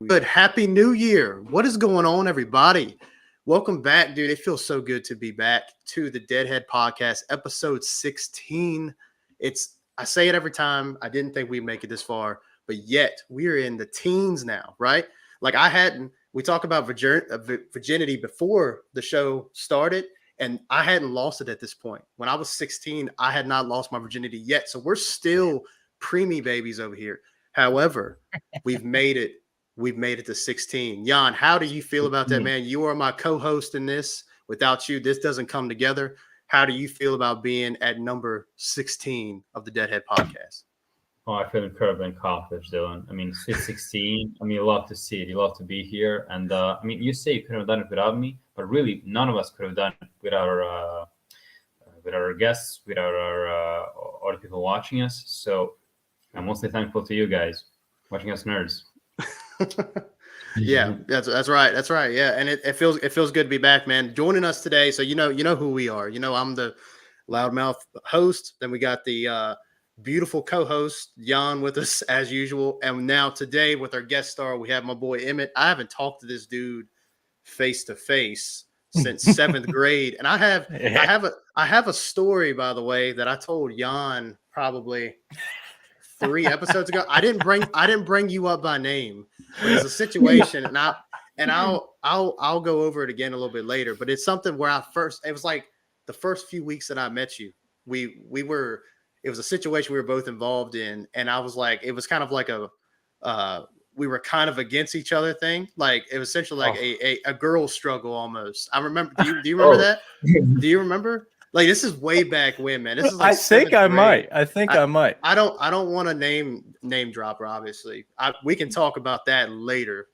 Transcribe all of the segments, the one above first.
Good. Happy New Year. What is going on, everybody? Welcome back, dude. It feels so good to be back to the Deadhead Podcast, episode 16. I say it every time. I didn't think we'd make it this far, but yet we're in the teens now, right? Like we talk about virginity before the show started, and I hadn't lost it at this point. When I was 16, I had not lost my virginity yet. So we're still preemie babies over here. However, we've made it we've made it to 16. Jan, how do you feel about that, man? You are my co-host in this. Without you, this doesn't come together. How do you feel about being at number 16 of the Deadhead Podcast? Oh, I feel incredibly accomplished, Dylan. I mean, 16. I mean, you love to see it. You love to be here. And I mean, you say you couldn't have done it without me, but really, none of us could have done it without our guests, without our all the people watching us. So I'm mostly thankful to you guys watching us nerds. Yeah, that's right. That's right. Yeah, and it feels good to be back, man. Joining us today, so you know who we are. You know, I'm the loudmouth host. Then we got the beautiful co-host Jan with us as usual, and now today with our guest star, we have my boy Emmett. I haven't talked to this dude face to face since seventh grade, and I have a story, by the way, that I told Jan probably 3 episodes ago. I didn't bring you up by name, but it's a situation, and I'll go over it again a little bit later. But it's something where it was like the first few weeks that I met you. It was a situation we were both involved in, and I was like, it was kind of like we were kind of against each other thing. Like it was essentially like a girl struggle almost. I remember. Do you remember that? Do you remember? Like this is way back when, man. This is like I think I might. I I don't want to name dropper, obviously. We can talk about that later.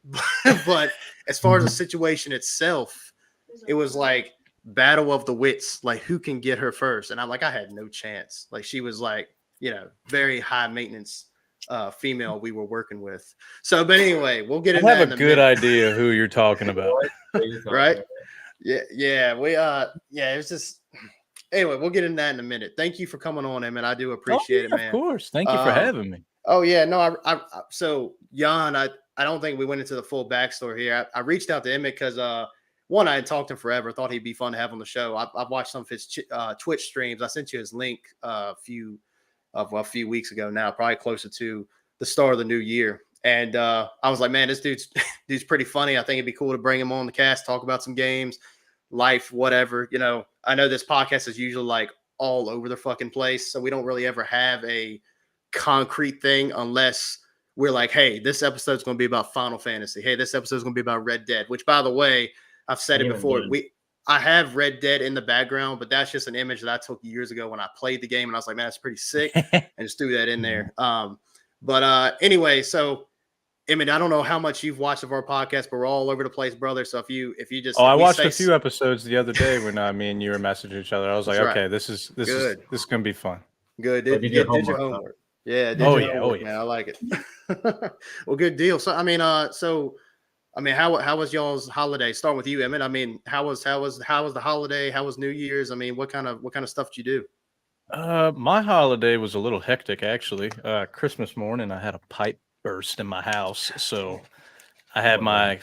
But as far as the situation itself, it was like battle of the wits, like who can get her first. And I had no chance. Like she was like, very high maintenance female we were working with. So, but anyway, we'll get into that. I have a good idea who you're talking about. Right? Yeah. It was just. Anyway, we'll get into that in a minute. Thank you for coming on, Emmett. I do appreciate it, man. Of course. Thank you for having me. Oh, yeah. No, so, Jan, I don't think we went into the full backstory here. I reached out to Emmett because, one, I had talked to him forever. Thought he'd be fun to have on the show. I've watched some of his Twitch streams. I sent you his link a few weeks ago now, probably closer to the start of the new year. And I was like, man, this dude's pretty funny. I think it'd be cool to bring him on the cast, talk about some games, life, whatever. I know this podcast is usually like all over the fucking place, so we don't really ever have a concrete thing unless we're like, hey, this episode's going to be about Final Fantasy. Hey, this episode's going to be about Red Dead, which, by the way, I've said it before. I have Red Dead in the background, but that's just an image that I took years ago when I played the game, and I was like, man, that's pretty sick, and just threw that in there. Anyway, so I mean, I don't know how much you've watched of our podcast, but we're all over the place, brother. So if you just I watched a few episodes the other day when me and you were messaging each other. I was like, okay, this is gonna be fun. Good. Did your homework? Yeah. Man, I like it. Well, good deal. So I mean, how was y'all's holiday? Starting with you, Emmett. I mean, how was the holiday? How was New Year's? I mean, what kind of stuff did you do? My holiday was a little hectic actually. Christmas morning, I had a pipe burst in my house, so I had my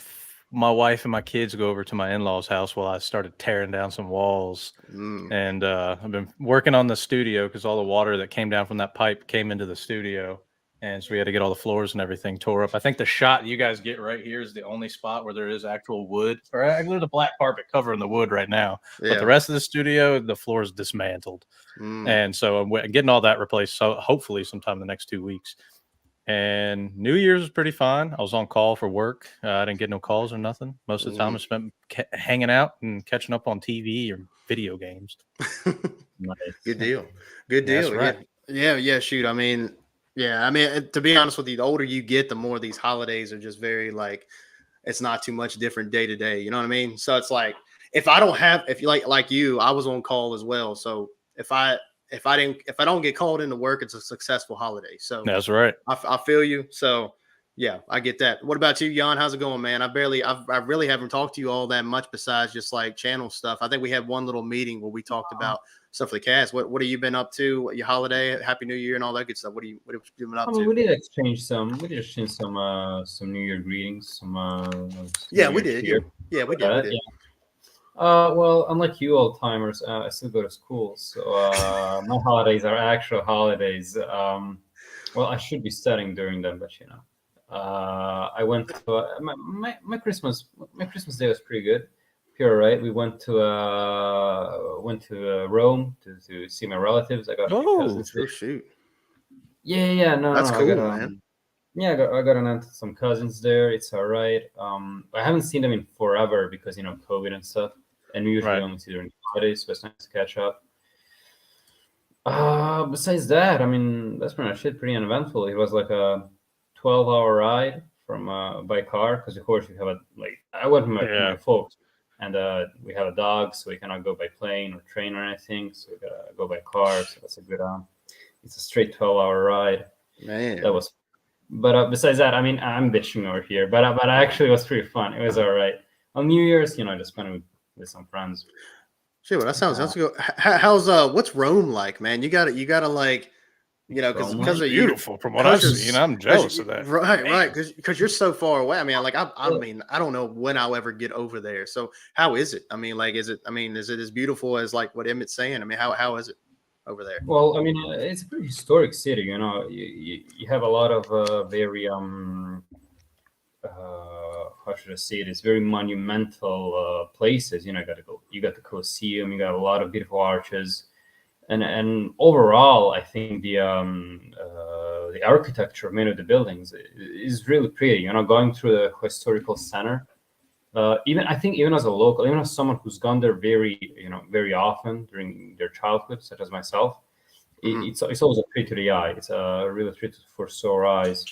wife and my kids go over to my in-laws' house while I started tearing down some walls. And I've been working on the studio because all the water that came down from that pipe came into the studio, and so we had to get all the floors and everything tore up. I think the shot you guys get right here is the only spot where there is actual wood, or there's a black carpet covering the wood right now. Yeah. But the rest of the studio, the floor is dismantled, and so I'm getting all that replaced. So hopefully sometime in the next 2 weeks. And New Year's was pretty fun. I was on call for work. I didn't get no calls or nothing. Most of the time I spent hanging out and catching up on TV or video games. Good deal. That's right. Yeah. Shoot. I mean, to be honest with you, the older you get, the more these holidays are just very like, it's not too much different day to day. You know what I mean? So it's like, if you like you, I was on call as well. So if I don't get called into work, it's a successful holiday. So that's right. I feel you. So Yeah, I get that. What about you, Jan? How's it going, man? I really haven't talked to you all that much besides just like channel stuff. I think we had one little meeting where we talked about stuff for the cast. What have you been up to? What, your holiday, Happy New Year, and all that good stuff. What have you been I up mean, to? we did exchange some New Year greetings, some Yeah, New we Year did. cheer. Yeah, we did. We did. Yeah. Well, unlike you old timers, I still go to school, so my holidays are actual holidays. Well, I should be studying during them, but I went to my Christmas day was pretty good. Pure right. We went to Rome to see my relatives. I got a few Oh, cousins there. Oh shoot, Yeah. that's No. I got cool, man. yeah, I got an aunt and some cousins there. It's all right. I haven't seen them in forever because COVID and stuff, and we usually right. only see during the holidays, so it's nice to catch up. Besides that, I mean, that's pretty much it. Pretty uneventful. It was like a 12-hour ride from by car because of course we have I went with my Yeah. folks, and we have a dog, so we cannot go by plane or train or anything. So we gotta go by car. So that's a good. It's a straight 12-hour ride. Man, That was. But besides that, I mean, I'm bitching over here. But actually, it was pretty fun. It was all right. On New Year's, I just spent it with some friends. shit. Well, that sounds. Uh, That's good. How's what's Rome like, man? You gotta like, Rome, because It's of you, beautiful from what because I've you're seen. I'm jealous of that. right, Man. because you're so far away. I mean, I yeah. mean, I don't know when I'll ever get over there. So how is it? I mean, like, is it? I mean, is it as beautiful as like what Emmett's saying? I mean, how is it over there? Well, I mean, it's a pretty historic city. You have a lot of very how should I say it? It's very monumental places. You got the Colosseum. You got a lot of beautiful arches, and overall, I think the architecture of many of the buildings is really pretty. Going through the historical center. Even I think even as a local, even as someone who's gone there very often during their childhood, such as myself, Mhm. it's always a treat to the eye. It's a really treat for sore eyes.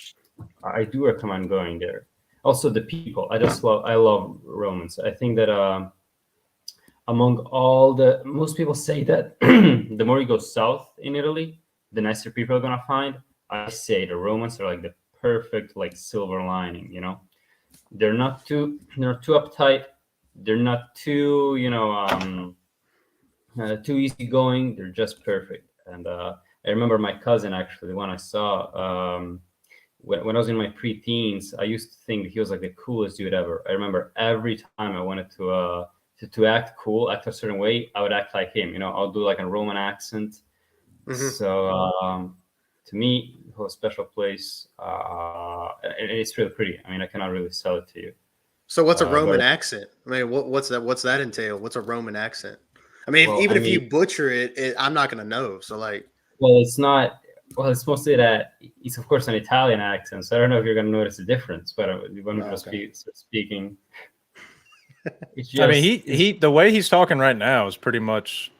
I do recommend going there. Also, the people. I love Romans. I think that among most people say that the more you go south in Italy, the nicer people are gonna find. I say the Romans are like the perfect like silver lining. They're not too uptight. They're not too easygoing. They're just perfect. And I remember my cousin actually, when I saw when I was in my pre-teens, I used to think he was like the coolest dude ever. I remember every time I wanted to act cool, act a certain way, I would act like him. I'll do like a Roman accent. Mhm. So to me, it was a special place. And it's really pretty. I mean, I cannot really sell it to you. So what's a But Roman accent? I mean, what's that? What's that entail? What's a Roman accent? I mean, well, even I if mean, you butcher it, I'm not gonna know. So like, well, it's not. Well, it's mostly that it's of course an Italian accent, so I don't know if you're gonna notice the difference. But when oh, we're okay. speaking, it's I mean, just he the way he's talking right now is pretty much.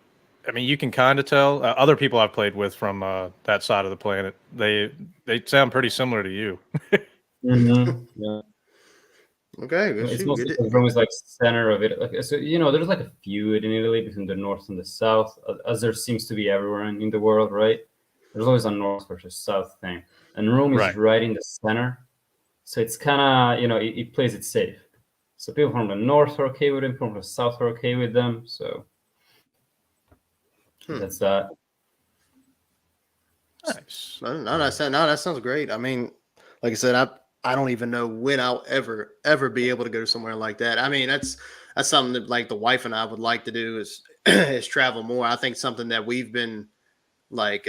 I mean, you can kind of tell. Other people I've played with from that side of the planet, they sound pretty similar to you. yeah. Okay, good It's shoot. mostly because Rome is like center of it. Like, so there's like a feud in Italy between the north and the south, as there seems to be everywhere in the world, right? There's always a north versus south thing, and Rome is Right. right in the center, so it's kind of it plays it safe. So people from the north are okay with it, people from the south are okay with them. So Hmm. that's that. Nice. No, that sounds great. I mean, like I said, I don't even know when I'll ever be able to go somewhere like that. I mean, that's something that like the wife and I would like to do is is travel more. I think something that we've been like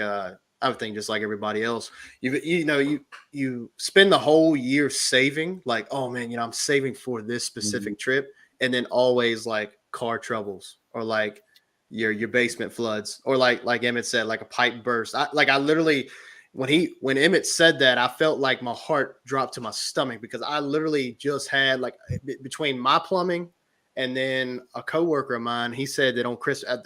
I would think just like everybody else. You spend the whole year saving, like, oh man, I'm saving for this Mhm. specific trip, and then always like car troubles or like your basement floods or like Emmett said, like a pipe burst. I literally when Emmett said that, I felt like my heart dropped to my stomach because I literally just had like between my plumbing and then a coworker of mine, he said that on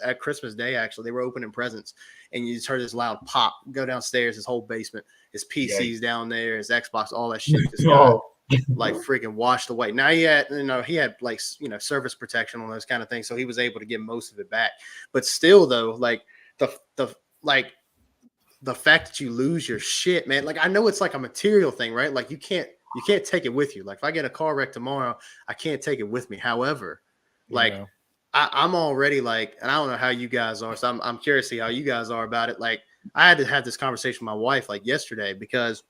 at Christmas Day, actually, they were opening presents, and you just heard this loud pop. Go downstairs, his whole basement, his Yeah. PCs down there, his Xbox, all that shit just got Oh, like freaking washed away. Now he had like service protection on those kind of things, so he was able to get most of it back. But still, though, like the like the fact that you lose your shit, man. Like I know it's like a material thing, right? Like you can't You can't take it with you. Like if I get a car wreck tomorrow, I can't take it with me. However, like I'm already like, and I don't know how you guys are, so I'm curious to see how you guys are about it. Like I had to have this conversation with my wife like yesterday because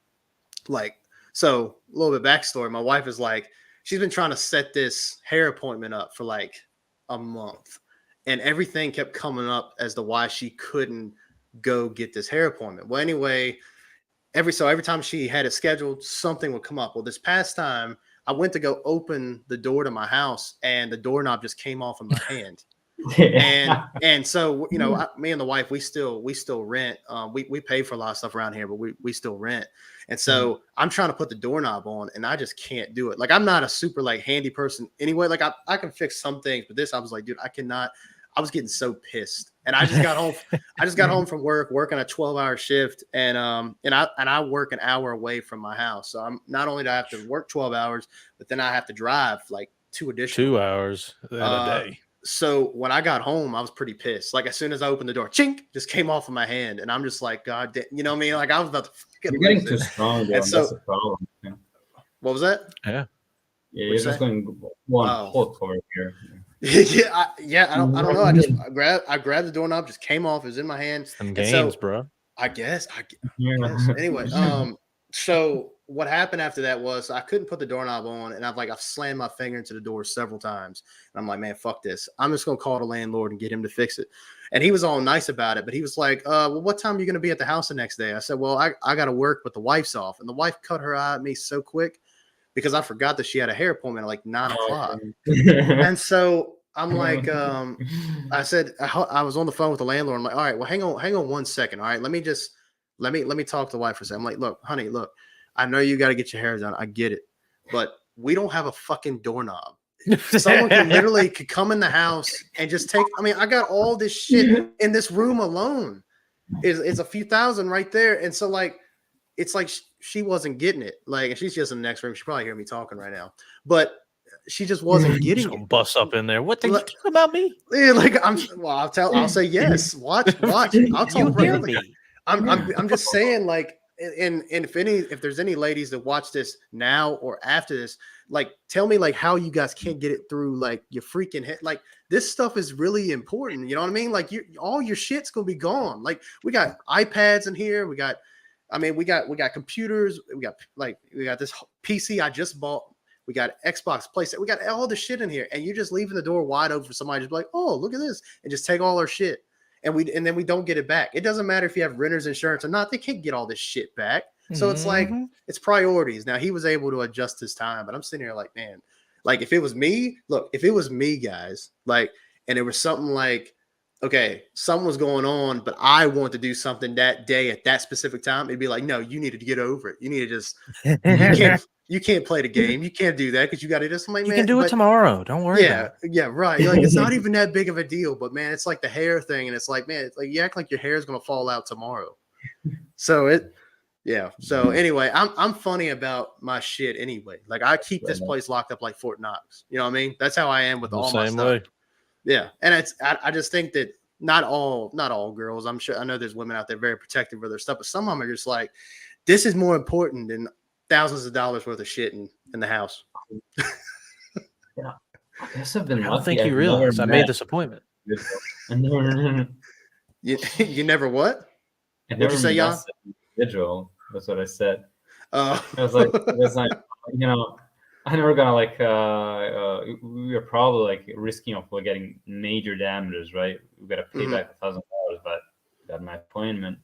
like, so a little bit backstory. My wife is like, she's been trying to set this hair appointment up for like a month, and everything kept coming up as to why she couldn't go get this hair appointment. Well, anyway, every time she had it scheduled, something would come up. Well, this past time, I went to go open the door to my house, and the doorknob just came off in my hand. And so me and the wife, we still rent. We pay for a lot of stuff around here, but we still rent. And so I'm trying to put the doorknob on, and I just can't do it. Like I'm not a super like handy person anyway. Like I can fix some things, but this I was like, dude, I cannot. I was getting so pissed, and I just got home. I just got home from working a 12-hour shift, and I work an hour away from my house. So I'm not only do I have to work 12 hours, but then I have to drive like 2 additional 2 hours in a day. So when I got home, I was pretty pissed. Like as soon as I opened the door, chink, just came off of my hand, and I'm just like, God, you know what I mean? Like I was about to fucking. You're getting too strong, bro. So, that's the problem. Yeah. What was that? Yeah, you're just going one hook over here. I don't know. I grabbed the doorknob, just came off. It was in my hand. Some games, bro. I guess. Anyway, so what happened after that was I couldn't put the doorknob on, and I've slammed my finger into the door several times. And I'm like, man, fuck this. I'm just gonna call the landlord and get him to fix it. And he was all nice about it, but he was like, well, what time are you gonna be at the house the next day? I said, well, I gotta work, but the wife's off. And the wife cut her eye at me so quick because I forgot that she had a hair appointment at like 9 o'clock. And so I'm like, I said, I was on the phone with the landlord. I'm like, all right, well, hang on 1 second. All right, let me talk to the wife for a second. I'm like, look, honey, I know you got to get your hair done. I get it, but we don't have a fucking doorknob. Someone could come in the house and just take. I mean, I got all this shit in this room alone. It's a few thousand right there, and so like, it's like she wasn't getting it. Like, and she's just in the next room. She probably hear me talking right now, but she just wasn't getting it. Bust up in there. What the you talking about me? Yeah, like I'll say yes. Watch. I'll talk right now. I'm just saying, like, and if there's any ladies that watch this now or after this, like, tell me like how you guys can't get it through like your freaking head. Like this stuff is really important. You know what I mean? Like all your shit's gonna be gone. Like we got iPads in here. We got computers. We got this PC I just bought. We got Xbox, PlayStation. We got all the shit in here, and you're just leaving the door wide open for somebody to be like, "Oh, look at this," and just take all our shit, and then we don't get it back. It doesn't matter if you have renter's insurance or not; they can't get all this shit back. So it's like it's priorities. Now he was able to adjust his time, but I'm sitting here like, man, like if it was me, guys, like, and it was something like, okay, something was going on, but I want to do something that day at that specific time. It'd be like, no, you needed to get over it. You need to just you can't play the game. You can't do that because you got to just like, you can do it tomorrow. Don't worry. Yeah, right. Like it's not even that big of a deal, but man, it's like the hair thing, and it's like, man, it's like you act like your hair is gonna fall out tomorrow. So So anyway, I'm funny about my shit anyway. Like I keep this place locked up like Fort Knox. You know what I mean? That's how I am with all my stuff. Way. Yeah, and I just think that not all girls. I know there's women out there very protective of their stuff, but some of them are just like, this is more important than thousands of dollars worth of shit in the house. Yeah, I guess I've been lucky. I don't think you realize I made this appointment. You never what? What'd you say, Jan? Individual. That's what I said. I was like, I'm never gonna like. We are probably like risking of getting major damages, right? We gotta pay back $1,000, but got my appointment.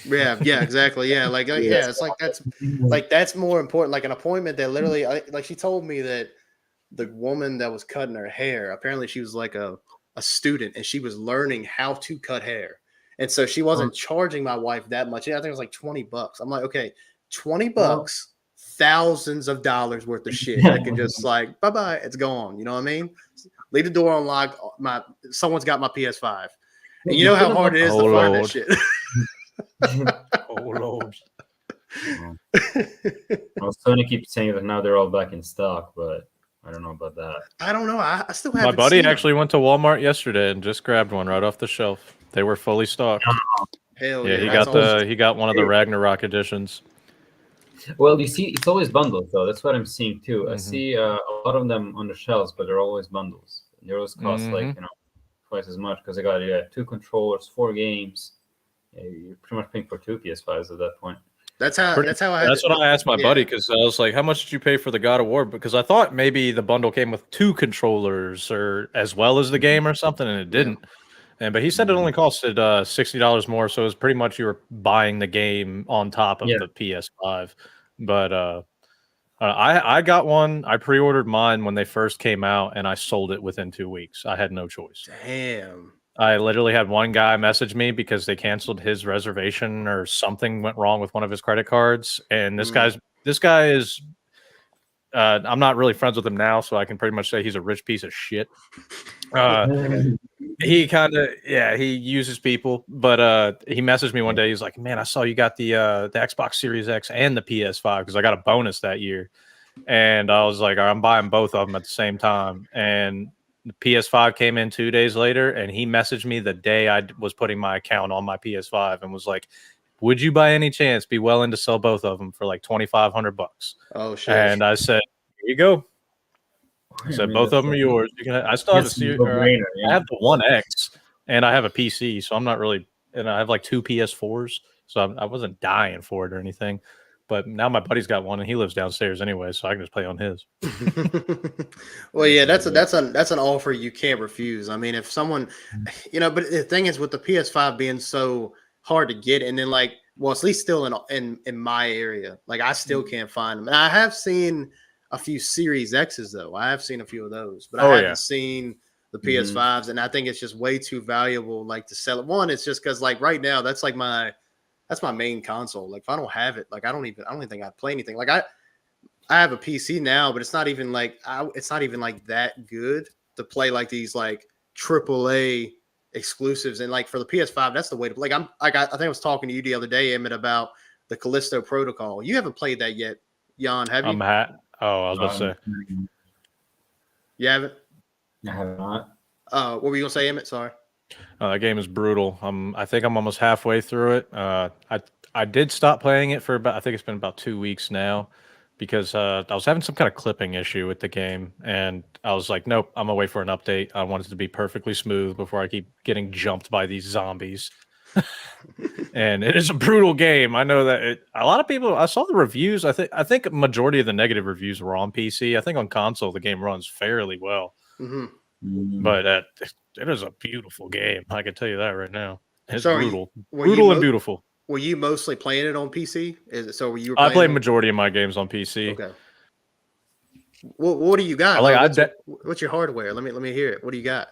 Yeah, exactly. Yeah, it's like that's more important. Like an appointment that literally, like she told me that the woman that was cutting her hair, apparently she was like a student and she was learning how to cut hair, and so she wasn't charging my wife that much. I think it was like $20. I'm like, okay, $20, thousands of dollars worth of shit that can just like bye bye, it's gone. You know what I mean? Leave the door unlocked. Someone's got my PS5, and you know how hard it is to find that shit. Oh Lord! I was trying to keep saying that now they're all back in stock, but I don't know about that. I don't know. I still have. My buddy actually went to Walmart yesterday and just grabbed one right off the shelf. They were fully stocked. Hell yeah! He got one of the Ragnarok editions. Well, you see, it's always bundles though. That's what I'm seeing too. I Hmm. see a lot of them on the shelves, but they're always bundles. They always cost Hmm. like twice as much because I got 2 controllers, 4 games. Yeah, you're pretty much paying for 2 PS5s at that point. That's how I had. That's what I asked my Yeah. buddy because I was like, "How much did you pay for the God of War?" Because I thought maybe the bundle came with 2 controllers or as well as the game or something, and it Yeah. didn't. But he said it only costed $60 more, so it was pretty much you were buying the game on top of Yeah. the PS5. But I got one. I pre-ordered mine when they first came out, and I sold it within 2 weeks. I had no choice. Damn. I literally had one guy message me because they canceled his reservation or something went wrong with one of his credit cards. And this guy is I'm not really friends with him now, so I can pretty much say he's a rich piece of shit. He kind of he uses people, but he messaged me one day. He's like, "Man, I saw you got the Xbox Series X and the PS5 because I got a bonus that year." And I was like, "I'm buying both of them at the same time." And the PS5 came in 2 days later, and he messaged me the day I was putting my account on my PS5 and was like, "Would you by any chance be willing to sell both of them for like $2,500?" Oh shit. And I said, "Here you go." I said, "Both of them are yours." You can. I still have I have the One X, and I have a PC, so I'm not really. And I have like 2 PS4s, so I wasn't dying for it or anything. But now my buddy's got one, and he lives downstairs anyway, so I can just play on his. Well, yeah, that's an offer you can't refuse. I mean, if someone, but the thing is with the PS5 being so hard to get, and then like, well, at least still in my area, like I still can't find them. And I have seen a few Series X's though. I have seen a few of those, but I haven't seen the PS5s, and I think it's just way too valuable, like to sell it. One, it's just because like right now, that's my main console. Like if I don't have it, like I don't even think I'd play anything. Like I have a PC now, but it's not even like that good to play like these like AAA exclusives. And like for the PS5, that's the way to play. I think I was talking to you the other day, Emmett, about the Callisto Protocol. You haven't played that yet, Jan, have you? I was about to say. You haven't? I have not. What were you gonna say, Emmett? Sorry. That game is brutal. I think I'm almost halfway through it. I did stop playing it for I think it's been about 2 weeks now because I was having some kind of clipping issue with the game, and I was like, nope, I'm gonna wait for an update. I want it to be perfectly smooth before I keep getting jumped by these zombies. And it is a brutal game. I know that a lot of people. I saw the reviews. I think a majority of the negative reviews were on PC. I think on console the game runs fairly well. Mm-hmm. But it is a beautiful game. I can tell you that right now. It's So brutal, and beautiful. Were you mostly playing it on PC? I play majority of my games on PC. Okay. What do you got? What's your hardware? Let me hear it. What do you got?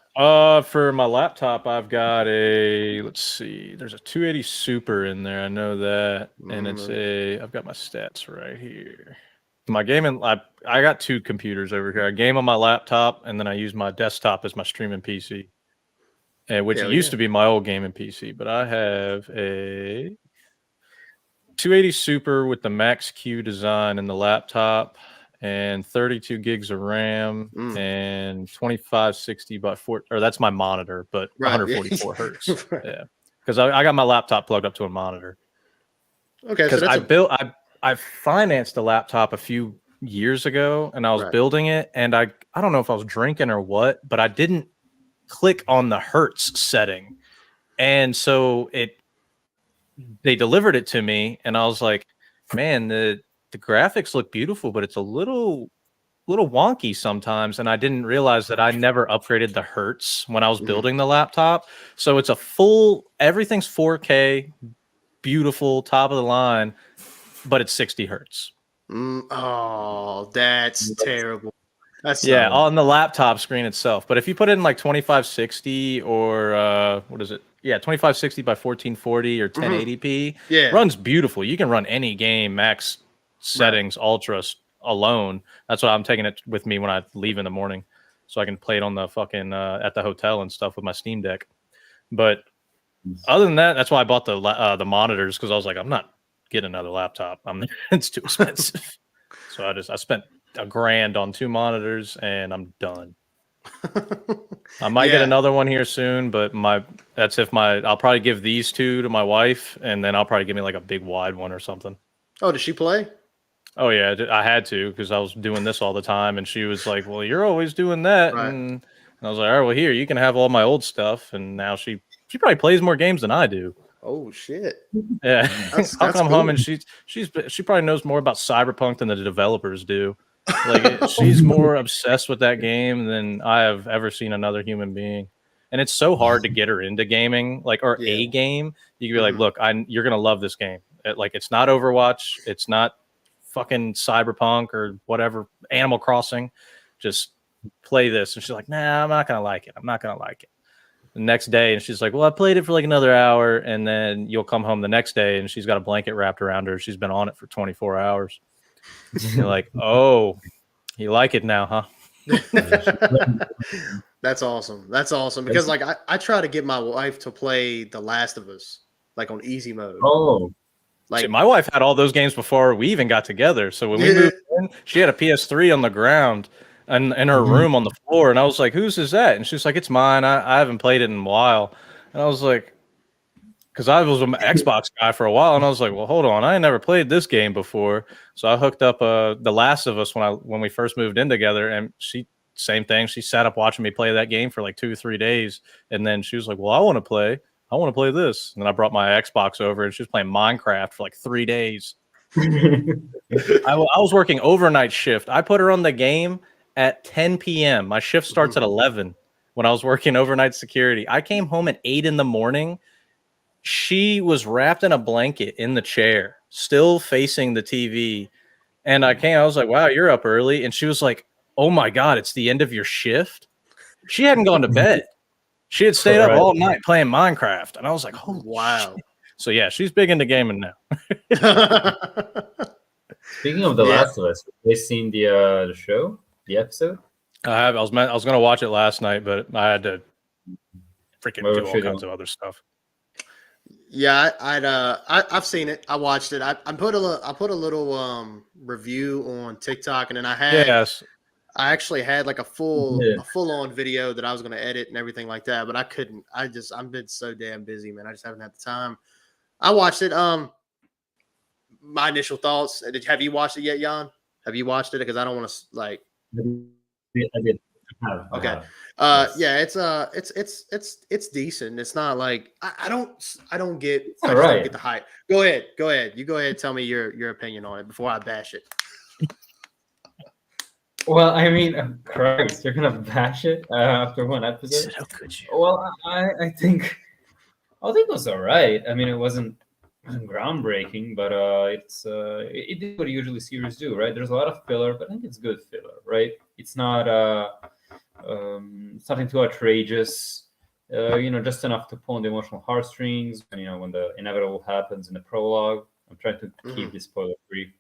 For my laptop, I've got let's see. There's a 280 Super in there. I know that, and I've got my stats right here. My gaming, I got 2 computers over here. I game on my laptop, and then I use my desktop as my streaming PC, which used to be my old gaming PC. But I have a 280 Super with the Max Q design in the laptop, and 32 gigs of RAM, and 2560 by 4. Or that's my monitor, but 144 hertz. Yeah, because I got my laptop plugged up to a monitor. Okay, because I financed a laptop a few years ago, and I was building it, and I don't know if I was drinking or what, but I didn't click on the hertz setting, and so they delivered it to me, and I was like, man, the graphics look beautiful, but it's a little wonky sometimes, and I didn't realize that I never upgraded the hertz when I was building the laptop. So it's everything's 4K, beautiful, top of the line, but it's 60 hertz. Oh, that's terrible. That's on the laptop screen itself. But if you put it in like 2560 or what is it? Yeah, 2560 by 1440 or 1080p, runs beautiful. You can run any game max settings, ultra alone. That's why I'm taking it with me when I leave in the morning, so I can play it on the fucking at the hotel and stuff with my Steam Deck. But other than that, that's why I bought the monitors, because I was like, I'm not getting another laptop. It's too expensive. So I spent $1,000 on 2 monitors, and I'm done. I might get another one here soon, but I'll probably give these 2 to my wife, and then I'll probably give me like a big wide one or something. Oh, does she play? Oh yeah, I had to because I was doing this all the time, and she was like, "Well, you're always doing that," Right. and I was like, "All right, well, here you can have all my old stuff." And now she probably plays more games than I do. Oh shit. Yeah, That's I'll come home cool. and she probably knows more about Cyberpunk than the developers do. Like she's more obsessed with that game than I have ever seen another human being. And it's so hard to get her into gaming, like or Yeah. a game. You can be like, Mhm. "Look, you're gonna love this game. Like it's not Overwatch, it's not fucking Cyberpunk or whatever, Animal Crossing. Just play this." And she's like, "Nah, I'm not gonna like it. I'm not gonna like it." The next day, and she's like, "Well, I played it for like another hour," and then you'll come home the next day, and she's got a blanket wrapped around her. She's been on it for 24 hours. You're like, "Oh, you like it now, huh?" That's awesome. That's awesome because like I try to get my wife to play The Last of Us like on easy mode. Oh, See, Like my wife had all those games before we even got together. So when we yeah, moved in, she had a PS3 on the ground and in her room on the floor, and I was like, "Whose is that?" And she's like, "It's mine. I haven't played it in a while." And I was like, because I was an Xbox guy for a while, and I was like, "Well, hold on, I ain't never played this game before." So I hooked up The Last of Us when we first moved in together, and she same thing. She sat up watching me play that game for like 2 or 3 days, and then she was like, "Well, I want to play. I want to play this." And then I brought my Xbox over, and she was playing Minecraft for like 3 days. I was working overnight shift. I put her on the game at 10 p.m. My shift starts at 11 when I was working overnight security. I came home at 8 in the morning. She was wrapped in a blanket in the chair, still facing the TV. And I was like, "Wow, you're up early." And she was like, "Oh my God, it's the end of your shift." She hadn't gone to bed. She had stayed up right. all night playing Minecraft. And I was like, "Holy wow. shit." So yeah, she's big into gaming now. Speaking of The Yeah. Last of Us, have you seen the show, the episode? I was going to watch it last night, but I had to freaking What do was all you kinds doing? of other stuff. Yeah, I've seen it. I watched it. I put a little review on TikTok, and then Yes. I actually had like a Yeah. full on video that I was going to edit and everything like that, but I couldn't. I've been so damn busy, man. I just haven't had the time. I watched it. My initial thoughts. Have you watched it yet, Jan? Have you watched it? Because I don't want to like. I did. I Okay. have. Yes. Yeah, it's decent. It's not like I don't get It's I all just don't right. get the hype. Go ahead. You go ahead and tell me your opinion on it before I bash it. Well, I mean, Christ, you're gonna bash it after one episode. How could you? Well, I think it was all right. I mean, it wasn't groundbreaking, but it did what usually series do, right? There's a lot of filler, but I think it's good filler, right? It's not something too outrageous. Just enough to pull on the emotional heartstrings. And when the inevitable happens in the prologue. I'm trying to keep this spoiler free.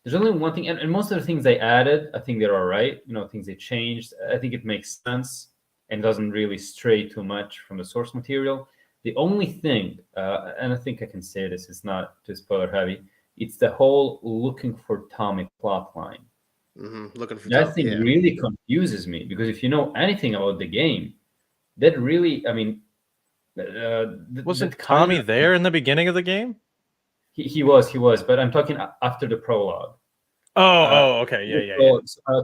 There's only one thing, and most of the things they added, I think they're all right. Things they changed. I think it makes sense and doesn't really stray too much from the source material. The only thing, and I think I can say this, it's not too spoiler heavy. It's the whole looking for Tommy plot line. Looking for That thing really confuses me because if you know anything about the game, that really, I mean, Wasn't Tommy there in the beginning of the game? He was, but I'm talking after the prologue. Okay, yeah.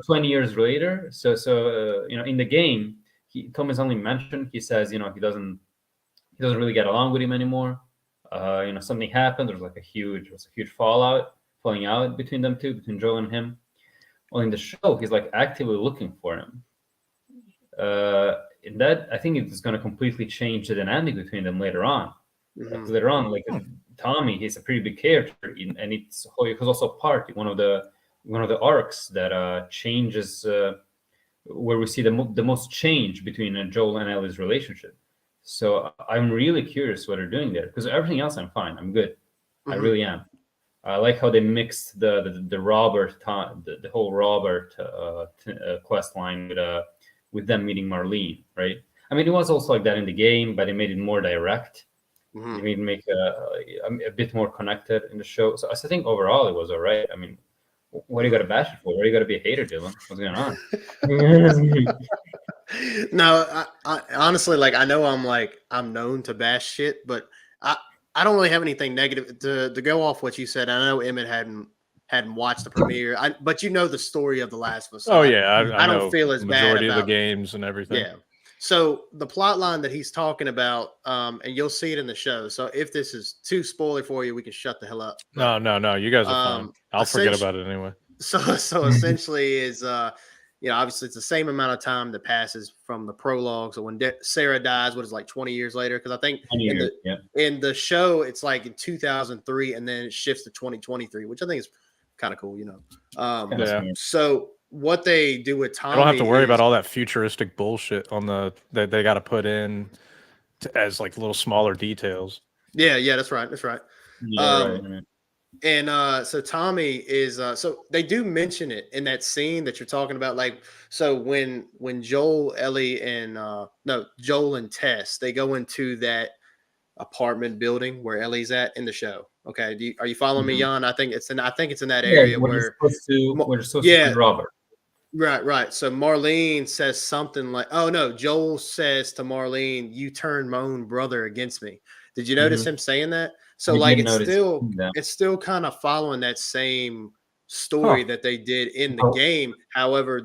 20 years later, so in the game, Tom is only mentioned. He says, he doesn't really get along with him anymore. Something happened. There was a huge falling out between them two, between Joe and him. Well, in the show, he's actively looking for him. In that, I think it's going to completely change the dynamic between them later on. Later on, Tommy, he's a pretty big character, and he was also part one of the arcs that changes where we see the most change between Joel and Ellie's relationship. So I'm really curious what they're doing there because everything else I'm fine. I'm good. I really am. I like how they mixed the Robert, the whole Robert quest line with them meeting Marlene, right? I mean, it was also like that in the game, but they made it more direct. They made it make a bit more connected in the show. So I think overall it was all right. I mean, what do you got to bash it for? What do you got to be a hater, Dylan? What's going on? No, I honestly, I know I'm known to bash shit, but I don't really have anything negative to go off what you said. I know Emmett hadn't hadn't watched the premiere. But you know the story of The Last of Us. So Oh yeah, I I don't know feel as the bad majority of the about games and everything. yeah. So the plot line that he's talking about, and you'll see it in the show. So if this is too spoiler for you, we can shut the hell up. But, No, you guys are fine. I'll forget about it anyway. so essentially is obviously it's the same amount of time that passes from the prologue. So when Sarah dies, what is it, like 20 years later? Because I think in the show it's like in 2003, and then it shifts to 2023, which I think is kind of cool. So what they do with Tommy, I don't have to worry about all that futuristic bullshit on that they got to put in as like little smaller details. Yeah, that's right. Yeah, right. And so Tommy is so they do mention it in that scene that you're talking about. Like, so when Joel, Ellie, and Joel and Tess, they go into that apartment building where Ellie's at in the show. Okay, are you following me, Jan? I think it's in that area where we're supposed to find Robert. Right. So Marlene says something like, "Oh no," Joel says to Marlene, "You turned my own brother against me." Did you notice him saying that? So like it's still kind of following that same story that they did in the game. However,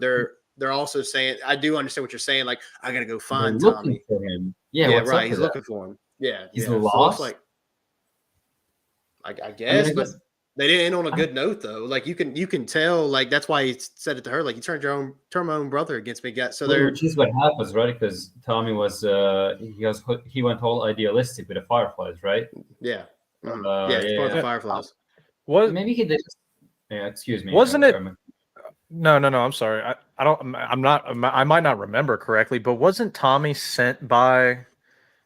they're also saying, I do understand what you're saying. Like, I gotta go find Tommy. For him. Right. He's looking for him. Yeah. He's lost. So like, I guess, but they didn't end on a good note though. Like you can tell, like that's why he said it to her. Like, you turned my own brother against me. So which is what happens, right? Because Tommy was he went all idealistic with the Fireflies, right? Yeah. It's part of the Fireflies. Maybe he did. Yeah, excuse me. Wasn't it? No. I'm sorry. I might not remember correctly, but wasn't Tommy sent by?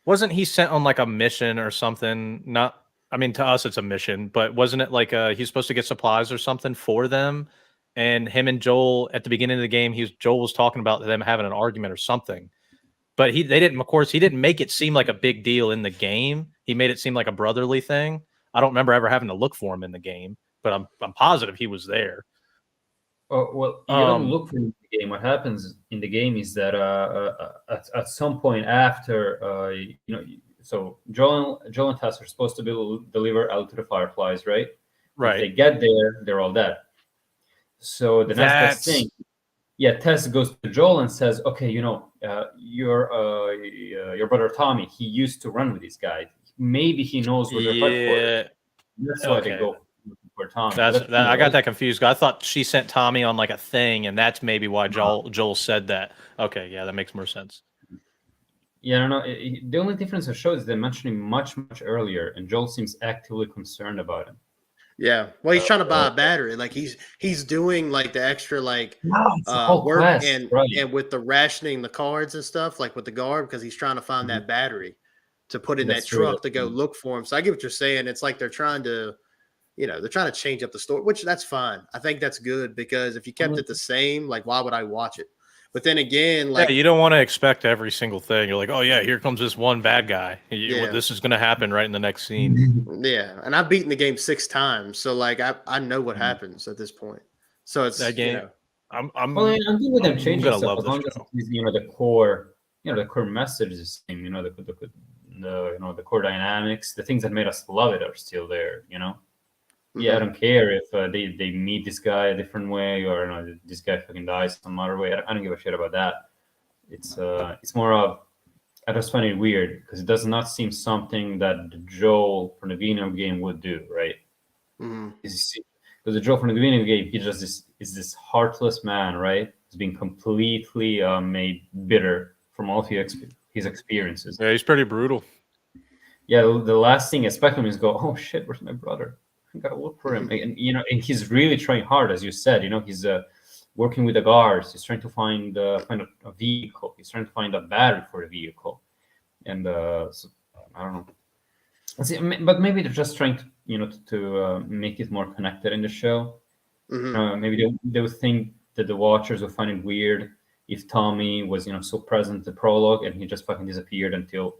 Wasn't he sent on like a mission or something? I mean, to us it's a mission, but wasn't it like he's supposed to get supplies or something for them? And him and Joel at the beginning of the game, Joel was talking about them having an argument or something. But he didn't make it seem like a big deal in the game. He made it seem like a brotherly thing. I don't remember ever having to look for him in the game, but I'm positive he was there. Oh, well, you don't look for him in the game. What happens in the game is that at some point after so Joel and Tess are supposed to deliver out to the Fireflies, right? Right. If they get there, they're all dead. So the next best thing, Tess goes to Joel and says, "Okay, your brother Tommy, he used to run with these guys. Maybe he knows where they're headquartered." That's why they go for Tommy. I got that confused. I thought she sent Tommy on like a thing, and that's maybe why Joel said that. Okay, yeah, that makes more sense. Yeah, no. The only difference of show is they mentioned him much earlier, and Joel seems actively concerned about him. Yeah, well, he's trying to buy a battery. Like he's doing like the extra like work quest, and with the rationing the cards and stuff, like with the guard, because he's trying to find that battery to put in that truck to go look for him. So I get what you're saying. It's like they're trying to change up the story, which that's fine. I think that's good, because if you kept it the same, like, why would I watch it? But then again, like, you don't want to expect every single thing. You're like, oh yeah, here comes this one bad guy. This is going to happen right in the next scene. Yeah, and I've beaten the game 6 times, so like I know what happens at this point. So it's that game. I'm good with them changing gonna stuff love as long as the core, the core message is the same. The core dynamics, the things that made us love it are still there. Yeah, I don't care if they meet this guy a different way, or this guy fucking dies some other way. I don't give a shit about that. It's more of, I just find it weird because it does not seem something that Joel from the video game would do, right? Because the Joel from the video game, he just is this heartless man, right? He's being completely made bitter from all of his experiences. Yeah, he's pretty brutal. Yeah, the last thing I expect him is go, oh shit, where's my brother? I gotta look for him, and he's really trying hard, as you said. He's working with the guards. He's trying to find a vehicle. He's trying to find a battery for the vehicle, and so, I don't know. See, but maybe they're just trying to make it more connected in the show. Maybe they would think that the watchers would find it weird if Tommy was so present in the prologue and he just fucking disappeared until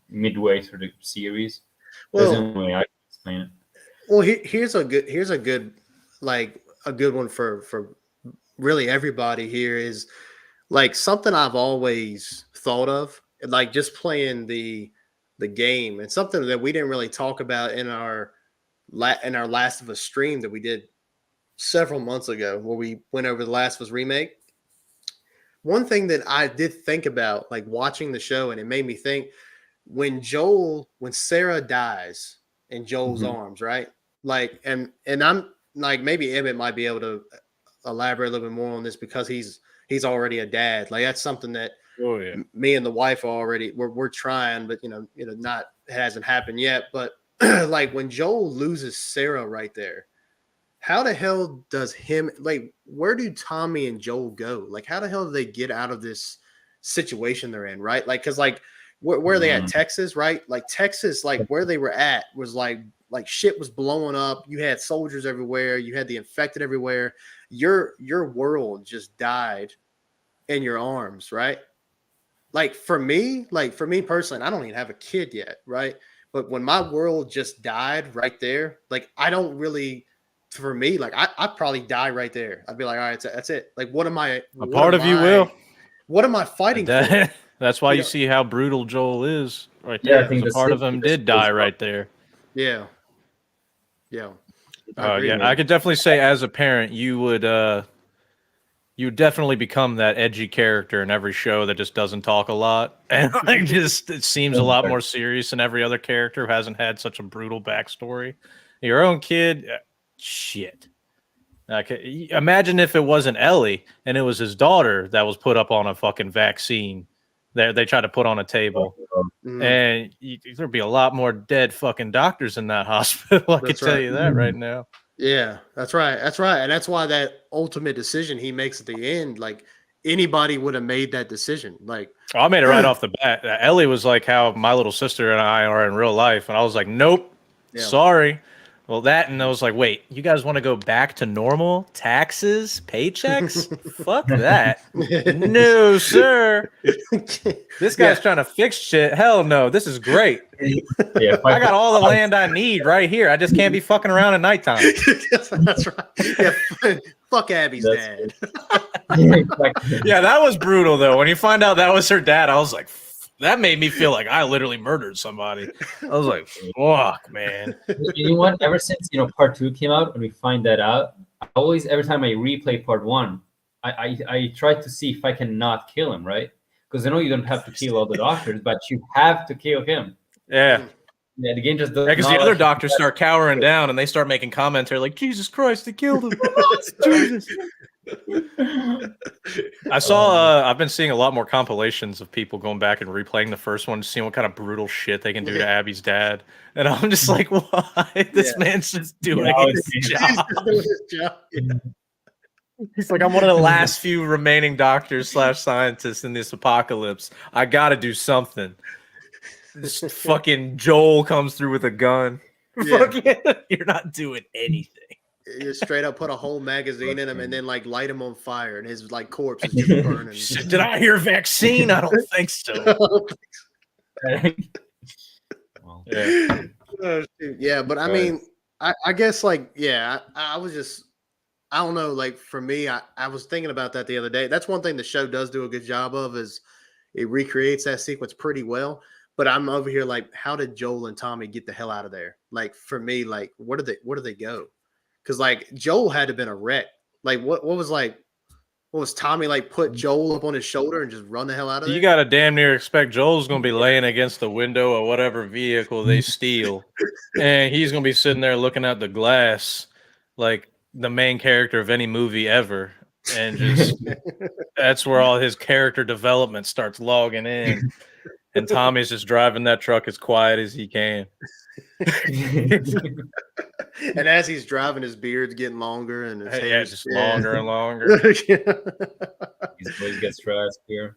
midway through the series. That's the only way I can explain it. Well, here's a good one for really everybody here, is like something I've always thought of, like just playing the game, and something that we didn't really talk about in our Last of Us stream that we did several months ago where we went over the Last of Us remake. One thing that I did think about, like watching the show, and it made me think when Sarah dies in Joel's arms, right? Like, and I'm like, maybe Emmett might be able to elaborate a little bit more on this because he's already a dad. Like that's something that me and the wife are already we're trying, but not it hasn't happened yet. But like when Joel loses Sarah right there, how the hell does him like where do Tommy and Joel go? Like how the hell do they get out of this situation they're in, right? Like because like where are they at? Texas, right? Like Texas, like where they were at was like shit was blowing up. You had soldiers everywhere, you had the infected everywhere. Your world just died in your arms, right? Like for me personally, I don't even have a kid yet, right? But when my world just died right there, like I don't really, for me, like I'd probably die right there. I'd be like, all right, that's it. Like, what am I? A part of you will. What am I fighting for? That's why you see how brutal Joel is right Yeah, there. I think A part of him did die right there. Yeah. Yeah. I could definitely say as a parent, you would definitely become that edgy character in every show that just doesn't talk a lot. And like just it seems a lot more serious than every other character who hasn't had such a brutal backstory. Your own kid, shit. Imagine if it wasn't Ellie and it was his daughter that was put up on a fucking vaccine that they tried to put on a table. And there'd be a lot more dead fucking doctors in that hospital. I can tell you that right now. Yeah, that's right. That's right. And that's why that ultimate decision he makes at the end, like anybody would have made that decision. Like I made it right off the bat. Ellie was like how my little sister and I are in real life. And I was like, nope, sorry. Well, that, and I was like, wait, you guys want to go back to normal? Taxes? Paychecks? Fuck that. No, sir. This guy's trying to fix shit. Hell no, this is great. I got all the land I need right here. I just can't be fucking around at nighttime. That's right. Yeah, fuck Abby's dad. Yeah, that was brutal, though. When you find out that was her dad, I was like, that made me feel like I literally murdered somebody. I was like, fuck, man. You know what? Ever since part 2 came out and we find that out, every time I replay part 1, I try to see if I can not kill him, right? Because I know you don't have to kill all the doctors, but you have to kill him. Yeah. Yeah, the game just does. Because the other doctors start cowering down and they start making commentary like, Jesus Christ, they killed him. Jesus. I've been seeing a lot more compilations of people going back and replaying the first one, seeing what kind of brutal shit they can do to Abby's dad. And I'm just like, why? This man's just doing his job. He's like, I'm one of the last few remaining doctors / scientists in this apocalypse. I got to do something. This fucking Joel comes through with a gun. You're not doing anything. You straight up put a whole magazine in him and then like light him on fire and his like corpse is just burning. Did I hear vaccine? I don't think so. Yeah, but I mean, I guess like, I was just, I don't know, like for me, I was thinking about that the other day. That's one thing the show does do a good job of is it recreates that sequence pretty well. But I'm over here like, how did Joel and Tommy get the hell out of there? Like for me, like where do they go? Because like Joel had to have been a wreck. Like what was Tommy like? Put Joel up on his shoulder and just run the hell out of there. You gotta damn near expect Joel's gonna be laying against the window of whatever vehicle they steal, and he's gonna be sitting there looking at the glass like the main character of any movie ever, and just that's where all his character development starts logging in. And Tommy's just driving that truck as quiet as he can. And as he's driving, his beard's getting longer and his hair's just longer and longer. His voice gets raspier.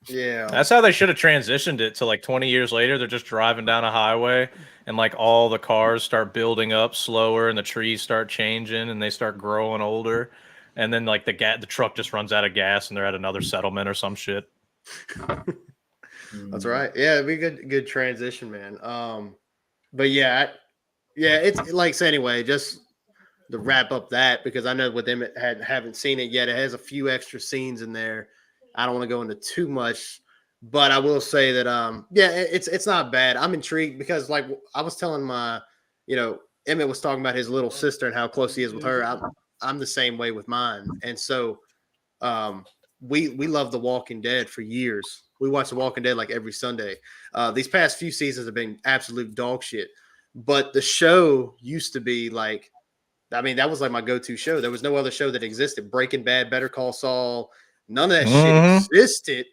Yeah. That's how they should have transitioned it to like 20 years later. They're just driving down a highway and like all the cars start building up slower and the trees start changing and they start growing older. And then like the truck just runs out of gas and they're at another settlement or some shit. That's right. Yeah, it'd be good transition, man. But it's like, so anyway, just to wrap up that, because I know with them haven't seen it yet. It has a few extra scenes in there. I don't want to go into too much, but I will say that it's not bad. I'm intrigued because like I was telling my, Emmett was talking about his little sister and how close he is with her. I'm the same way with mine. And so we love The Walking Dead for years. We watch The Walking Dead like every Sunday. These past few seasons have been absolute dog shit. But the show used to be like, I mean, that was like my go-to show. There was no other show that existed. Breaking Bad, Better Call Saul, none of that shit existed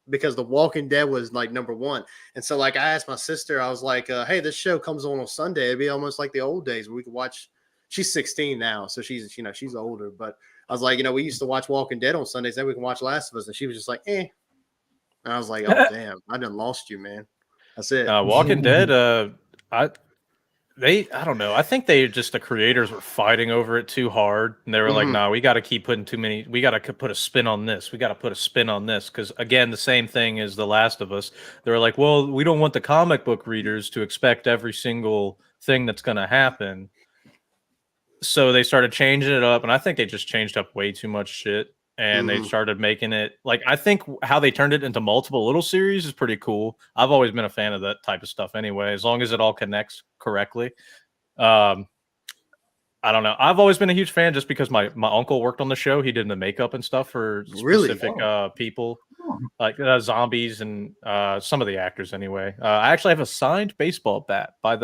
because The Walking Dead was like number one. And so like I asked my sister, I was like, hey, this show comes on Sunday. It'd be almost like the old days where we could watch. She's 16 now, so she's, you know, she's older. But I was like, you know, we used to watch Walking Dead on Sundays, then we can watch Last of Us. And she was just like, eh. And I was like, oh damn, I done lost you, man. That's it. Walking Dead, I don't know. I think the creators were fighting over it too hard. And they were like, nah, we got to keep putting we got to put a spin on this. We got to put a spin on this. Because again, the same thing as The Last of Us. They were like, well, we don't want the comic book readers to expect every single thing that's going to happen. So they started changing it up. And I think they just changed up way too much shit. And they started making it like, I think how they turned it into multiple little series is pretty cool. I've always been a fan of that type of stuff anyway, as long as it all connects correctly. I don't know. I've always been a huge fan just because my uncle worked on the show. He did the makeup and stuff for specific people, like zombies and some of the actors anyway. I actually have a signed baseball bat by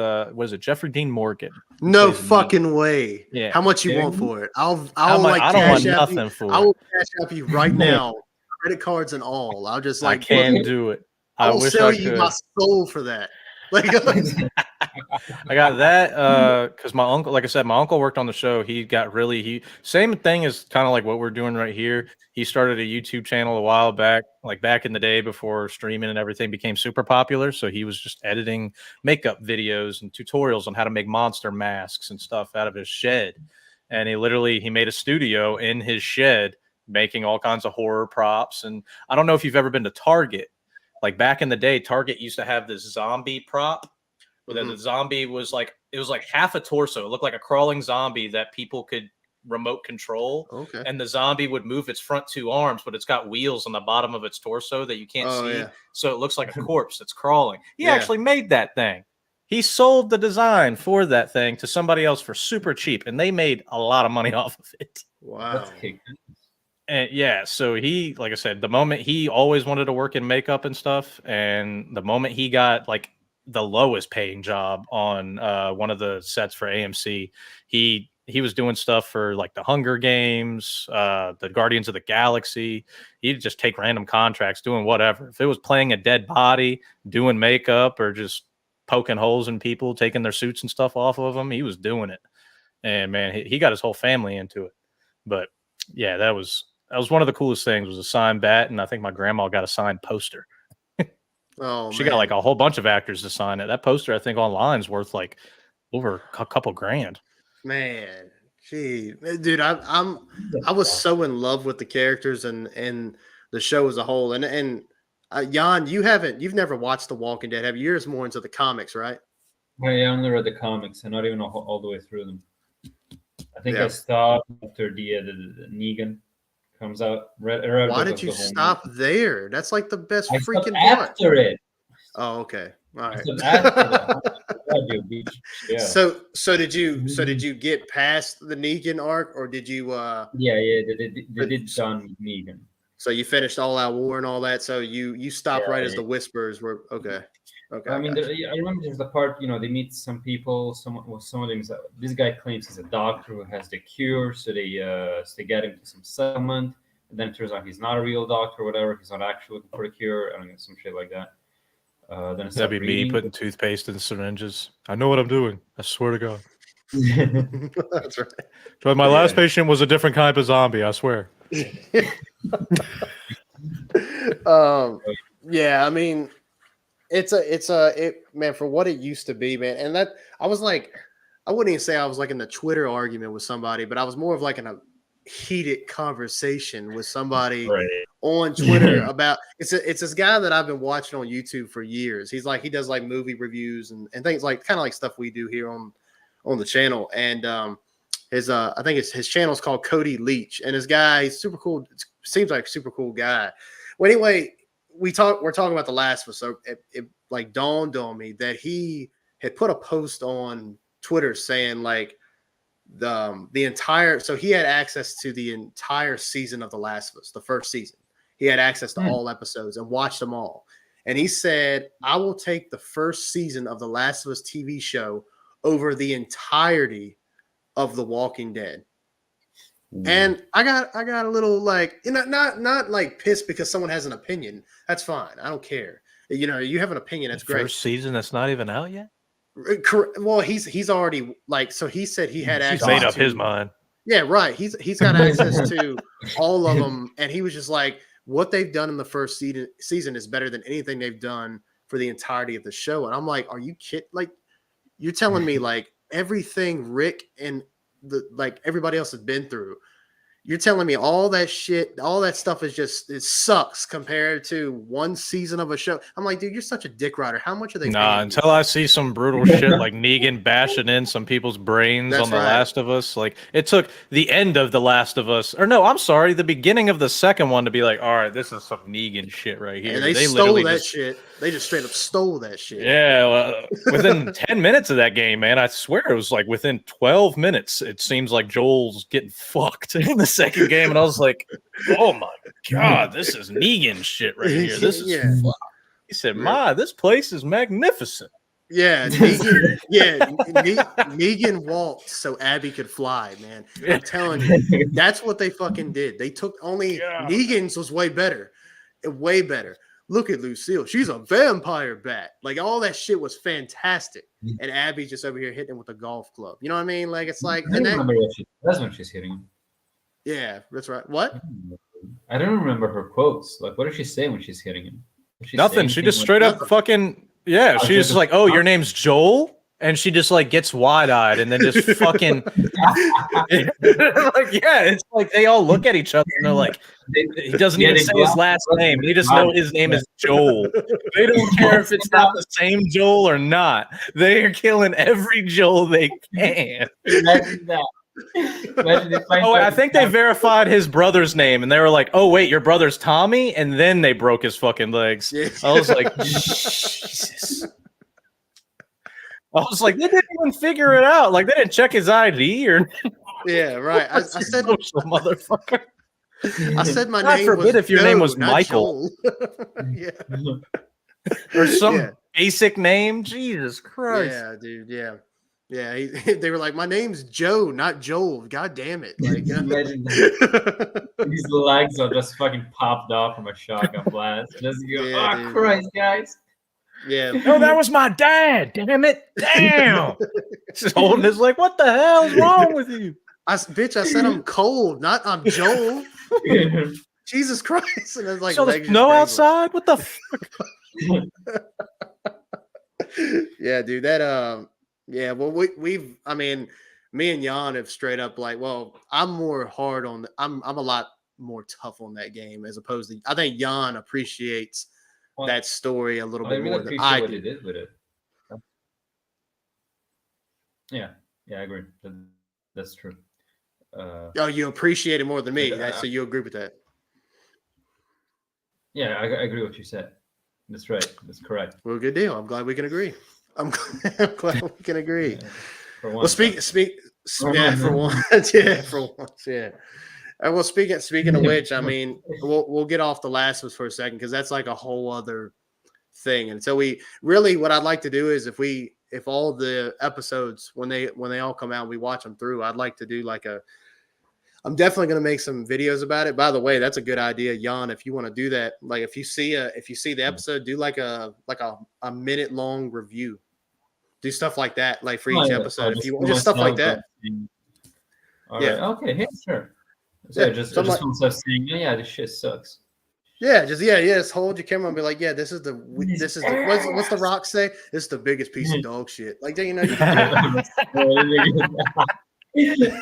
Jeffrey Dean Morgan. No fucking way. Yeah. How much you want for it? I don't want nothing for it. I will cash up you right now. Credit cards and all. I'll just like I can do it. I will sell you my soul for that. Like I got that because my uncle, like I said, my uncle worked on the show. He got same thing as kind of like what we're doing right here. He started a YouTube channel a while back, like back in the day before streaming and everything became super popular. So he was just editing makeup videos and tutorials on how to make monster masks and stuff out of his shed. And he made a studio in his shed making all kinds of horror props. And I don't know if you've ever been to Target. Like back in the day, Target used to have this zombie prop where the zombie was like, it was like half a torso. It looked like a crawling zombie that people could remote control. Okay. And the zombie would move its front two arms, but it's got wheels on the bottom of its torso that you can't see. Yeah. So it looks like a corpse that's crawling. He actually made that thing. He sold the design for that thing to somebody else for super cheap, and they made a lot of money off of it. Wow. And yeah, so he, like I said, the moment he always wanted to work in makeup and stuff, and the moment he got like the lowest paying job on one of the sets for AMC, he was doing stuff for like the Hunger Games, the Guardians of the Galaxy. He'd just take random contracts doing whatever. If it was playing a dead body, doing makeup, or just poking holes in people, taking their suits and stuff off of them, he was doing it. And man, he got his whole family into it. But yeah, that was one of the coolest things, was a signed bat, and I think my grandma got a signed poster. She got like a whole bunch of actors to sign it. That poster, I think, online is worth like over a couple grand. Man, gee, dude, I was so in love with the characters and the show as a whole. And Jan, you've never watched The Walking Dead, have you? You're more into the comics, right? I only read the comics and not even all the way through them. I think I stopped after the Negan comes out. Why did you stop there? That's like the best freaking part. After it. Oh, okay. All right. Yeah. So did you get past the Negan arc, or did you? They did done Negan. So you finished All Out War and all that. So you stopped right as the whispers were okay. Okay. I mean, I remember there's the part, they meet some people. Some of them this guy claims he's a doctor who has the cure, so they get him to some settlement, and then it turns out he's not a real doctor or whatever. He's not actually looking for a cure. I don't know, some shit like that. Then that'd be me putting toothpaste in syringes. I know what I'm doing. I swear to God. That's right. But my last patient was a different kind of zombie. I swear. Yeah, I mean, it's man, for what it used to be, man. And that I was like, I wouldn't even say I was like in the Twitter argument with somebody, but I was more of like in a heated conversation with somebody on Twitter about it's this guy that I've been watching on YouTube for years. He does like movie reviews and things like kind of like stuff we do here on the channel. And I think his channel is called Cody Leach, and this guy, he's super cool. Seems like a super cool guy. Well, anyway, we're talking about The Last of Us. So it like dawned on me that he had put a post on Twitter saying like the entire. So he had access to the entire season of The Last of Us, the first season. He had access to all episodes and watched them all. And he said, "I will take the first season of The Last of Us TV show over the entirety of The Walking Dead." And I got a little like, not like pissed because someone has an opinion. That's fine. I don't care. You have an opinion. That's great. First season that's not even out yet. Well, he's already like, so he said he had access. He's made up to, his mind. Yeah, right. He's got access to all of them, and he was just like, what they've done in the first season is better than anything they've done for the entirety of the show. And I'm like, are you kidding? Like, you're telling me like everything Rick and everybody else has been through. You're telling me all that shit, all that stuff is just, it sucks compared to one season of a show. I'm like, dude, you're such a dick rider. How much are they? Nah, until I see some brutal shit like Negan bashing in some people's brains on The Last of Us. Like, it took the end of The Last of Us, or no, I'm sorry, the beginning of the second one to be like, all right, this is some Negan shit right here. And they stole that shit. They just straight up stole that shit. Yeah, well, within 10 minutes of that game, man, I swear it was like within 12 minutes, it seems like Joel's getting fucked in the second game. And I was like, oh my God, this is Negan shit right here. This is fuck. He said, this place is magnificent. Yeah, Negan walked so Abby could fly, man. I'm telling you, that's what they fucking did. They took Negan's was way better. Way better. Look at Lucille. She's a vampire bat. Like, all that shit was fantastic. And Abby's just over here hitting him with a golf club. You know what I mean? Like, it's like... That's when she's hitting him. Yeah, that's right. What? I don't remember her quotes. Like, what does she say when she's hitting him? Nothing. She just straight up fucking... Yeah, she's just like, oh, your name's Joel? And she just like gets wide-eyed and then just fucking like, yeah, it's like they all look at each other and they're like, he doesn't even say his last name. They just know his name is Joel. They don't care if it's not the same Joel or not. They are killing every Joel they can. Imagine that. I think they verified his brother's name and they were like, oh wait, your brother's Tommy, and then they broke his fucking legs. I was like, Jesus. I was like, they didn't even figure it out. Like, they didn't check his ID or. Yeah, right. I said, motherfucker. I said my God name. Forbid was if your name was Michael. Yeah. Or some basic name. Jesus Christ. Yeah, dude. Yeah. Yeah. They were like, my name's Joe, not Joel. God damn it. Like, imagine that. These legs are just fucking popped off from a shotgun blast. Just go, dude. Christ, guys. Yeah. No, that was my dad. Damn it. Damn. Just holding his like, what the hell is wrong with you? I said I'm cold, not I'm Joel. Jesus Christ. And it's like, so there's snow outside? What the fuck? Yeah, dude. That yeah, well we've I mean, me and Jan have straight up like, well, I'm more hard on I'm a lot more tough on that game as opposed to I think Jan appreciates that story a little bit more than I do. What it did with it. Yeah, I agree. That's true. Oh, you appreciate it more than me. So you agree with that? Yeah, I agree with what you said. That's right. That's correct. Well, good deal. I'm glad we can agree. I'm glad we can agree. Yeah, for once, well, for once, yeah, for once, yeah. Well, speaking of which, I mean, we'll get off The Last of Us for a second because that's like a whole other thing. And so we really, what I'd like to do is if all the episodes when they all come out, we watch them through. I'd like to do like I'm definitely going to make some videos about it. By the way, that's a good idea, Jan. If you want to do that, like if you see the episode, do like a minute long review. Do stuff like that, like for each episode. If you want, just stuff like that. All right. Okay. Yeah, sure. So just want to saying, yeah, this shit sucks. Yeah, just hold your camera and be like, yeah, this is the what's the Rock say? This is the biggest piece of dog shit. Like, you know, you can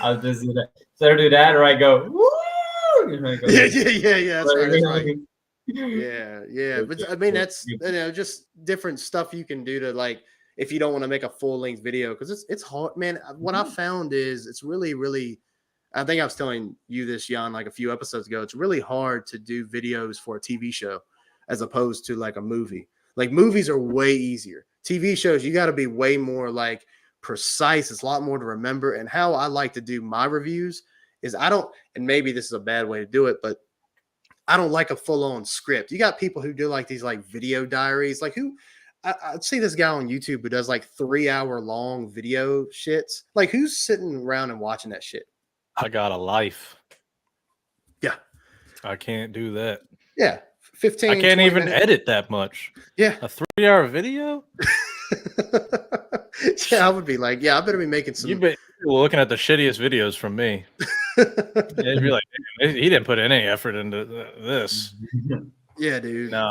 I'll just do that. So I do that, or I go, woo! Yeah. That's right. Yeah. But I mean, that's just different stuff you can do to like if you don't want to make a full length video because it's hard, man. What I found is it's really, really. I think I was telling you this, Jan, like a few episodes ago. It's really hard to do videos for a TV show as opposed to like a movie. Like movies are way easier. TV shows, you got to be way more like precise. It's a lot more to remember. And how I like to do my reviews is I don't, and maybe this is a bad way to do it, but I don't like a full-on script. You got people who do like these like video diaries, like who I see this guy on YouTube who does like 3-hour long video shits. Like who's sitting around and watching that shit? I got a life. Yeah. I can't do that. Yeah. 15. I can't even minutes. edit that much. Yeah. A 3-hour video? Yeah, I would be like, yeah, I better be making some. You've been looking at the shittiest videos from me. You'd be like, he didn't put any effort into this. Yeah, dude. No.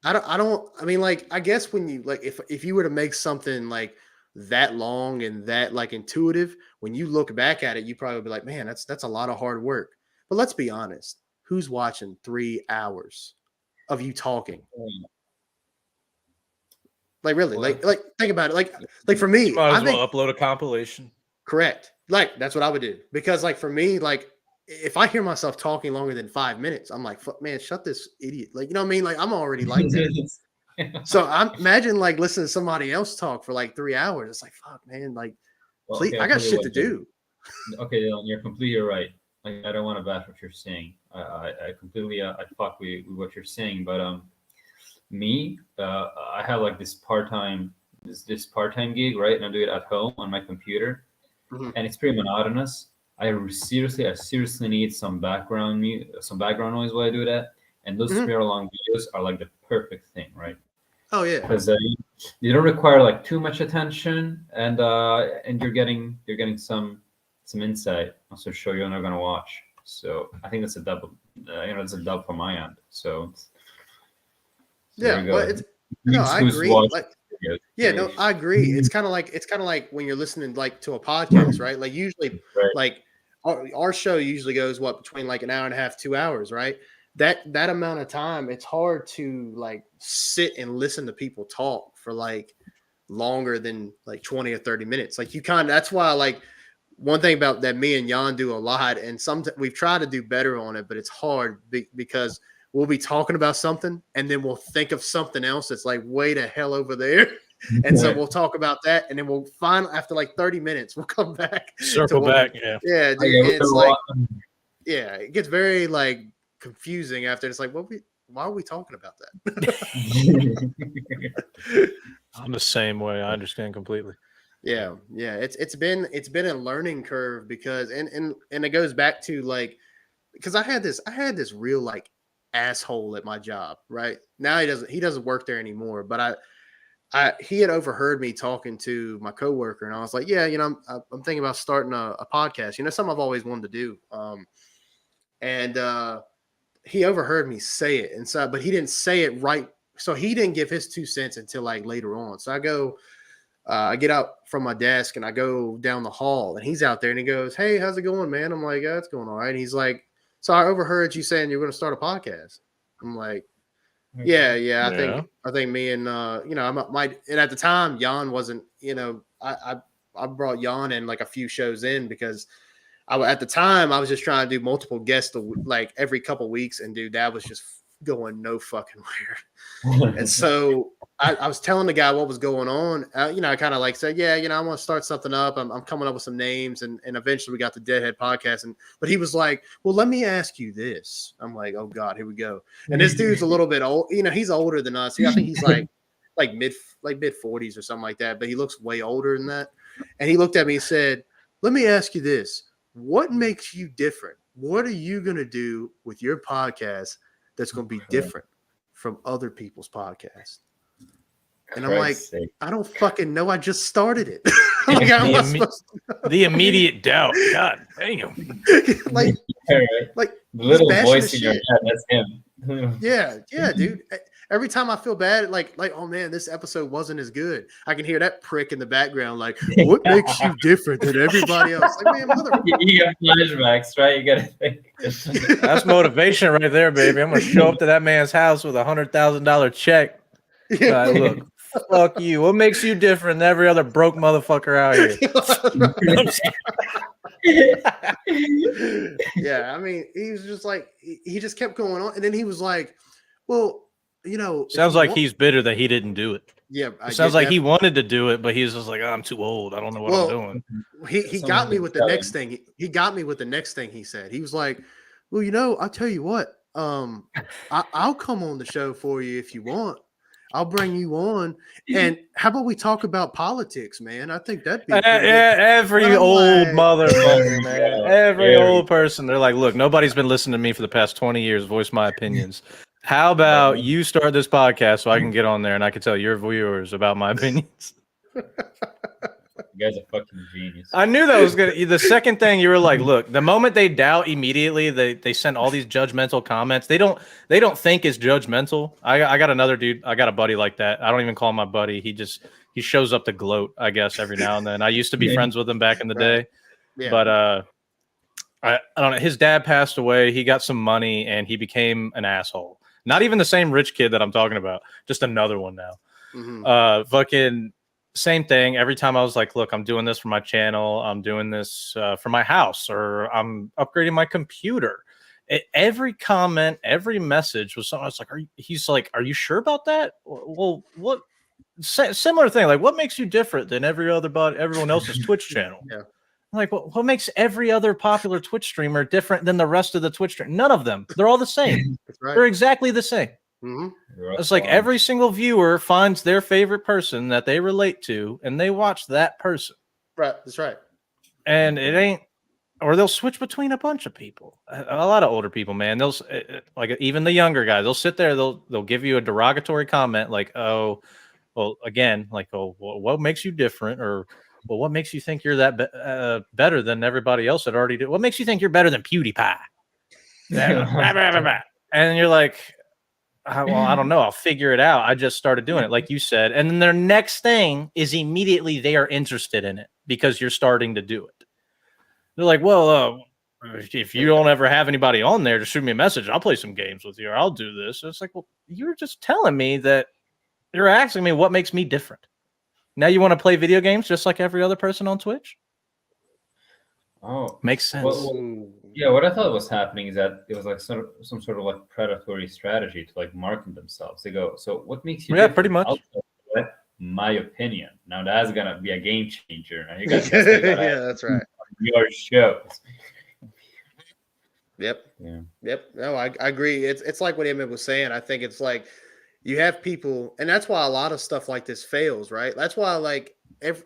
I mean, like, I guess when you like, if you were to make something like that long and that like intuitive, when you look back at it, you probably be like, man, that's a lot of hard work. But let's be honest, who's watching 3 hours of you talking? Like really, like think about it. Like for me, Might as well upload a compilation. Correct. Like that's what I would do, because like for me, like if I hear myself talking longer than 5 minutes, I'm like, fuck, man, shut this idiot. Like, you know what I mean? Like I'm already like that. So I imagine like listening to somebody else talk for like 3 hours. It's like, fuck, man, like please, I got shit to do. Okay, you're completely right. Like I don't want to bash what you're saying. I completely I fuck with what you're saying, but me, I have like this part-time gig, right? And I do it at home on my computer, and it's pretty monotonous. I seriously need some background noise while I do that. And those 3 hour long videos are like the perfect thing, right? Oh yeah, because you don't require like too much attention, and you're getting some insight. Also, show you're not gonna watch. So I think that's a double. It's a dub from my end. So yeah, but I agree. Like, yeah, no, I agree. It's kind of like when you're listening like to a podcast, right? Like usually, like our show usually goes between like an hour and a half, 2 hours, right? That amount of time, it's hard to like sit and listen to people talk for like longer than like 20 or 30 minutes. Like that's why like one thing about that me and Jan do a lot, and we've tried to do better on it, but it's hard because we'll be talking about something and then we'll think of something else that's like way the hell over there. And so we'll talk about that, and then we'll find after like 30 minutes, we'll come back. Circle back. Yeah. Dude, it's like, yeah, it gets very like confusing after. It's like, why are we talking about that? I'm the same way. I understand completely. Yeah. It's been a learning curve because and it goes back to like, because I had this real like asshole at my job. Right now he doesn't work there anymore, but he had overheard me talking to my coworker, and I was like, yeah, I'm thinking about starting a podcast, something I've always wanted to do. And he overheard me say it. And so, but he didn't say it right. So he didn't give his 2 cents until like later on. So I get out from my desk and I go down the hall, and he's out there and he goes, hey, how's it going, man? I'm like, yeah, it's going all right. And he's like, so I overheard you saying you're going to start a podcast. I'm like, yeah. I think me and, and at the time, Jan wasn't, I brought Jan in like a few shows in because at the time I was just trying to do multiple guests like every couple weeks, and dude, that was just going no fucking where. And so I was telling the guy what was going on. I kind of like said, yeah, I'm going to start something up. I'm coming up with some names, and eventually we got the Deadhead podcast. But he was like, well, let me ask you this. I'm like, oh God, here we go. And this dude's a little bit old. He's older than us. I think he's like mid 40s or something like that. But he looks way older than that. And he looked at me and said, let me ask you this. What makes you different? What are you going to do with your podcast that's going to be different from other people's podcasts? And I'm like, I don't fucking know. I just started it. Like, the immediate doubt. God damn. like the little voice in your head, that's him. Yeah, dude. Every time I feel bad, like, oh man, this episode wasn't as good, I can hear that prick in the background, like, what makes you different than everybody else? Like, man, you got flashbacks, right? You gotta think. That's motivation right there, baby. I'm gonna show up to that man's house with $100,000 check. Look, fuck you. What makes you different than every other broke motherfucker out here? Yeah, I mean, he was just like, he just kept going on, and then he was like, well, sounds like he's bitter that he didn't do it. Yeah, It sounds like he wanted to do it, but he was just like, oh, I'm too old. I don't know what I'm doing. He got me with the next thing. He got me with the next thing he said. He was like, well, I'll tell you what. I'll come on the show for you if you want. I'll bring you on. And how about we talk about politics, man? I think that'd be every old motherfucker, man. Every old person. They're like, look, nobody's been listening to me for the past 20 years, voice my opinions. How about you start this podcast so I can get on there and I can tell your viewers about my opinions? You guys are fucking genius. I knew that was good. The second thing you were like, look, the moment they doubt, immediately they send all these judgmental comments. They don't think it's judgmental. I got another dude. I got a buddy like that. I don't even call him my buddy. He shows up to gloat, I guess, every now and then. I used to be friends with him back in the day, but I don't know. His dad passed away. He got some money and he became an asshole. Not even the same rich kid that I'm talking about. Just another one now. Mm-hmm. Fucking same thing. Every time I was like, look, I'm doing this for my channel. I'm doing this for my house, or I'm upgrading my computer. Every comment, every message was something. I was like, he's like, are you sure about that? Well, what? Similar thing. Like, what makes you different than everyone else's Twitch channel? Yeah. Like, what makes every other popular Twitch streamer different than the rest of the Twitch streamer? None of them. They're all the same. That's right. They're exactly the same. Mm-hmm. It's like every single viewer finds their favorite person that they relate to, and they watch that person. Right. That's right. And it ain't, or they'll switch between a bunch of people. A lot of older people, man. They'll like even the younger guys. They'll sit there. They'll give you a derogatory comment like, "Oh, well, again, like, oh, well, what makes you different?" Or, "Well, what makes you think you're that better than everybody else that already did? What makes you think you're better than PewDiePie?" And you're like, well, I don't know. I'll figure it out. I just started doing it, like you said. And then their next thing is immediately they are interested in it because you're starting to do it. They're like, well, if you don't ever have anybody on there, just shoot me a message. I'll play some games with you, or I'll do this. And it's like, well, you're just telling me that you're asking me what makes me different. Now you want to play video games just like every other person on Twitch? Oh, makes sense. Well, yeah, what I thought was happening is that it was like some sort of like predatory strategy to like market themselves. They go, so what makes you? Yeah, pretty much. My opinion. Now that's gonna be a game changer. Now you guys yeah, that's right. Your show. Yep. Yeah. Yep. No, I agree. It's like what Emmett was saying. I think it's like you have people, and that's why a lot of stuff like this fails, right? That's why, like,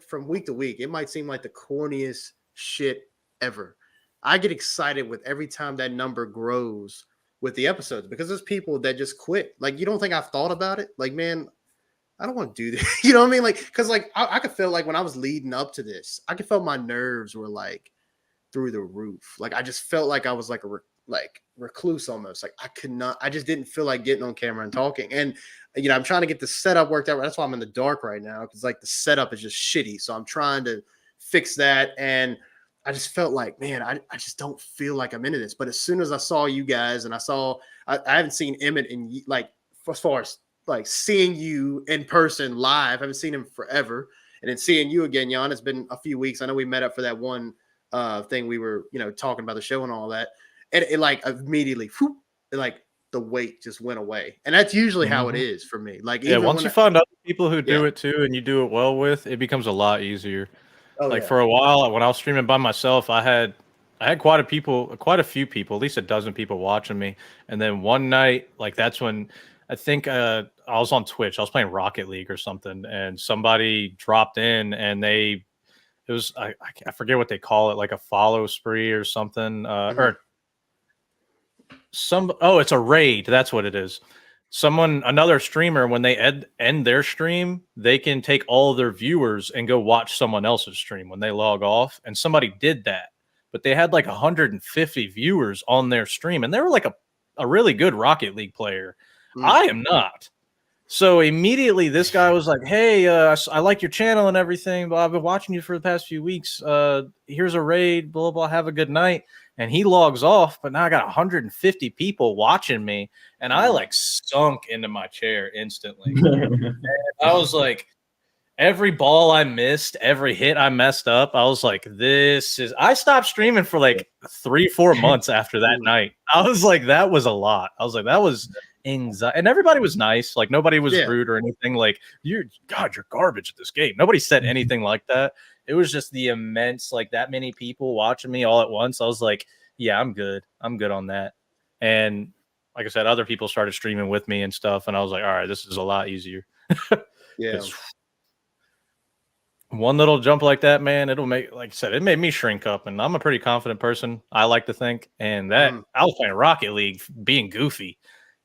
from week to week, it might seem like the corniest shit ever. I get excited with every time that number grows with the episodes because there's people that just quit. Like, you don't think I've thought about it? Like, man, I don't want to do this. You know what I mean? Like, because like I could feel like when I was leading up to this, I could feel my nerves were like through the roof. Like, I just felt like I was like recluse almost. Like, I just didn't feel like getting on camera and talking. And I'm trying to get the setup worked out. That's why I'm in the dark right now, because like the setup is just shitty. So I'm trying to fix that. And I just felt like, man, I just don't feel like I'm into this. But as soon as I saw you guys and I haven't seen Emmett in like, as far as like seeing you in person live, I haven't seen him forever. And then seeing you again, Jan, it's been a few weeks. I know we met up for that one thing we were, talking about the show and all that. And it like immediately, like the weight just went away. And that's usually how it is for me. Like, yeah, once you find other people who do it too, and you do it well with, it becomes a lot easier. For a while, when I was streaming by myself, I had quite a few people, at least a dozen people watching me. And then one night, like that's when I think I was on Twitch. I was playing Rocket League or something, and somebody dropped in, and I forget what they call it, like a follow spree or something, it's a raid. That's what it is. Another streamer, when they end their stream, they can take all their viewers and go watch someone else's stream when they log off. And somebody did that, but they had like 150 viewers on their stream, and they were like a really good Rocket League player. I am not. So immediately this guy was like, hey, I like your channel and everything, but I've been watching you for the past few weeks. Here's a raid, blah, blah, have a good night. And he logs off, but now I got 150 people watching me, and I like sunk into my chair instantly. I was like, every ball I missed, every hit I messed up, I was like, I stopped streaming for like 3-4 months after that night. I was like, that was a lot. I was like, that was anxiety. And everybody was nice. Like nobody was Yeah. rude or anything. Like you're garbage at this game. Nobody said anything like that. It was just the immense, like that many people watching me all at once. I was like, yeah, I'm good. I'm good on that. And like I said, other people started streaming with me and stuff. And I was like, all right, this is a lot easier. Yeah. One little jump like that, man, it'll make, like I said, it made me shrink up. And I'm a pretty confident person, I like to think. And that I was playing Rocket League, being goofy,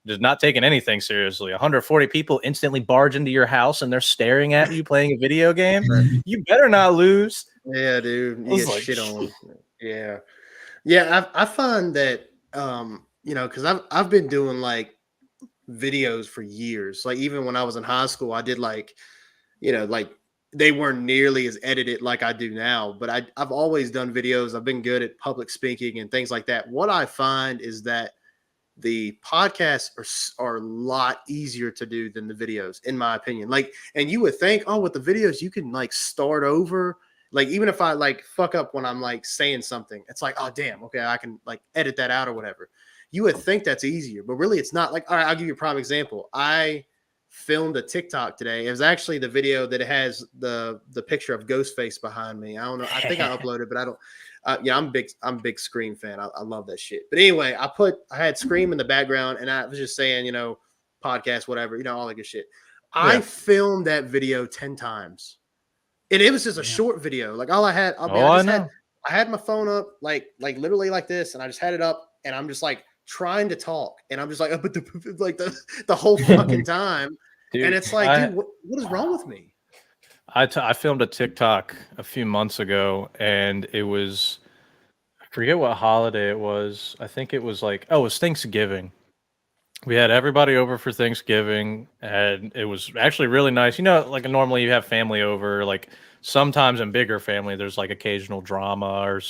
just not taking anything seriously. 140 people instantly barge into your house and they're staring at you playing a video game. You better not lose. Yeah, dude. You get like, shit on. Yeah. Yeah, I find that you know, because I've been doing like videos for years. Like even when I was in high school, I did like, you know, like they weren't nearly as edited like I do now, but I've always done videos. I've been good at public speaking and things like that. What I find is that the podcasts are a lot easier to do than the videos, in my opinion. Like, and you would think, oh, with the videos, you can like start over. Like, even if I like fuck up when I'm like saying something, it's like, oh, damn, okay, I can like edit that out or whatever. You would think that's easier, but really it's not. Like, all right, I'll give you a prime example. I filmed a TikTok today. It was actually the video that has the picture of Ghostface behind me. I don't know. I think I uploaded, but I don't. Yeah, I'm a big Scream fan. I love that shit. But anyway, I had Scream in the background, and I was just saying, you know, podcast, whatever, you know, all that good shit. I filmed that video 10 times, and it was just a short video. Like all I had, I had my phone up, like literally like this, and I just had it up, and I'm just like trying to talk, and I'm just like like the whole fucking time, dude, and it's like, dude, what is wrong with me? I filmed a TikTok a few months ago, and it was, I forget what holiday it was. I think it was like, it was Thanksgiving. We had everybody over for Thanksgiving, and it was actually really nice. You know, like normally you have family over, like sometimes in bigger family, there's like occasional drama or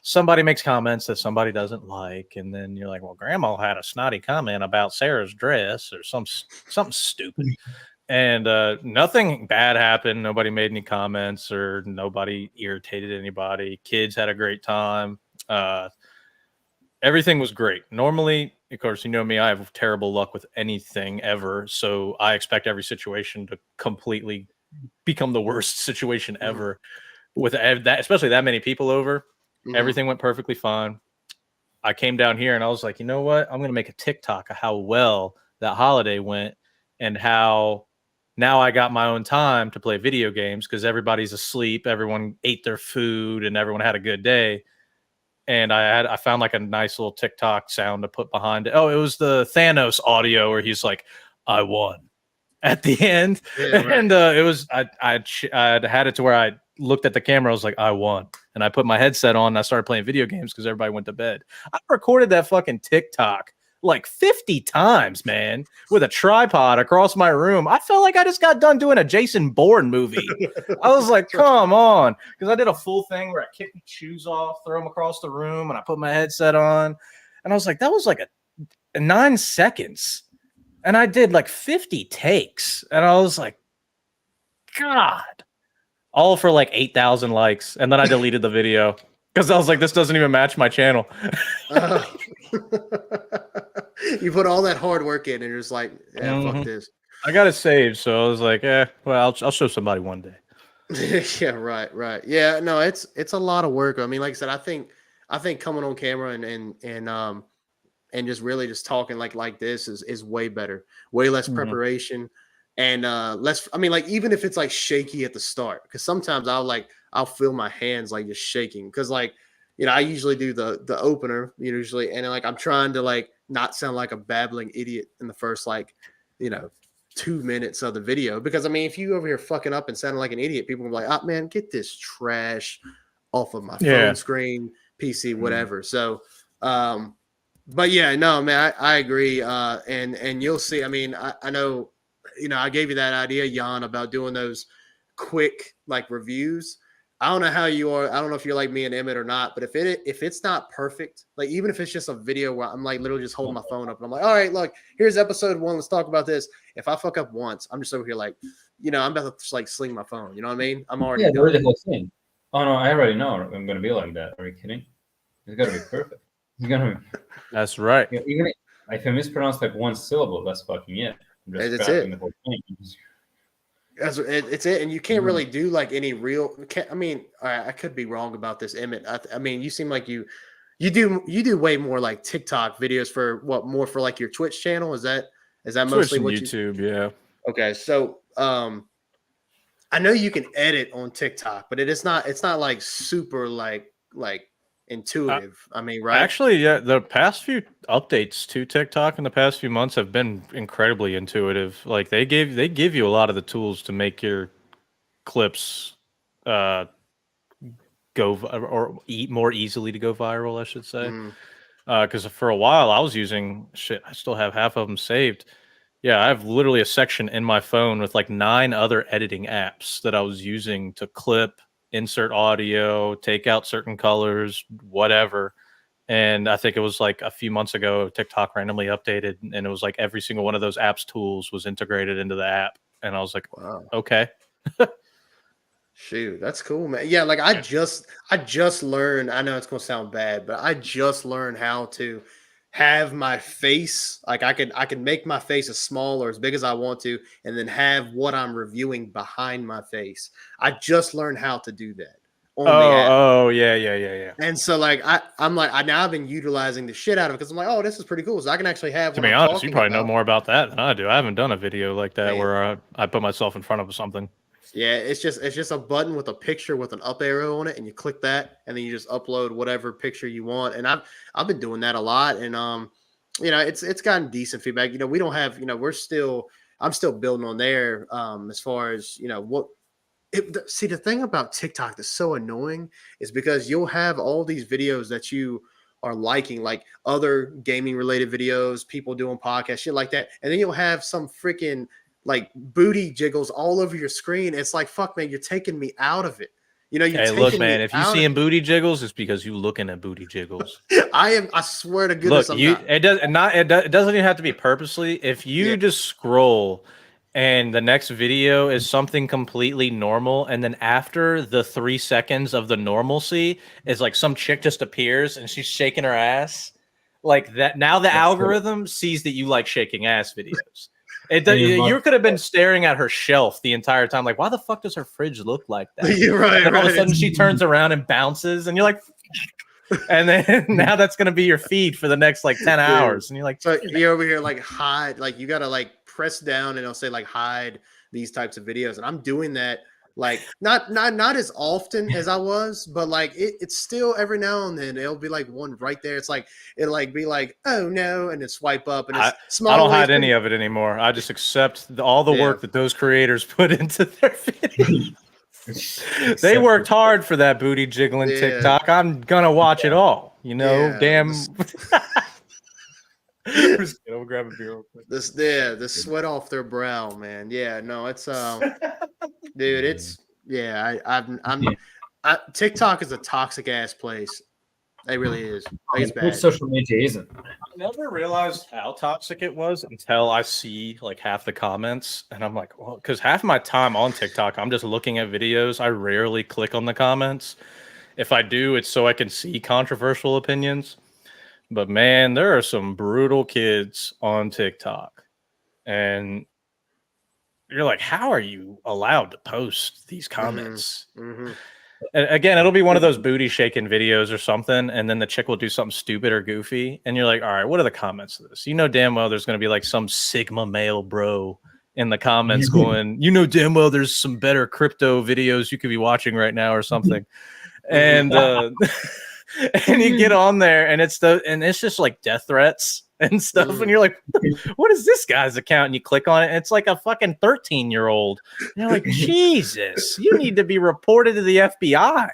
somebody makes comments that somebody doesn't like, and then you're like, well, grandma had a snotty comment about Sarah's dress or something stupid. And nothing bad happened. Nobody made any comments or nobody irritated anybody. Kids had a great time. Everything was great. Normally, of course, you know me, I have terrible luck with anything ever. So I expect every situation to completely become the worst situation ever. With that, especially that many people over, everything went perfectly fine. I came down here and I was like, you know what? I'm going to make a TikTok of how well that holiday went and how now I got my own time to play video games because everybody's asleep. Everyone ate their food and everyone had a good day. And I found like a nice little TikTok sound to put behind it. Oh, it was the Thanos audio where he's like, I won at the end. Yeah, right. And it was, I had it to where I looked at the camera. I was like, I won. And I put my headset on and I started playing video games because everybody went to bed. I recorded that fucking TikTok like 50 times, man, with a tripod across my room. I felt like I just got done doing a Jason Bourne movie. I was like, come on. Because I did a full thing where I kicked my shoes off, throw them across the room, and I put my headset on. And I was like, that was like a 9 seconds. And I did like 50 takes. And I was like, God. All for like 8,000 likes. And then I deleted the video because I was like, this doesn't even match my channel. You put all that hard work in and you're just like, yeah, fuck this. I got it saved. So I was like, well, I'll show somebody one day. Yeah, right. Yeah, no, it's a lot of work. I mean, like I said, I think coming on camera and just really just talking like this is way better, way less preparation. And less, I mean, like, even if it's like shaky at the start, because sometimes I'll feel my hands like just shaking. Cause like, you know, I usually do the opener usually. And like, I'm trying to like not sound like a babbling idiot in the first, like, you know, 2 minutes of the video. Because I mean, if you over here fucking up and sounding like an idiot, people will be like, oh man, get this trash off of my phone screen, PC, whatever. So, but yeah, no, man, I agree. And you'll see, I mean, I know, you know, I gave you that idea, Jan, about doing those quick like reviews. I don't know how you are. I don't know if you're like me and Emmett or not, but if it's not perfect, like even if it's just a video where I'm like literally just holding my phone up and I'm like, all right, look, here's episode 1. Let's talk about this. If I fuck up once, I'm just over here like, you know, I'm about to just like sling my phone. You know what I mean? I'm already the whole thing. Oh no, I already know I'm gonna be like that. Are you kidding? It's gotta be perfect. It's gonna be. That's right. You know, If I mispronounce like one syllable, that's fucking it. I'm just It's scrapping it. the whole thing. It's it, and you can't really Mhm. do like any real. I mean, I could be wrong about this, Emmett. I mean, you seem like you do way more like TikTok videos for what more for like your Twitch channel. Is that Twitch mostly and what you? YouTube, yeah. Okay, so I know you can edit on TikTok, but it's not like super like Uh, intuitive. I mean, right? Actually, yeah, the past few updates to TikTok in the past few months have been incredibly intuitive. Like they give you a lot of the tools to make your clips uh or eat more easily to go viral, I should say. Mm, Because for a while I was using shit. I still have half of them saved. Yeah, I have literally a section in my phone with like 9 other editing apps that I was using to clip, insert audio, take out certain colors, whatever. And I think it was like a few months ago, TikTok randomly updated, and it was like every single one of those apps tools was integrated into the app. And I was like, wow. okay. Shoot, that's cool, man. Yeah, like I just learned, I know it's gonna sound bad, but I just learned how to have my face, like I can make my face as small or as big as I want to, and then have what I'm reviewing behind my face. I just learned how to do that on the app. Oh, yeah, yeah, yeah, yeah. And so like I'm like now I've been utilizing the shit out of it because I'm like, oh, this is pretty cool. So I can actually have To what be I'm honest, you talking probably know about. more about that than I do. I haven't done a video like that Man, where I put myself in front of something. yeah, it's just a button with a picture with an up arrow on it, and you click that, and then you just upload whatever picture you want. And I've been doing that a lot, and it's gotten decent feedback. We don't have, I'm still building on there, as far as what. See, the thing about TikTok that's so annoying is because you'll have all these videos that you are liking, like other gaming related videos, people doing podcasts, shit like that, and then you'll have some freaking like booty jiggles all over your screen. It's like, fuck, man, you're taking me out of it. You're Hey, look, taking me man, if you out of seeing booty jiggles, it's because you looking at booty jiggles. it. I swear to goodness, Look, I'm you not. it does not it doesn't even have to be purposely. If Yeah. you just scroll and the next video is something completely normal, and then after the 3 seconds of the normalcy is like some chick just appears and she's shaking her ass, like that. Now the That's it. algorithm sees that you like shaking ass videos. And you You must, could have been staring at her shelf the entire time, like, why the fuck does her fridge look like that? You're And right, then all of a right. sudden she turns around and bounces, and you're like, and then now that's going to be your feed for the next like 10 Dude. hours. And you're like, So you're over here like hide, like you gotta like press down and it'll say like hide these types of videos. And I'm doing that like not as often as I was, but like it's still every now and then it'll be like one right there. It's like it'll like be like, oh no, and then swipe up and I, it's I small don't ways. hide any of it anymore. I just accept all the Yeah. work that those creators put into their videos. They except worked hard for that booty jiggling Yeah. TikTok. I'm going to watch it all, Yeah. damn. Just kidding. I'll grab a beer real quick. The sweat off their brow, man. Yeah, no, it's dude, it's yeah, TikTok is a toxic ass place. It really is. Like, it's Good bad. social media isn't. I never realized how toxic it was until I see like half the comments, and I'm like, well, because half my time on TikTok, I'm just looking at videos. I rarely click on the comments. If I do, it's so I can see controversial opinions. But man, there are some brutal kids on TikTok, and you're like, how are you allowed to post these comments? Mm-hmm. And again, it'll be one of those booty shaking videos or something, and then the chick will do something stupid or goofy, and you're like, all right, what are the comments of this? You know damn well there's going to be like some Sigma male bro in the comments going, you know damn well there's some better crypto videos you could be watching right now or something. And and you get on there and it's just like death threats and stuff, and you're like, what is this guy's account? And you click on it, and it's like a fucking 13-year-old. And you're like, Jesus, you need to be reported to the FBI.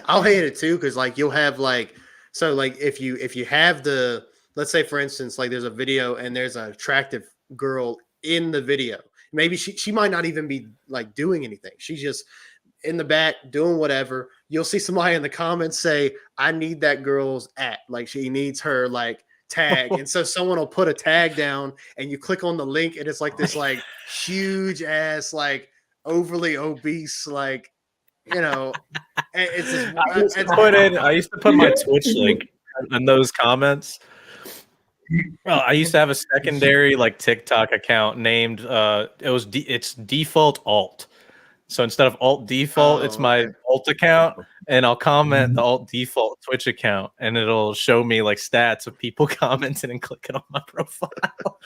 I'll hate it too because like you'll have like so like if you have the, let's say for instance like there's a video and there's an attractive girl in the video. Maybe she might not even be like doing anything. She's just in the back doing whatever. You'll see somebody in the comments say, I need that girl's like she needs her like tag. And so someone will put a tag down and you click on the link and it's like this like huge ass like overly obese like it's just I used to put my Twitch link in those comments. Well, I used to have a secondary like TikTok account named it's default alt. So instead of alt default, it's Oh, my okay. alt account, and I'll comment the alt default Twitch account, and it'll show me like stats of people commenting and clicking on my profile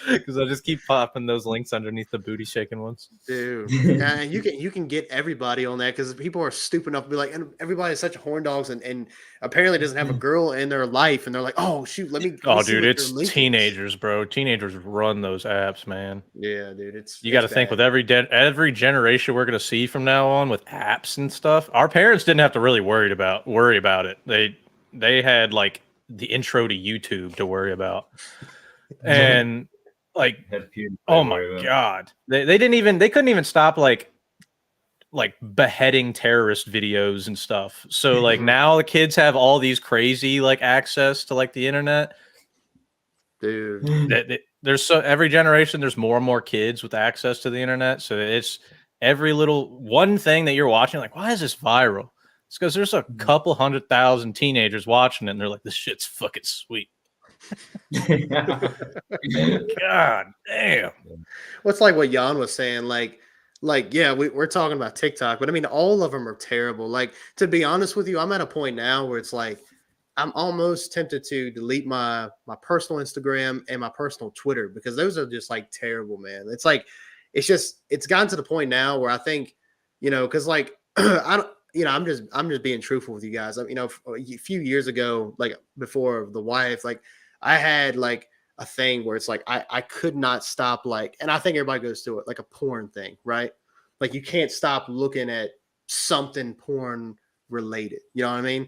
because I just keep popping those links underneath the booty shaking ones. Dude, and you can get everybody on that because people are stupid enough to be like, and everybody is such horn dogs and apparently doesn't have a girl in their life, and they're like, oh shoot, let me Oh, see dude, what your it's link is. teenagers, bro. Teenagers run those apps, man. Yeah, dude, You got to it's think bad. with every generation we're going to see from now on with apps and stuff. Our parents didn't have to really worry about it. They had like the intro to YouTube to worry about, and like, Had PewDiePie oh my worry about. god, they couldn't even stop like beheading terrorist videos and stuff. So like Mhm. now the kids have all these crazy like access to like the internet. Dude. There's so every generation there's more and more kids with access to the internet, so it's every little one thing that you're watching like, why is this viral? It's because there's a couple 100,000 teenagers watching it and they're like, this shit's fucking sweet. God damn. What's like what Jan was saying, like yeah, we're talking about TikTok, but I mean all of them are terrible. Like, to be honest with you, I'm at a point now where it's like I'm almost tempted to delete my personal Instagram and my personal Twitter because those are just like terrible, man. It's like it's gotten to the point now where I think, because like I don't, I'm just being truthful with you guys. A few years ago, like before the wife, like I had like a thing where it's like I could not stop, like, and I think everybody goes through it, like a porn thing, right? Like you can't stop looking at something porn related. You know what I mean?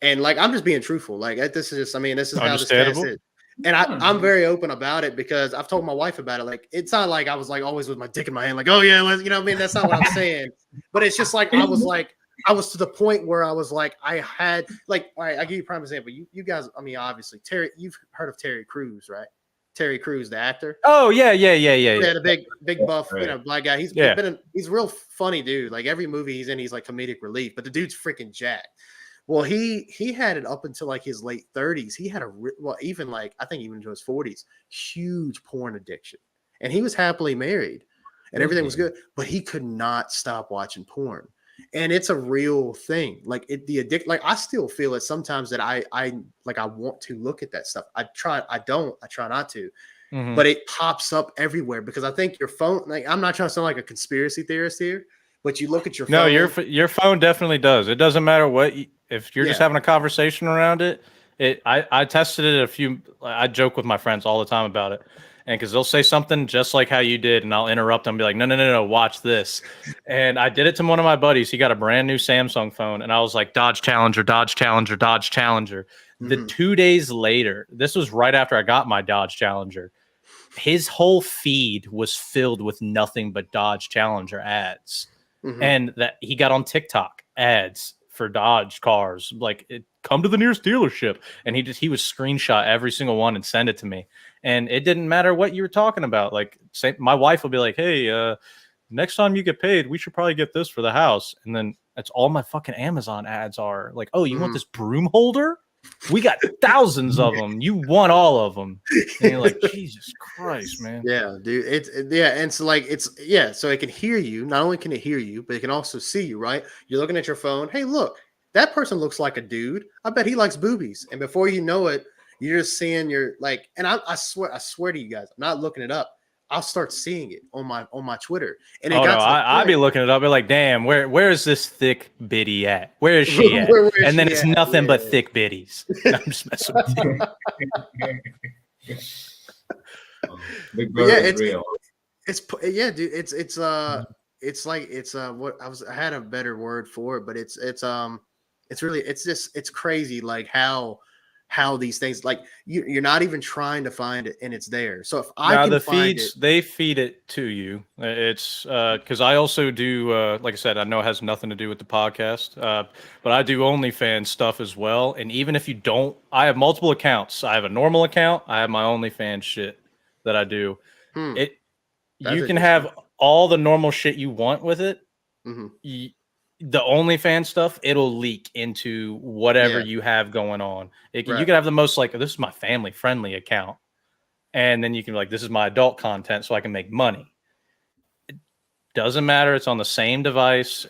And like I'm just being truthful. Like this is just, I mean, this is how this cast Understandable. is. And I'm very open about it because I've told my wife about it. Like it's not like I was like always with my dick in my hand, like, oh yeah, let's, you know what I mean? That's not what I'm saying. But it's just like I was to the point where I was like, I had like, all right, I'll give you a prime example. You guys, I mean, obviously, Terry, you've heard of Terry Crews, right? Terry Crews, the actor. Oh yeah. Yeah, the big buff, Right. black guy. He's Yeah. he's a real funny dude. Like every movie he's in, he's like comedic relief. But the dude's freaking jacked. Well, he had it up until like his late 30s. He had even like I think even into his 40s, huge porn addiction, and he was happily married, and everything was good. But he could not stop watching porn, and it's a real thing. Like the addict. Like I still feel it sometimes that I want to look at that stuff. I try not to. Mhm. But it pops up everywhere because I think your phone, like, I'm not trying to sound like a conspiracy theorist here, but you look at your phone. No, your phone definitely does. It doesn't matter what if you're just Yeah. having a conversation around it. I tested it I joke with my friends all the time about it, and because they'll say something just like how you did, and I'll interrupt them and be like, no, watch this. And I did it to one of my buddies. He got a brand new Samsung phone, and I was like, Dodge Challenger, Dodge Challenger, Dodge Challenger. The Mhm. 2 days later, this was right after I got my Dodge Challenger. His whole feed was filled with nothing but Dodge Challenger ads. Mhm. And that he got on TikTok ads for Dodge cars, like come to the nearest dealership, and he was screenshot every single one and send it to me, and it didn't matter what you were talking about. Like, my wife will be like, hey, next time you get paid, we should probably get this for the house, and then that's all my fucking Amazon ads are. Like, oh, you want this broom holder? We got thousands of them. You want all of them. And you're like, Jesus Christ, man. Yeah, dude. Yeah, and so like so it can hear you. Not only can it hear you, but it can also see you, right? You're looking at your phone. Hey, look, that person looks like a dude. I bet he likes boobies. And before you know it, you're just seeing your like, and I swear to you guys, I'm not looking it up. I'll start seeing it on my Twitter. And it Oh got no, to the I'd be point- looking it up. Be like, damn, where is this thick bitty at? Where is she at? Where is And then she it's at? nothing but Yeah. thick bitties. No, I'm just messing with you. Big But Brother yeah, is real. yeah, dude. It's like I had a better word for it, but it's really it's crazy like how these things, like you're not even trying to find it and it's there. So if I Now can the find feeds it, they feed it to you. It's because I also do like I said, I know it has nothing to do with the podcast, but I do OnlyFans stuff as well. And even if you don't, I have multiple accounts. I have a normal account. I have my OnlyFans shit that I do. that's You can interesting. have all the normal shit you want with it. Mhm. The OnlyFans stuff, it'll leak into whatever Yeah. you have going on. You Right. could have the most like, this is my family friendly account, and then you can be like, this is my adult content, so I can make money. It doesn't matter. It's on the same device.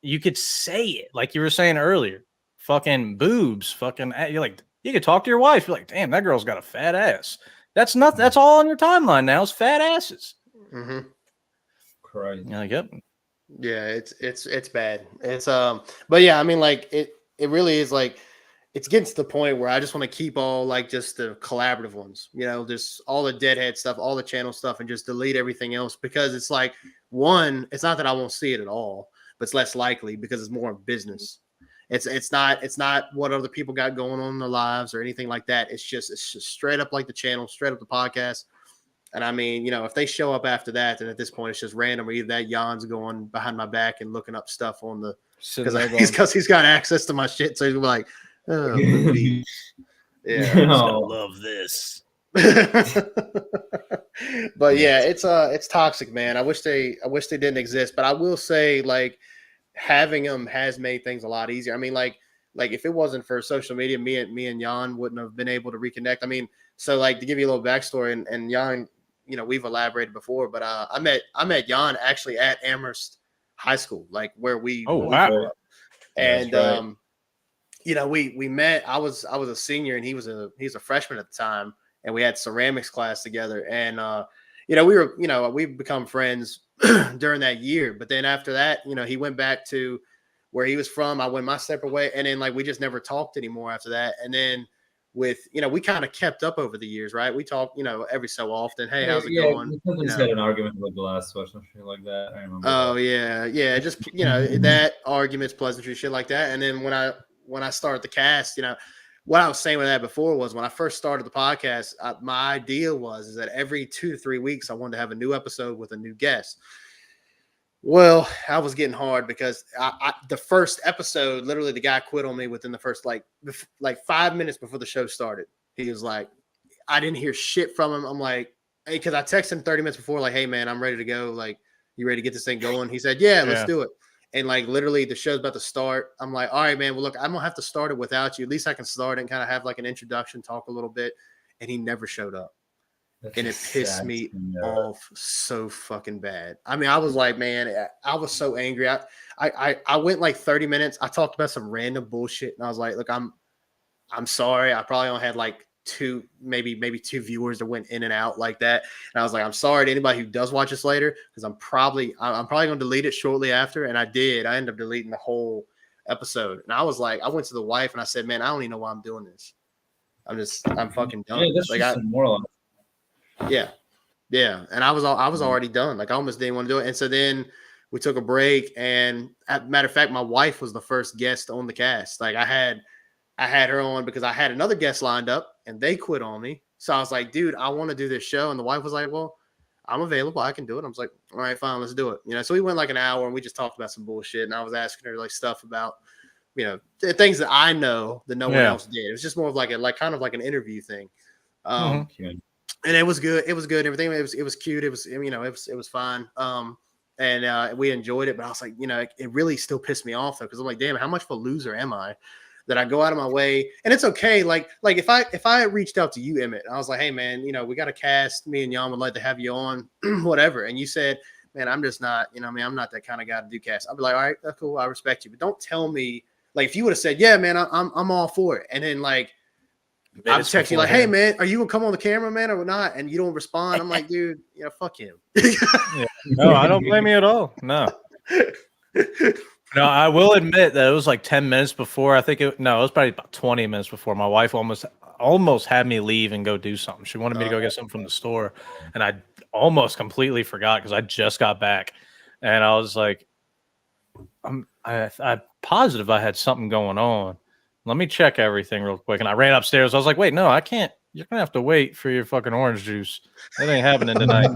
You could say it like you were saying earlier. Fucking boobs. Fucking. You're like, you could talk to your wife. You're like, damn, that girl's got a fat ass. That's not. That's all on your timeline now. Is fat asses. Mm-hmm. Correct. You're like, yep. Yeah, it's bad. It's but yeah, I mean, like it really is like it's getting to the point where I just want to keep all like just the collaborative ones, you know, just all the deadhead stuff, all the channel stuff, and just delete everything else because it's like one, it's not that I won't see it at all, but it's less likely because it's more of business. It's not what other people got going on in their lives or anything like that. It's just straight up like the channel, straight up the podcast. And I mean, you know, if they show up after that, then at this point it's just random. Or either that Jan's going behind my back and looking up stuff on the because he's got access to my shit. So he's like, oh, yeah, I love this. But yeah, it's toxic, man. I wish they didn't exist. But I will say, like, having them has made things a lot easier. I mean, like if it wasn't for social media, me and Jan wouldn't have been able to reconnect. I mean, so like to give you a little backstory, and Jan, you know, we've elaborated before, but I met Jan actually at Amherst High School, like where we grew up. And right. You know, we met. I was a senior and he was a freshman at the time, and we had ceramics class together. And you know, we've become friends during that year. But then after that, you know, he went back to where he was from. I went my separate way, and then like we just never talked anymore after that. And then with, you know, we kind of kept up over the years, right? We talk, you know, every so often. Hey, how's it going? We just had an argument with the last or something like that. I remember. Oh that. yeah, just, you know, that arguments, pleasantry, shit like that. And then when I started the cast, you know, what I was saying with that before was when I first started the podcast, my idea is that every 2 to 3 weeks I wanted to have a new episode with a new guest. Well, I was getting hard because the first episode, literally the guy quit on me within the first like 5 minutes before the show started. He was like, I didn't hear shit from him. I'm like, hey, because I texted him 30 minutes before, like, hey man, I'm ready to go. Like, you ready to get this thing going? He said, yeah, let's do it. And like literally the show's about to start. I'm like, all right, man. Well, look, I'm gonna have to start it without you. At least I can start it and kind of have like an introduction, talk a little bit. And he never showed up. And it pissed me off so fucking bad. I mean, I was like, man, I was so angry. I went like 30 minutes. I talked about some random bullshit, and I was like, look, I'm sorry. I probably only had like maybe two viewers that went in and out like that. And I was like, I'm sorry to anybody who does watch this later, because I'm probably gonna delete it shortly after. And I did. I ended up deleting the whole episode. And I was like, I went to the wife and I said, man, I don't even know why I'm doing this. I'm fucking done. Yeah, that's like just more. Yeah. And I was already done. Like I almost didn't want to do it. And so then we took a break, and as a matter of fact, my wife was the first guest on the cast. Like I had her on because I had another guest lined up and they quit on me. So I was like, dude, I want to do this show. And the wife was like, well, I'm available. I can do it. I was like, all right, fine, let's do it. You know, so we went like an hour and we just talked about some bullshit. And I was asking her like stuff about, you know, things that I know that no one else did. It was just more of like kind of like an interview thing. And it was good. It was good. Everything. It was cute. It was, you know, it was fine. And we enjoyed it. But I was like, you know, it really still pissed me off though, because I'm like, damn, how much of a loser am I that I go out of my way? And it's okay. Like if I had reached out to you, Emmett, I was like, hey man, you know, we got a cast. Me and Jan would like to have you on, whatever. And you said, man, I'm just not, you know, I mean, I'm not that kind of guy to do cast. I'd be like, all right, that's cool. I respect you, but don't tell me like if you would have said, yeah, man, I'm all for it, and then like I'm texting you like, hey man, are you gonna come on the camera, man, or not? And you don't respond. I'm like, dude, you know, fuck him. No, I don't blame you at all. No. No, I will admit that it was like 10 minutes before. It was probably about 20 minutes before my wife almost had me leave and go do something. She wanted me to go get something from the store, and I almost completely forgot because I just got back, and I was like, I'm positive I had something going on. Let me check everything real quick. And I ran upstairs. I was like, wait, no, I can't. You're going to have to wait for your fucking orange juice. That ain't happening tonight.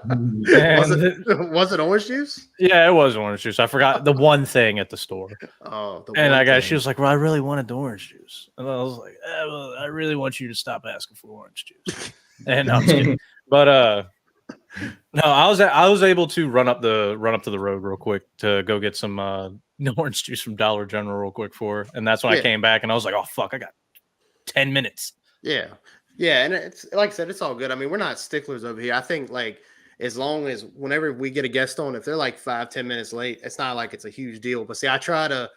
Was it orange juice? Yeah, it was orange juice. I forgot the one thing at the store. She was like, well, I really wanted the orange juice. And I was like, well, I really want you to stop asking for orange juice. And I'm just kidding. But no, I was able to run up to the road real quick to go get some orange juice from Dollar General real quick and that's when I came back and I was like, oh fuck, I got 10 minutes. Yeah. Yeah, and it's like I said, it's all good. I mean, we're not sticklers over here. I think like as long as whenever we get a guest on, if they're like 5-10 minutes late, it's not like it's a huge deal. But see, I try to.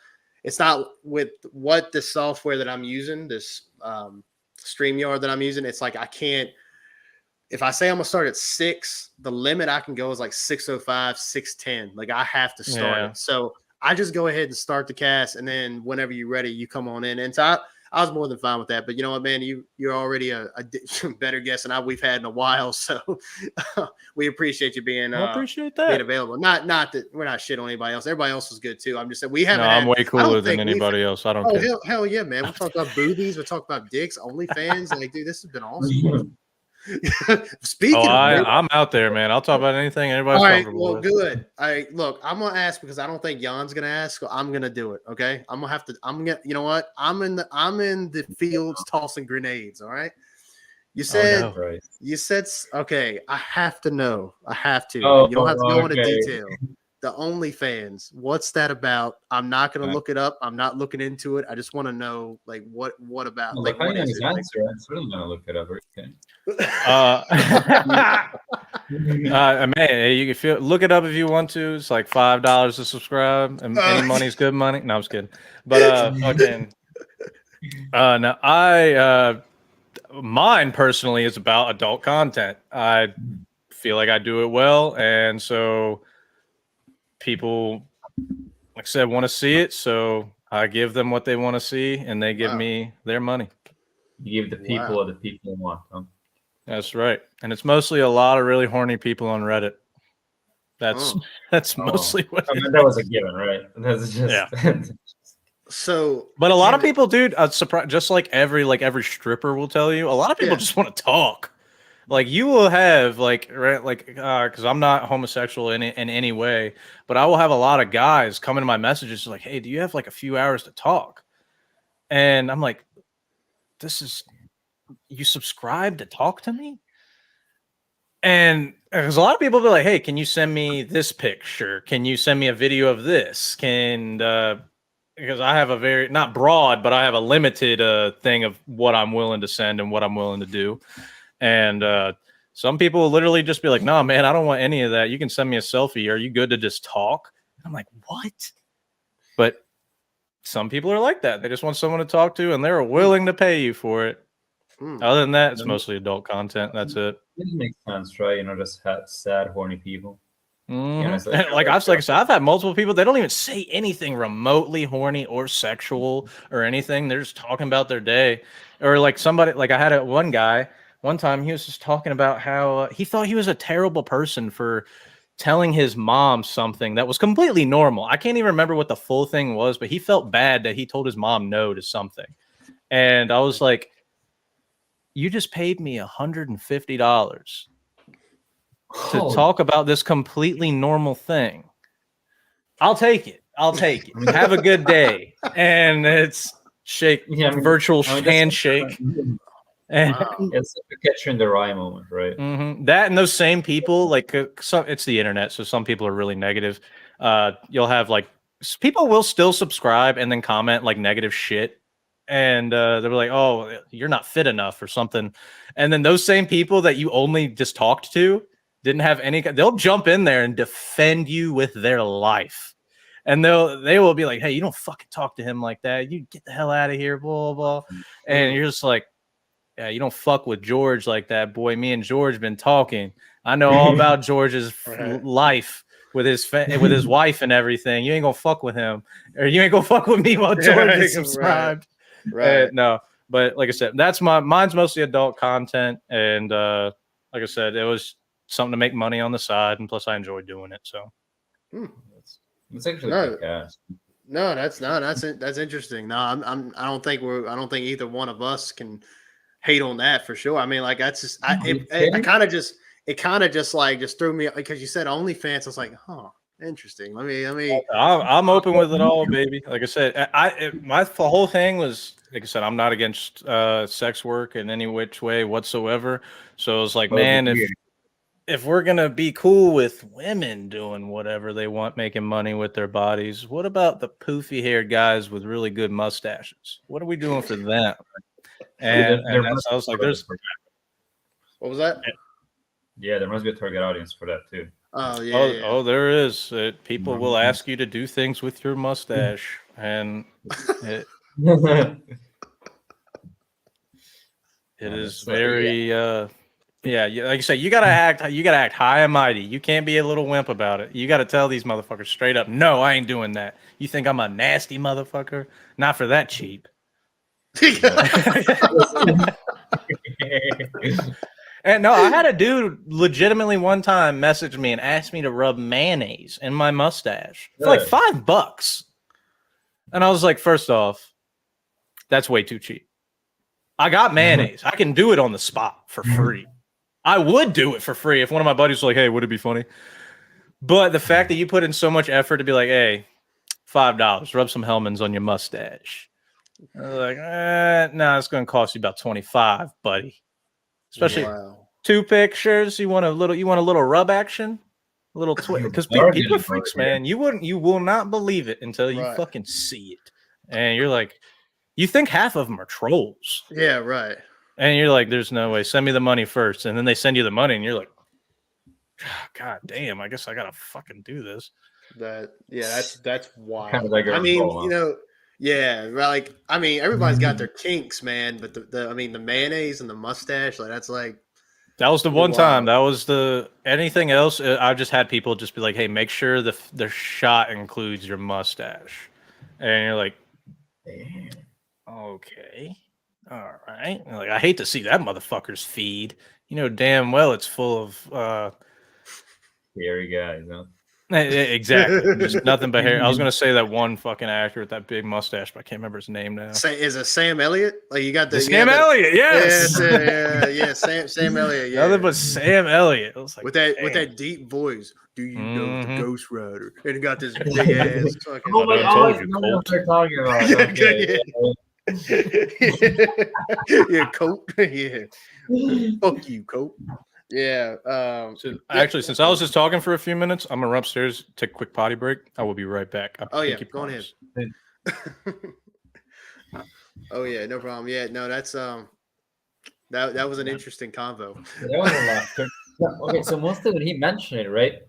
It's not with what the software that I'm using, this StreamYard that I'm using. It's like I can't. If I say I'm gonna start at 6, the limit I can go is like 6:05, 6:10. Like I have to start Yeah. it. So I just go ahead and start the cast, and then whenever you're ready, you come on in. And so I was more than fine with that. But you know what, man, you're already a better guest than we've had in a while. So we appreciate you being I appreciate being that. available. Not that we're not shit on anybody else. Everybody else is good too. I'm just saying we No, haven't I'm had. way I cooler don't than think we've. anybody else. I don't Oh care. hell yeah, man! We talked about boobies. We talked about dicks. OnlyFans. Like, dude, this has been awesome. Oh, Speaking of which, I'm out there, man. I'll talk about anything anybody's all right, comfortable well, with. good. All right, look, I'm gonna ask because I don't think Jan's gonna ask. So I'm gonna do it. Okay, I'm gonna have to. I'm gonna. You know what? I'm in the fields tossing grenades. All right. You Oh said no. Right. you said okay. I have to know. I have to, Oh, and you don't have to go into okay. detail. The OnlyFans. What's that about? I'm not gonna look it up. I'm not looking into it. I just want to know, like, what about? Well, Like, depending what on is his it? Like, answer, I'm certainly gonna look it up. Okay. Man, hey, you can look it up if you want to. It's like $5 to subscribe, and any money's good money. No, I'm just kidding. But fucking now mine personally is about adult content. I feel like I do it well, and so people, like I said, want to see it. So I give them what they want to see, and they give Wow. me their money. You give the people Wow. what the people want. Huh? That's right, and it's mostly a lot of really horny people on Reddit. That's mostly what. I mean, that was a given, right? That's just Yeah. So, But a lot of people, dude, just like every stripper will tell you, a lot of people just want to talk. Like you will have because I'm not homosexual in any way, but I will have a lot of guys come into my messages like, "Hey, do you have like a few hours to talk?" And I'm like, you subscribe to talk to me? And because a lot of people be like, "Hey, can you send me this picture? Can you send me a video of this? Because I have a very not broad, but I have a limited thing of what I'm willing to send and what I'm willing to do." And some people will literally just be like, "No, man, I don't want any of that. You can send me a selfie. Are you good to just talk?" And I'm like, "What?" But some people are like that. They just want someone to talk to, and they're willing to pay you for it. Other than that, it's mostly adult content. That's it. It makes sense, right? You know, just sad, horny people. Mm-hmm. You know, it's like I said, I've had multiple people. They don't even say anything remotely horny or sexual or anything. They're just talking about their day, or like somebody. Like I had one guy one time. He was just talking about how he thought he was a terrible person for telling his mom something that was completely normal. I can't even remember what the full thing was, but he felt bad that he told his mom no to something, and I was like, "You just paid me $150." to talk about this completely normal thing. I'll take it. Have a good day. And it's virtual handshake. And it's a catch in the rye moment, right? That and those same people, like it's the internet, so some people are really negative. You'll have like people will still subscribe and then comment like negative shit, and they're like, "Oh, you're not fit enough" or something. And then those same people that you only just talked to didn't have any. They'll jump in there and defend you with their life, and they will be like, "Hey, you don't fucking talk to him like that. You get the hell out of here." Blah blah. And you're just like, "Yeah, you don't fuck with George like that, boy. Me and George been talking. I know all about George's life with his wife and everything. You ain't gonna fuck with him, or you ain't gonna fuck with me while George is subscribed." Right. No, but like I said, mine's mostly adult content, and like I said, it was something to make money on the side, and plus I enjoy doing it. So it's actually kick-ass. No, that's interesting. No, I don't think either one of us can hate on that for sure. I mean, like that's just it kind of just threw me because you said OnlyFans. I was like, huh, interesting. Let me. I'm open with it all, baby. Like I said, my whole thing was, like I said, I'm not against sex work in any which way whatsoever. So it was like, man, if we're gonna be cool with women doing whatever they want, making money with their bodies, what about the poofy haired guys with really good mustaches? What are we doing for them? And there that's, must I was be like, a there's, target for that. What was that? Yeah, there must be a target audience for that too. Oh yeah, oh, yeah. oh, there is. People will Mhm. ask you to do things with your mustache, and it, it Yeah, is that's yeah. very, yeah, like I say, you gotta act high and mighty. You can't be a little wimp about it. You gotta tell these motherfuckers straight up, no, I ain't doing that. You think I'm a nasty motherfucker? Not for that cheap. And no, I had a dude legitimately one time message me and asked me to rub mayonnaise in my mustache for like Good. $5. And I was like, first off, that's way too cheap. I got mayonnaise. I can do it on the spot for free. I would do it for free if one of my buddies was like, hey, would it be funny? But the fact that you put in so much effort to be like, hey, $5, rub some Hellman's on your mustache. I was like, no, it's going to cost you about 25, buddy. Especially Wow. 2 pictures. You want a little rub action, a little twist, because people are freaks, man. You will not believe it until you Right. fucking see it, and you're like, you think half of them are trolls, Yeah, right. and you're like, there's no way. Send me the money first, and then they send you the money, and you're like, God damn, I guess I gotta fucking do this. That's wild. Kind of like a I mean, roll, huh? yeah, like I mean, everybody's got their kinks, man. But the mayonnaise and the mustache, like that's like That was the pretty one time. wild. That was the anything else. I've just had people just be like, "Hey, make sure the shot includes your mustache," and you're like, "Okay, all right." And like, I hate to see that motherfucker's feed. You know damn well it's full of Scary guys, huh? exactly just nothing but hair. I was gonna say that one fucking actor with that big mustache, but I can't remember his name now. Is it Sam Elliott? Like you got The the Sam Elliott, yes. yeah, Sam Elliott, yeah. Nothing but Sam Elliott. I was like, With that deep voice. Do you know the Mhm. Ghost Rider? And he got this big ass fucking. Oh my I god, told I you, know Colt. what they're talking about. Okay. Yeah, Colt. Yeah. Fuck you, Cope. Yeah. So, Yeah. actually, since I was just talking for a few minutes, I'm gonna run upstairs, take a quick potty break. I will be right back. I Oh yeah. pinky Go on ahead. promise. Oh yeah. No problem. Yeah. No, that's that was an interesting convo. That was a lot. Okay, so most of it he mentioned it, right?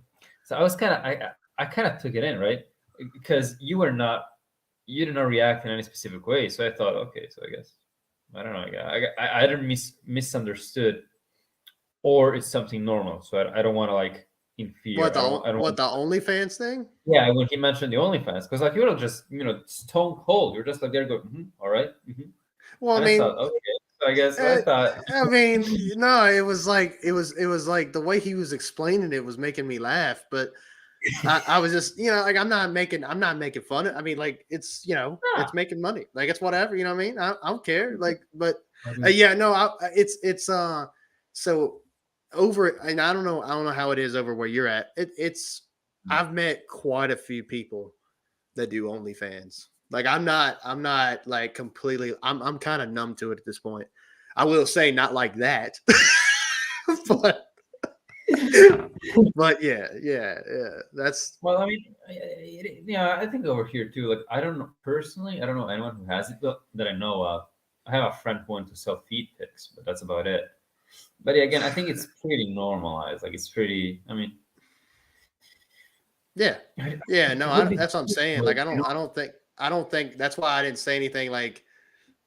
So I was kind of I kind of took it in, right? Because you did not react in any specific way. So I thought, okay, so I guess I don't know. I either misunderstood or it's something normal. So I don't want to like in fear. What the I don't what the OnlyFans thing? Yeah, when he mentioned the OnlyFans, because like you would have just stone cold. You're just like there, go, all right. Well, And I I mean, thought, okay. So I guess I thought, I mean, no, it was like it was like the way he was explaining it was making me laugh, but I was just like I'm not making fun of. I mean, like it's it's making money, like it's whatever, you know what I mean? I don't care, like, but yeah, no, it's so over, and I don't know how it is over where you're at. It's I've met quite a few people that do OnlyFans. Like I'm not like completely. I'm kind of numb to it at this point. I will say not like that, but but yeah. That's well, I mean, I think over here too. Like, I don't know personally. I don't know anyone who has it that I know of. I have a friend who wants to sell feet pics, but that's about it. But yeah, again, I think it's pretty normalized. Like, it's pretty. I mean, yeah. No, it would be that's what I'm saying. Like difficult, I don't think that's why I didn't say anything like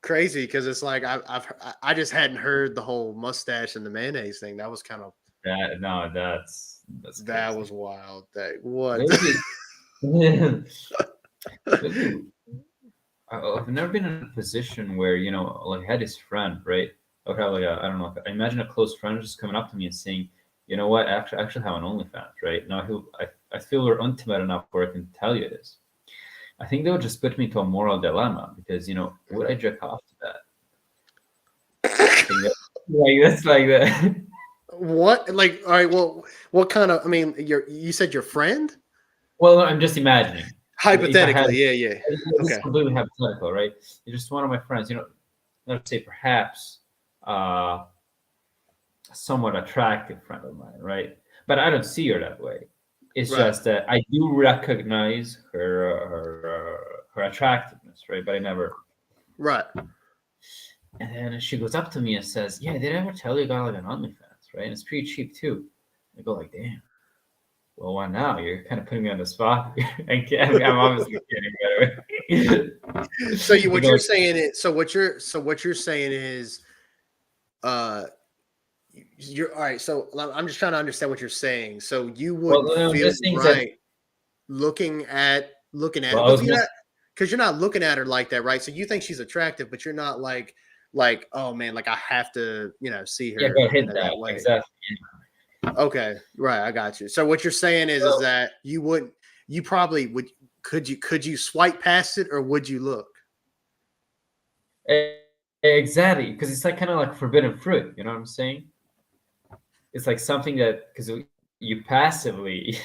crazy, because it's like I just hadn't heard the whole mustache and the mayonnaise thing. That was kind of that's that crazy. was wild. That what? Maybe I've never been in a position where like I had this friend, right? I would have like I don't know. I imagine a close friend just coming up to me and saying, "You know what? I actually have an OnlyFans, right?" Now I feel we're intimate enough where I can tell you this. I think they would just put me to a moral dilemma because would I jerk off to that? That's like that. What? Like, all right. Well, what kind of? I mean, you said your friend. Well, I'm just imagining. If I had, Hypothetically, yeah. this is Okay. completely hypothetical, right? You're just one of my friends. Let's say perhaps somewhat attractive friend of mine, right? But I don't see her that way. It's Right. just that I do recognize her attractiveness, right? But I never. Right. And then she goes up to me and says, "Yeah, did I ever tell you I got like an OnlyFans, right? And it's pretty cheap too." I go like, "Damn. Well, why now? You're kind of putting me on the spot." I'm obviously kidding, by the way. So you They what go you're like, saying is what you're saying is uh you're all right. So I'm just trying to understand what you're saying. So you well, wouldn't no, I'm feel just saying that. right looking at Well, I but was you're gonna. not because you're not looking at her like that, right? So you think she's attractive, but you're not like oh man, like I have to see Yeah, her go hit that that way. exactly. Okay, right, I got you. So what you're saying is Well, that you probably would could you swipe past it or would you look? e- exactly, because it's like kind of like forbidden fruit. You know what I'm saying? It's like something that because you passively.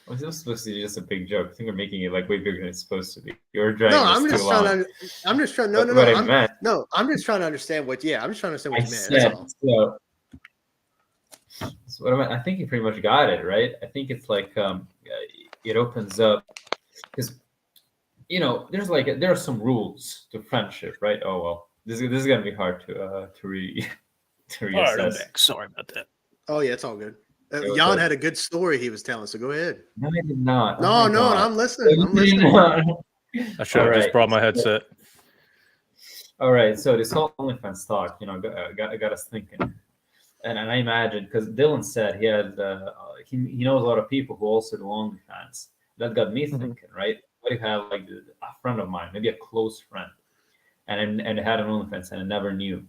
Was this supposed to be just a big joke? I think we're making it like way bigger than it's supposed to be. You're No, dragging this too long. I'm just trying no But no no what I I'm meant, no I'm just trying to understand what I'm just trying to understand I what you meant. That's said, all. so what I meant, I think you pretty much got it, right? I think it's like it opens up because there are some rules to friendship, right? Oh well, this is gonna be hard to All right, I'm reassess. back. Sorry about that. Oh yeah, it's all good. It was Jan like, had a good story he was telling, so go ahead. no, I did not. Oh No, my no, god. I'm listening. I'm listening. I should All have just right. brought my headset. All right. So this whole OnlyFans talk, got us thinking. And I imagine because Dylan said he had he knows a lot of people who also do OnlyFans. That got me Mhm. thinking, right? What if I had like a friend of mine, maybe a close friend, and had an OnlyFans and I never knew,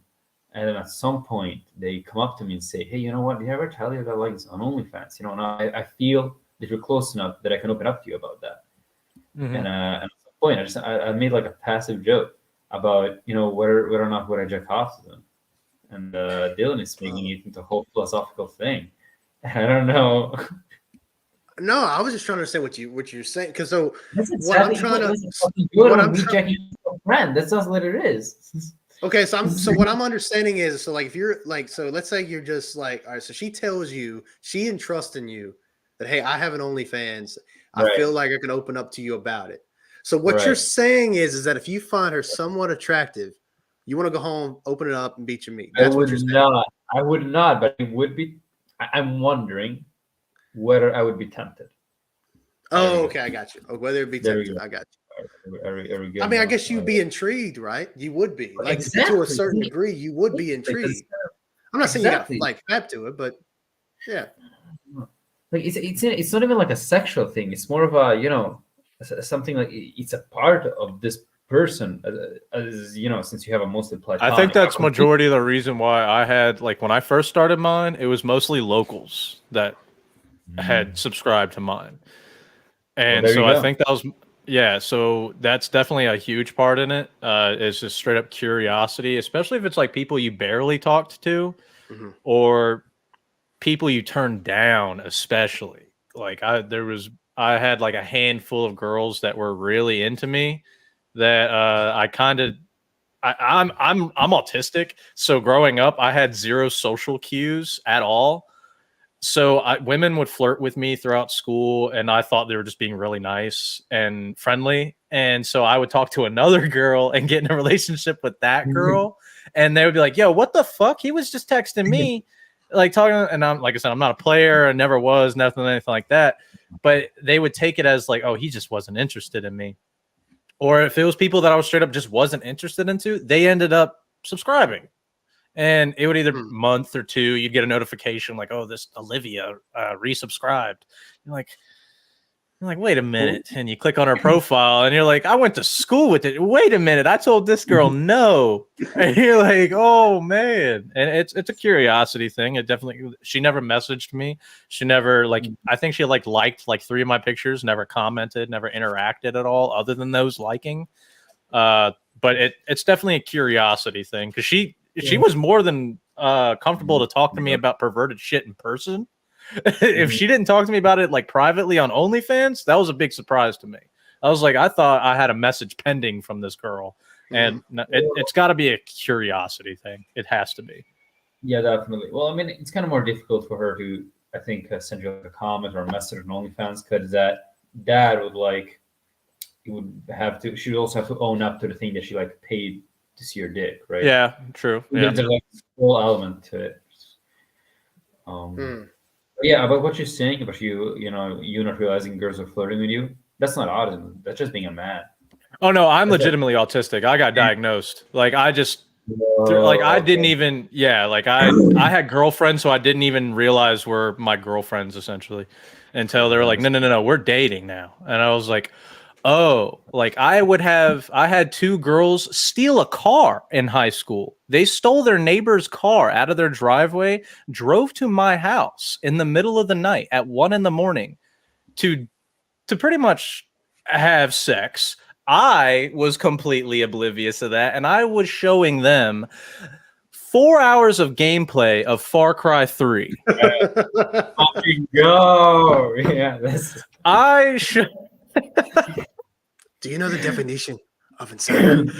and then at some point they come up to me and say, "Hey, you know what? Did I ever tell you that like this on OnlyFans? You know, now I feel that you're close enough that I can open up to you about that." Mhm. And at some point, I made like a passive joke about whether or not would I jack off to them, and Dylan is making it into a whole philosophical thing. I don't know. No, I was just trying to understand what you're saying. Because so That's what I'm exactly trying to listen, fucking good what when I'm we trying jacking a friend. That's just what it is. okay, so what I'm understanding is so like if you're like so let's say you're just like all right, so she tells you she entrusts in you that hey, I have an OnlyFans. I Right, feel like I can open up to you about it. So what you're right. saying is that if you find her somewhat attractive, you want to go home, open it up, and beat your meat. I That's what would you're saying. not. I would not, but it would be. I'm wondering whether I would be tempted. There we Oh, go. okay, I got you. Oh, whether it be There we tempted, go. I got Are we you. I good mean, I now? guess you'd be intrigued, right? You would be like to a Exactly. certain degree, you would be Because intrigued. I'm not saying you got to exactly. like fab to it, but yeah. Like it's not even like a sexual thing. It's more of a something like it's a part of this person as since you have a mostly I think platonic. that's majority of the reason why I had like when I first started mine, it was mostly locals that had subscribed to mine. Well, And there you so I go. think that was yeah, so that's definitely a huge part in it. Is just straight up curiosity, especially if it's like people you barely talked to Mhm. or people you turned down, especially. Like I had like a handful of girls that were really into me that I kind of I'm autistic, so growing up I had zero social cues at all. So women would flirt with me throughout school, and I thought they were just being really nice and friendly. And so I would talk to another girl and get in a relationship with that girl, and they would be like, "Yo, what the fuck? He was just texting me, like talking." And I'm like I said, I'm not a player, I never was, nothing, anything like that. But they would take it as like, "Oh, he just wasn't interested in me." Or if it was people that I was straight up just wasn't interested into, they ended up subscribing. And it would either Hmm. month or two, you'd get a notification like, "Oh, this Olivia resubscribed." You're like, wait a minute, and you click on her profile, and you're like, "I went to school with it." Wait a minute, I told this girl no, and you're like, "Oh man!" And it's a curiosity thing. It definitely. She never messaged me. She never like. I think she liked like 3 of my pictures. Never commented. Never interacted at all, other than those liking. Uh, but it's definitely a curiosity thing because she was more than comfortable to talk to me about perverted shit in person. If she didn't talk to me about it like privately on OnlyFans, that was a big surprise to me. I was like, I thought I had a message pending from this girl, Hmm. and it's got to be a curiosity thing. It has to be. Yeah, definitely. Well, I mean, it's kind of more difficult for her to, I think, send you like a comment or a message on OnlyFans because that dad would like, you would have to. She would also have to own up to the thing that she like paid to see your dick, right? Yeah, true. Yeah. There's like a whole element to it. Yeah, about what you're saying about you not realizing girls are flirting with you. That's not autism. That's just being a man. Oh no, I'm legitimately autistic. I got diagnosed. Like I just like I didn't even like I had girlfriends, so I didn't even realize were my girlfriends essentially until they were like, no, we're dating now. And I was like, oh, like I had two girls steal a car in high school. They stole their neighbor's car out of their driveway, drove to my house in the middle of the night at 1 a.m. to pretty much have sex. I was completely oblivious of that, and I was showing them 4 hours of gameplay of Far Cry 3. Go! Yeah, I should. Do you know the definition of insanity?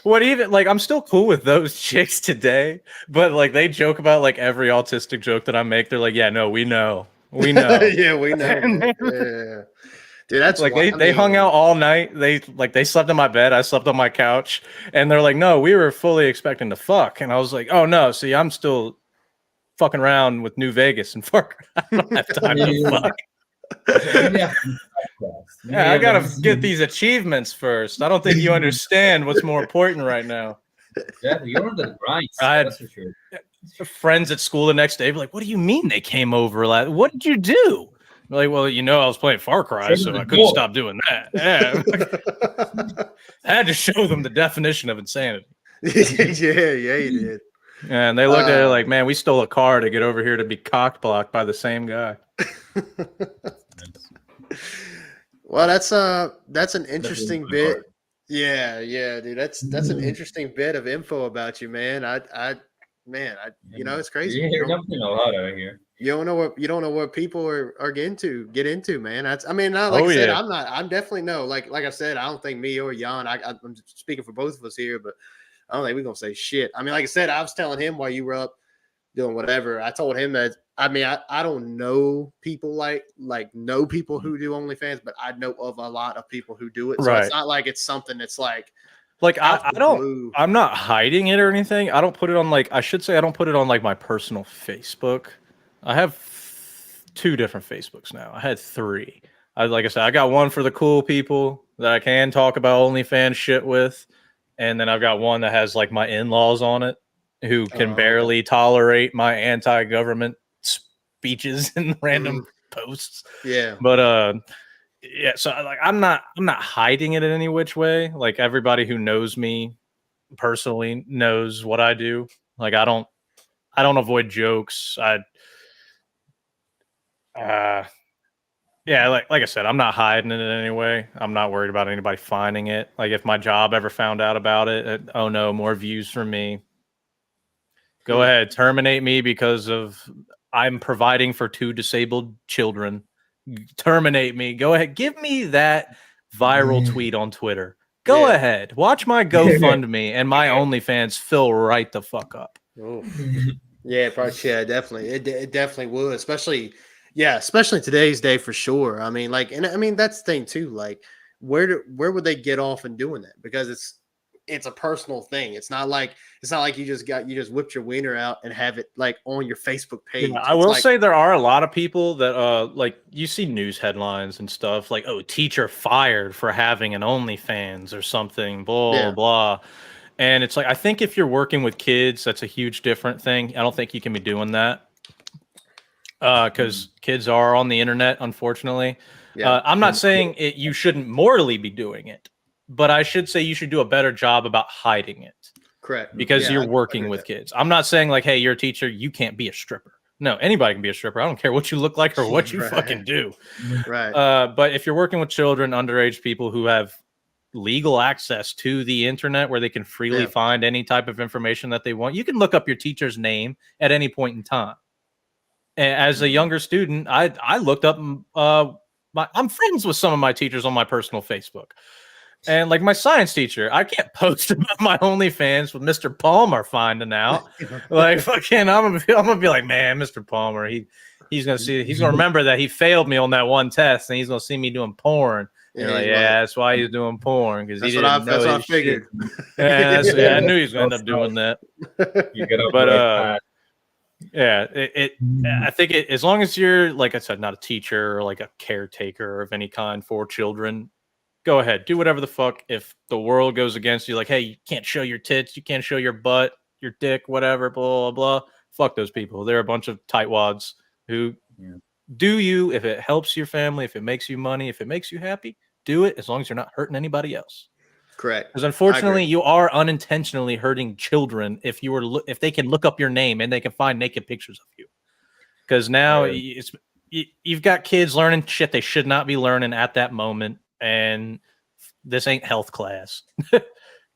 What even like I'm still cool with those chicks today, but like they joke about like every autistic joke that I make. They're like, yeah, no, we know. Yeah, we know. Yeah. Dude, that's like they hung out all night. They slept in my bed. I slept on my couch, and they're like, "No, we were fully expecting to fuck." And I was like, "Oh no, see, I'm still fucking around with New Vegas and fuck. I don't have time to fuck." Yeah, I gotta get these achievements first. I don't think you understand what's more important right now. Yeah, you're on the grind. I had friends at school the next day be like, "What do you mean they came over? What did you do?" I'm like, well, I was playing Far Cry, so I couldn't stop doing that. Yeah. I had to show them the definition of insanity. yeah, you did. And they looked at it like, man, we stole a car to get over here to be cock blocked by the same guy. Well, that's an interesting bit. Yeah, dude. That's an interesting bit of info about you, man. It's crazy. You hear nothing a lot out here. You don't know what people are get into, man. I said, I'm definitely no. Like I said, I don't think me or Jan, I'm speaking for both of us here, but I don't think we're gonna say shit. I mean, like I said, I was telling him while you were up doing whatever. I told him that I don't know people like know people who do OnlyFans, but I know of a lot of people who do it. So it's not like it's something that's like I'm not hiding it or anything. I don't put it on I don't put it on my personal Facebook. I have 2 different Facebooks now. I had 3. Like I said, I got one for the cool people that I can talk about OnlyFans shit with. And then I've got one that has my in-laws on it who can barely tolerate my anti-government speeches and random posts. Yeah. But yeah, so I'm not hiding it in any which way. Like everybody who knows me personally knows what I do. Like I don't avoid jokes. Yeah, like I said, I'm not hiding it in any way. I'm not worried about anybody finding it. Like if my job ever found out about it, oh no, more views for me. Go ahead, terminate me because of I'm providing for 2 disabled children. Terminate me. Go ahead, give me that viral tweet on Twitter. Go ahead, watch my GoFundMe and my OnlyFans fill right the fuck up. Yeah, probably. Yeah, definitely. It definitely would, especially today's day for sure. I mean, that's the thing too. Like, where would they get off in doing that? Because it's a personal thing. It's not like you just whipped your wiener out and have it on your Facebook page. Yeah, I will say there are a lot of people that you see news headlines and stuff like, oh, teacher fired for having an OnlyFans or something, blah blah. And it's I think if you're working with kids, that's a huge different thing. I don't think you can be doing that. Because kids are on the internet, unfortunately. Yeah. I'm not saying you shouldn't morally be doing it, but I should say you should do a better job about hiding it. Correct. Because you're working with kids. I'm not saying hey, you're a teacher, you can't be a stripper. No, anybody can be a stripper. I don't care what you look like or what you fucking do. Right. But if you're working with children, underage people who have legal access to the internet where they can freely find any type of information that they want, you can look up your teacher's name at any point in time. As a younger student, I looked up I'm friends with some of my teachers on my personal Facebook. And my science teacher, I can't post about my OnlyFans with Mr. Palmer finding out. Fucking I'm gonna be like, man, Mr. Palmer, he's gonna remember that he failed me on that one test and he's gonna see me doing porn You're like, yeah, that's why he's doing porn, because he didn't know that's what I his shit. figured. I knew he was going to end up doing that. You get up But right path. yeah, I think as long as you're, like I said, not a teacher or like a caretaker of any kind for children, go ahead, do whatever the fuck. If the world goes against you, like, hey, you can't show your tits, you can't show your butt, your dick, whatever, blah blah blah. Fuck those people. They're a bunch of tightwads who do you. If it helps your family, if it makes you money, if it makes you happy, do it, as long as you're not hurting anybody else. Correct. Because unfortunately, you are unintentionally hurting children if if they can look up your name and they can find naked pictures of you. Because now you've got kids learning shit they should not be learning at that moment, and this ain't health class.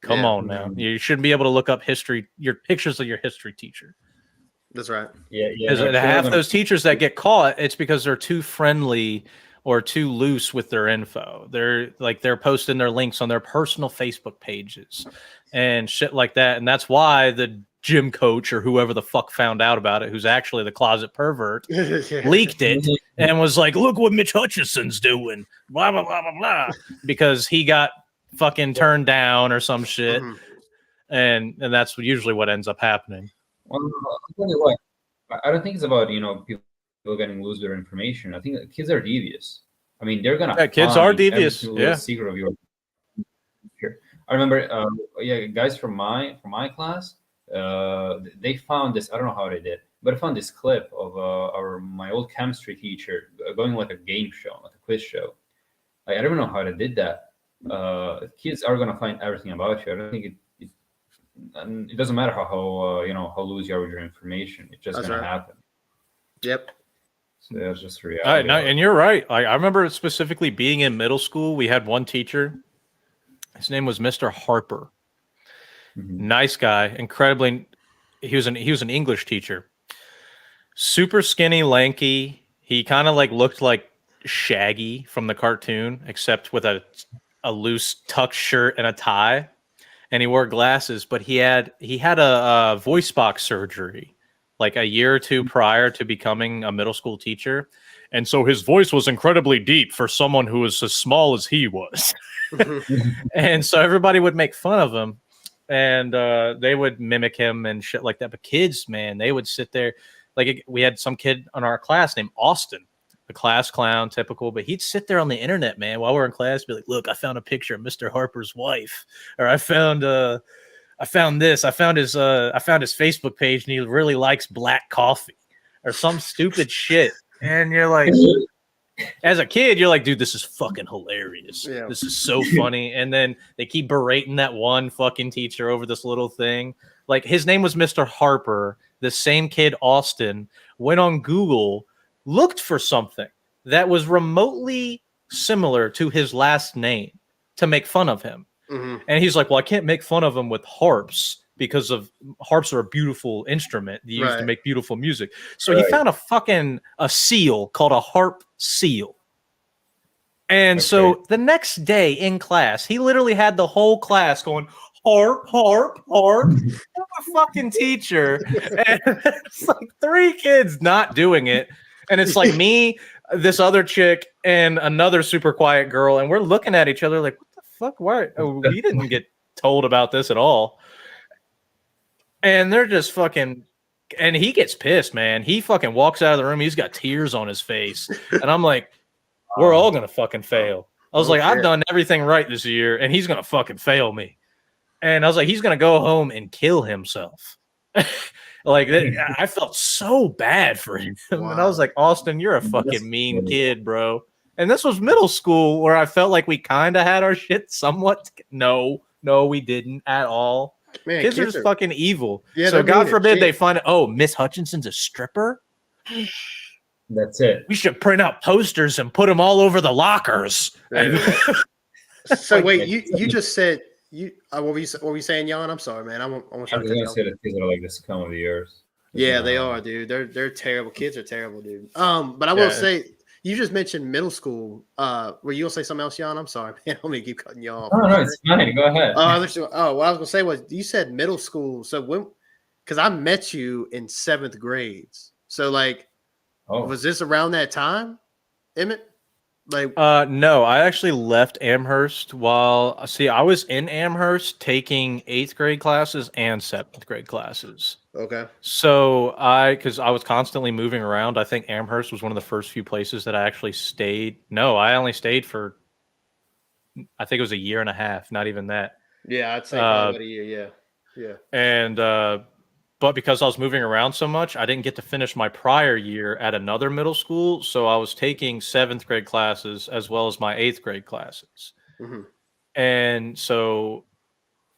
Come on now, you shouldn't be able to look up your pictures of your history teacher. That's right. Yeah. Because half those teachers that get caught, it's because they're too friendly or too loose with their info. They're posting their links on their personal Facebook pages and shit like that. And that's why the gym coach or whoever the fuck found out about it, who's actually the closet pervert, leaked it and was like, look what Mitch Hutchinson's doing, blah, blah, blah, blah, blah, because he got fucking turned down or some shit. And that's usually what ends up happening. Well, I'll tell you what, I don't think it's about, people getting loose their information. I think kids are devious. I mean, they're gonna. Kids are devious. Yeah. Secret of your. I remember, guys from my class, they found this. I don't know how they did, but I found this clip of my old chemistry teacher going like a game show, like a quiz show. I don't know how they did that. Kids are gonna find everything about you. I don't think it doesn't matter how loose you are with your information. It's just gonna happen. Yep. So that's just reality. And you're right. I remember specifically being in middle school. We had one teacher. His name was Mr. Harper. Nice guy, incredibly. He was an English teacher. Super skinny, lanky. He kind of like looked like Shaggy from the cartoon, except with a loose tuck shirt and a tie. And he wore glasses, but he had a voice box surgery like a year or two prior to becoming a middle school teacher. And so his voice was incredibly deep for someone who was as small as he was. And so everybody would make fun of him, and they would mimic him and shit like that. But kids, man, they would sit there. Like, we had some kid on our class named Austin, the class clown, typical, but he'd sit there on the internet, man, while we're in class, be like, look, I found a picture of Mr. Harper's wife, or I found this. I found his Facebook page, and he really likes black coffee, or some stupid shit. And you're like, as a kid, you're like, dude, this is fucking hilarious. Yeah. This is so funny. And then they keep berating that one fucking teacher over this little thing. Like, his name was Mr. Harper. The same kid, Austin, went on Google, looked for something that was remotely similar to his last name to make fun of him. And he's like, well, I can't make fun of him with harps, because harps are a beautiful instrument used to make beautiful music. So he found a seal called a harp seal. And so the next day in class, he literally had the whole class going, harp, harp, harp. A fucking teacher. And it's like 3 kids not doing it. And it's like me, this other chick, and another super quiet girl. And we're looking at each other like, what the fuck? Why? We didn't get told about this at all. And they're just fucking, and he gets pissed, man. He fucking walks out of the room. He's got tears on his face. And I'm like, we're all going to fucking fail. I was like, I've done everything right this year, and he's going to fucking fail me. And I was like, he's going to go home and kill himself. Like, I felt so bad for him. Wow. And I was like, Austin, you're a fucking mean kid, bro. And this was middle school, where I felt like we kind of had our shit somewhat. No, we didn't at all. Man, kids are just fucking evil. Yeah, so God forbid they find it. Oh, Miss Hutchinson's a stripper. That's it. We should print out posters and put them all over the lockers. So wait, you just said what were you saying, Jan? I'm sorry, man. I was going to say that kids are like the scum of the earth. Yeah, they are, dude. They're terrible. Kids are terrible, dude. But I will say, you just mentioned middle school. Were you gonna say something else, Jan? I'm sorry, man. I'm gonna keep cutting you off. No, it's fine. Go ahead. What I was gonna say was, you said middle school. So because I met you in 7th grades. So like, was this around that time, Emmett? Like, No, I actually left Amherst while I was in Amherst taking 8th grade classes and 7th grade classes. okay. So because I was constantly moving around, I think Amherst was one of the first few places that I actually stayed. No, I only stayed for, I think it was a year and a half, not even that. Yeah, I'd say probably about a year. Yeah. Yeah. And but because I was moving around so much, I didn't get to finish my prior year at another middle school. So I was taking 7th grade classes as well as my 8th grade classes. Hmm. And so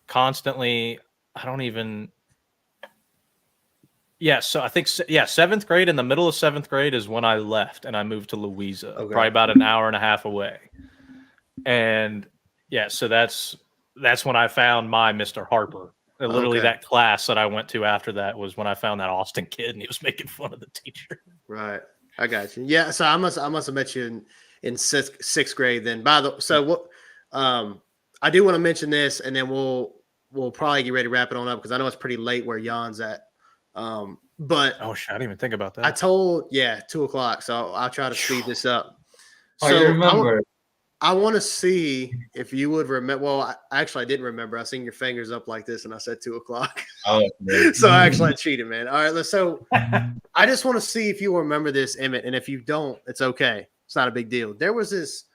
constantly, I don't even, yeah. So I think, yeah, 7th grade, in the middle of 7th grade is when I left and I moved to Louisa, Okay. probably about an hour and a half away. And yeah, so that's when I found my Mr. Harper. Literally, Okay. that class that I went to after that was when I found that Austin kid, and he was making fun of the teacher. Right. I got you. Yeah. So I must have met you in sixth grade then. So what? I do want to mention this, and then we'll probably get ready to wrap it on up because I know it's pretty late where Jan's at. But Oh shit, I didn't even think about that. I told 2:00, so I'll try to speed this up. I So remember. I want to see if you would remember. Well, I didn't remember. I seen your fingers up like this, and I said 2:00. Oh, So I cheated, man. All right, so I just want to see if you remember this, Emmett, and if you don't, it's okay. It's not a big deal. There was this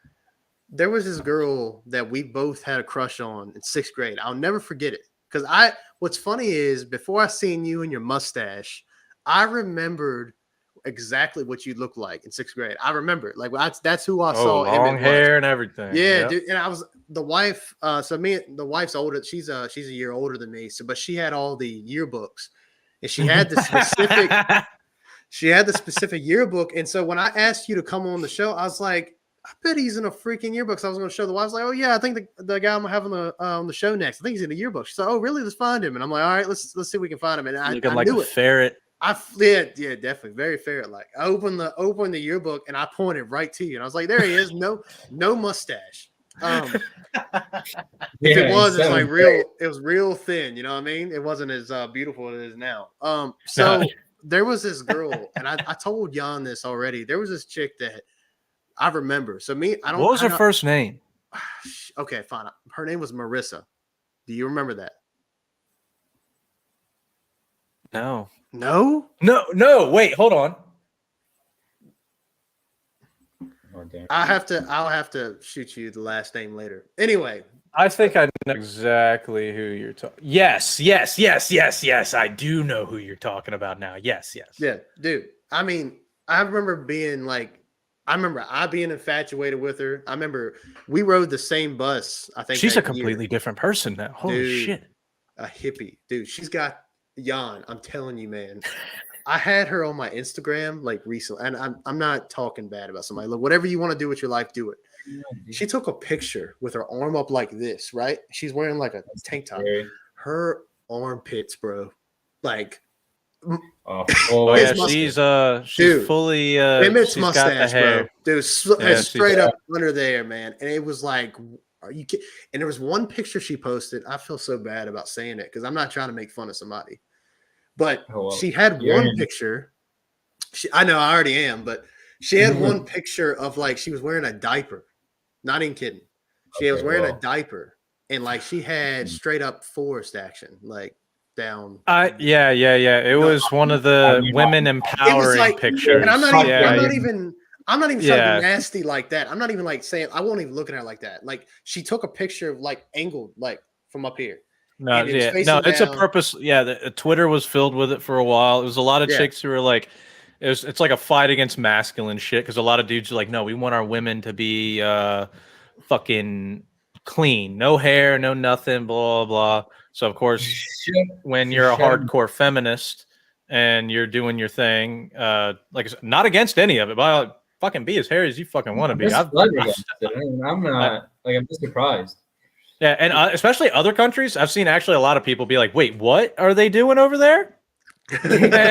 girl that we both had a crush on in 6th grade. I'll never forget it because what's funny is before I seen you and your mustache, I remembered exactly what you looked like in 6th grade. I remember it. Like that's who I saw. Long Emmett hair was. and everything. Yeah, Yep. dude. And I was the wife. So the wife's older. She's a year older than me. So, but she had all the yearbooks, and she had the specific yearbook. And so when I asked you to come on the show, I was like, I bet he's in a freaking yearbook. So I was going to show the wife. I was like, oh yeah, I think the guy I'm having on the show next, I think he's in the yearbook. She's like, oh really? Let's find him. And I'm like, all right, let's see if we can find him. And I Looking like knew a it. ferret. Yeah, definitely very ferret like. I opened the yearbook and I pointed right to you, and I was like, there he is. No mustache. If it was, it's like real. It was real thin. You know what I mean? It wasn't as beautiful as it is now. So there was this girl, and I told Jan this already. There was this chick that I remember. So I don't. What was her first name? Okay, fine. Her name was Marissa. Do you remember that? No. No. Wait, hold on. Oh, I'll have to shoot you the last name later. Anyway, I think I know exactly who you're talking. Yes. I do know who you're talking about now. Yes. yeah, dude. I mean, I remember being infatuated with her. I remember we rode the same bus. I think she's a that year. completely different person now. Holy Dude, shit. A hippie, dude. She's got Jan. I'm telling you, man. I had her on my Instagram like recently, and I'm not talking bad about somebody. Look, whatever you want to do with your life, do it. She took a picture with her arm up like this, right? She's wearing like a tank top. Her armpits, bro, like. Oh yeah, she's dude, fully Emmett's she's mustache, got the hair. bro. Dude, straight up under there, man. And it was like, are you kidding? And there was one picture she posted. I feel so bad about saying it because I'm not trying to make fun of somebody. But she had one picture. I know I already am, but she had one picture of like she was wearing a diaper. Not even kidding. She was wearing a diaper, and like she had straight up forest action, like down. Yeah. It was one of the women empowering pictures. And I'm not even trying to be nasty like that. I'm not even like saying I won't even look at her like that. Like she took a picture of like angled like from up here. No, it's a purpose. Yeah, Twitter was filled with it for a while. It was a lot of chicks who were like, it's like a fight against masculine shit because a lot of dudes are like, no, we want our women to be fucking clean, no hair, no nothing, blah blah. So of course, when you're a hardcore feminist and you're doing your thing, like I said, not against any of it, but fucking be as hairy as you fucking want to be. I'm not like I'm just surprised. Yeah, and especially other countries, I've seen actually a lot of people be like, "Wait, what are they doing over there?" I've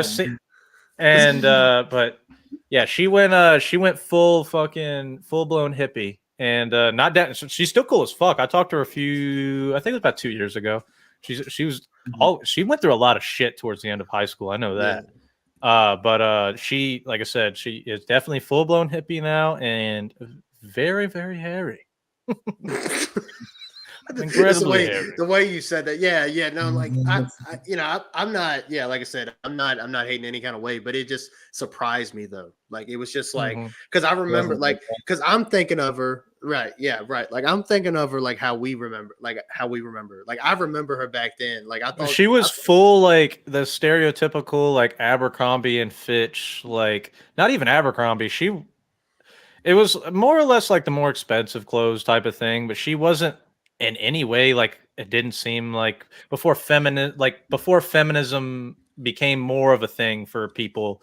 seen, and but yeah, she went full blown hippie, and not that she's still cool as fuck. I talked to her I think it was about 2 years ago. She went through a lot of shit towards the end of high school. I know that. But she, like I said, she is definitely full blown hippie now and very, very hairy. Just Incredibly hairy. the way you said that. Yeah. No, like I'm not. Yeah, like I said, I'm not hating any kind of way, but it just surprised me though. Like it was just like Mhm. because I remember Wasn't like like because I'm thinking of her. Right. Yeah. Right. Like I'm thinking of her like how we remember. Like I remember her back then. Like I thought She was full like the stereotypical like Abercrombie and Fitch, like not even Abercrombie. It was more or less like the more expensive clothes type of thing, but she wasn't in any way like it didn't seem like before feminism became more of a thing for people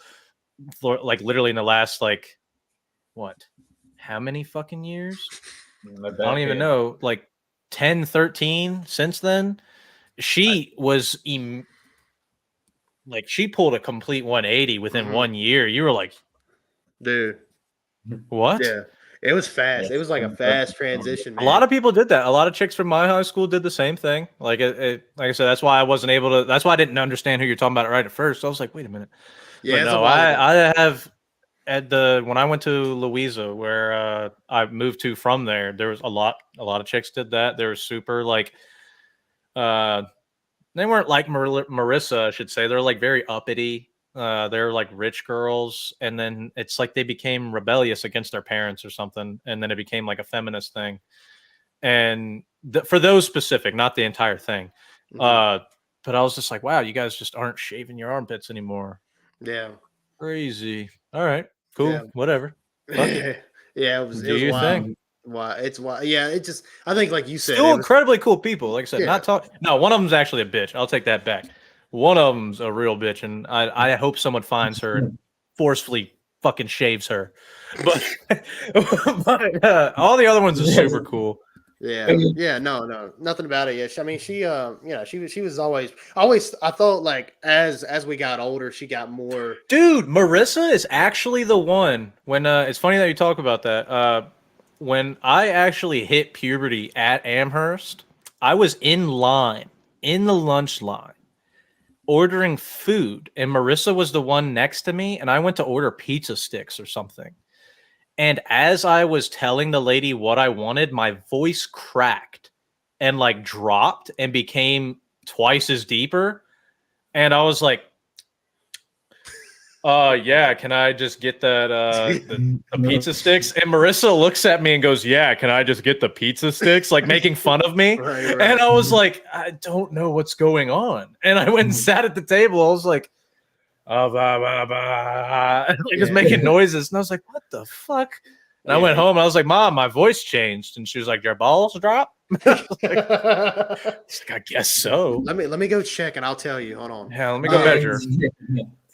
like literally in the last like what? How many fucking years? a I don't even decade. know, like 10, 13 since then. She was like she pulled a complete 180 within 1 year. You were like, dude. what? Yeah. It was fast. It Yes. was like a fast transition, A lot man. of people did that. A lot of chicks from my high school did the same thing. Like like I said, that's why I wasn't able to. That's why I didn't understand who you're talking about right at first. I was like, wait a minute. Yeah, But it's a no, while ago. I have at the when I went to Louisa, where I moved to from there. There was a lot of chicks did that. They were super like, uh, they weren't like Marissa, I should say. They're like very uppity. They're like rich girls, and then it's like they became rebellious against their parents or something, and then it became like a feminist thing. And for those specific, not the entire thing. Mhm. But I was just like, wow, you guys just aren't shaving your armpits anymore. Yeah. Crazy. All right, Yeah. cool, whatever. Fuck it. Yeah, it Do was your wild. thing. Why it's wild. Yeah, it just I think like you said, Still it was incredibly cool people. Like I said, yeah. not talk. No, one of them's actually a bitch. I'll take that back. One of them's a real bitch, and I hope someone finds her and forcefully fucking shaves her. But, all the other ones are super cool. Yeah. Yeah, no. Nothing about it. Yeah. I mean, she was always I thought like as we got older, she got more Dude, Marissa is actually the one when it's funny that you talk about that. When I actually hit puberty at Amherst, I was in line in the lunch line ordering food, and Marissa was the one next to me, and I went to order pizza sticks or something. And as I was telling the lady what I wanted, my voice cracked and like dropped and became twice as deeper. And I was like, yeah, can I just get that the pizza sticks? And Marissa looks at me and goes, yeah, can I just get the pizza sticks? Like making fun of me. right. And I was like, I don't know what's going on. And I went and sat at the table. I was like, blah, blah, blah, like just Yeah. making noises. And I was like, what the fuck? And I went home and I was like, Mom, my voice changed. And she was like, your balls dropped? I guess so. Let me go check and I'll tell you. Hold on. Yeah, let me go measure.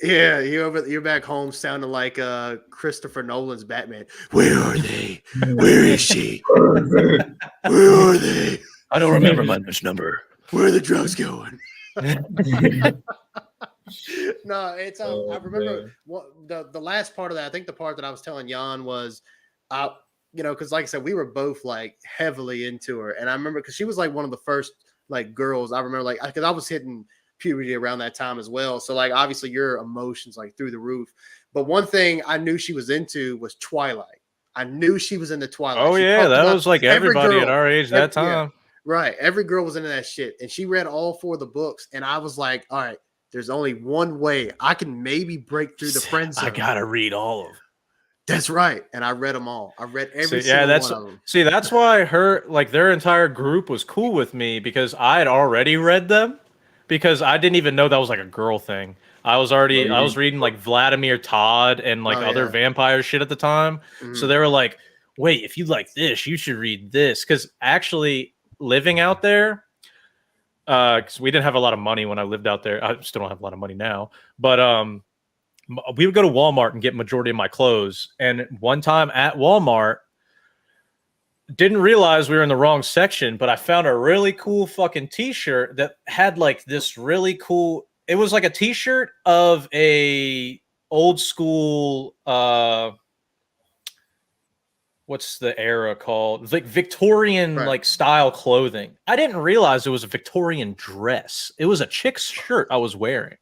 Yeah, you're back home sounding like Christopher Nolan's Batman. Where are they? Where is she? Where are they? I don't remember my number. Where are the drugs going? No, it's I remember what the last part of that. I think the part that I was telling Jan was, because like I said, we were both like heavily into her, and I remember because she was like one of the first like girls I remember like because I was hitting puberty around that time as well. So like obviously your emotions like through the roof. But one thing I knew she was into was Twilight. I knew she was into Twilight. Oh She yeah, talked that about was like every everybody at girl. our age that Yeah. time. Right. Every girl was into that shit. And she read all 4 of the books. And I was like, all right, there's only one way I can maybe break through the friend zone. I gotta read all of them. That's right. And I read them all. I read every See, yeah, single one of them. see, that's why their entire group was cool with me because I had already read them because I didn't even know that was like a girl thing. I was reading like Vladimir Todd and like other vampire shit at the time. Mm-hmm. So they were like, wait, if you like this, you should read this. Because actually living out there, because we didn't have a lot of money when I lived out there. I still don't have a lot of money now, but we would go to Walmart and get majority of my clothes. And one time at Walmart, didn't realize we were in the wrong section, but I found a really cool fucking t-shirt that had like this really cool, it was like a t-shirt of a old school what's the era called? Like Victorian like style clothing. I didn't realize it was a Victorian dress. It was a chick's shirt I was wearing.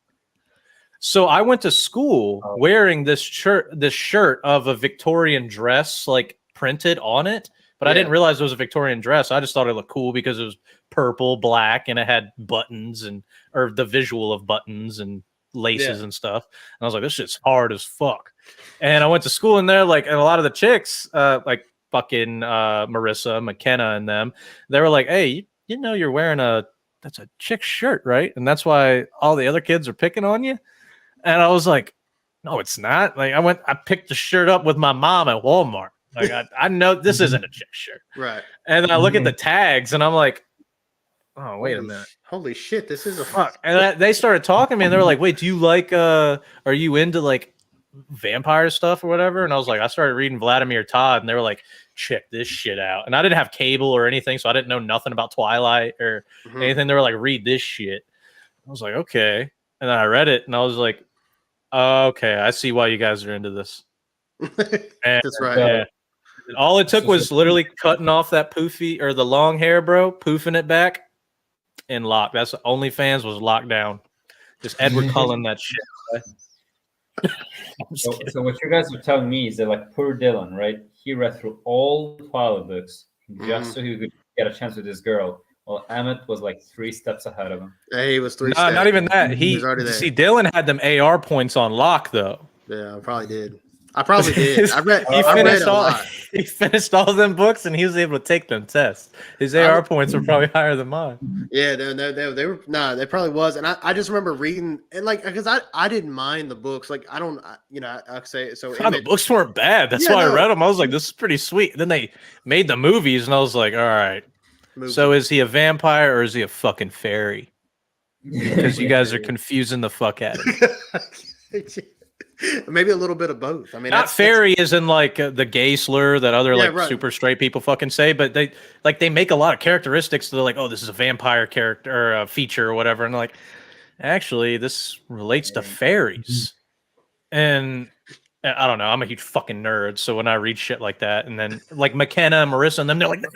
So I went to school Oh. wearing this shirt of a Victorian dress, like printed on it. But I didn't Yeah. realize it was a Victorian dress. I just thought it looked cool because it was purple, black, and it had buttons or the visual of buttons and laces Yeah. and stuff. And I was like, this shit's hard as fuck. And I went to school in there, like, and a lot of the chicks, like fucking Marissa, McKenna, and them, they were like, hey, you know, you're wearing that's a chick shirt, right? And that's why all the other kids are picking on you. And I was like, no, it's not. Like I picked the shirt up with my mom at Walmart. Like I know this isn't a chick shirt. Right. And then I look at the tags and I'm like, oh, wait a minute. Holy shit, this is a Fuck. And they started talking to me and they were like, wait, do you like are you into like vampire stuff or whatever? And I was like, I started reading Vladimir Todd and they were like, check this shit out. And I didn't have cable or anything, so I didn't know nothing about Twilight or anything. They were like, read this shit. I was like, okay. And then I read it and I was like, okay, I see why you guys are into this. That's right. Yeah. All it took was literally cutting off that poofy or the long hair, bro, poofing it back, and locked. That's OnlyFans was locked down. Just Edward Cullen that shit. So what you guys are telling me is that like poor Dylan, right? He read through all the Twilight books just so he could get a chance with this girl. Well, Emmett was like 3 steps ahead of him. Yeah, he was 3 No, steps. not even that. He was already there. See, Dylan had them AR points on lock though. Yeah, I probably did. I probably did. I read He finished all of them books and he was able to take them tests. His AR points were probably higher than mine. Yeah, they were they probably was. And I just remember reading and like because I didn't mind the books. Like I don't I say so the books weren't bad. That's why I read them. I was like, this is pretty sweet. Then they made the movies and I was like, all right. So is he a vampire or is he a fucking fairy? Because you guys are confusing the fuck out of me. Maybe a little bit of both. I mean, not fairy is in like the gay slur that other super straight people fucking say, but they make a lot of characteristics. So they're like, oh, this is a vampire character or a feature or whatever, and like, actually, this relates to fairies. And I don't know. I'm a huge fucking nerd, so when I read shit like that, and then like McKenna and Marissa and them, they're like, no,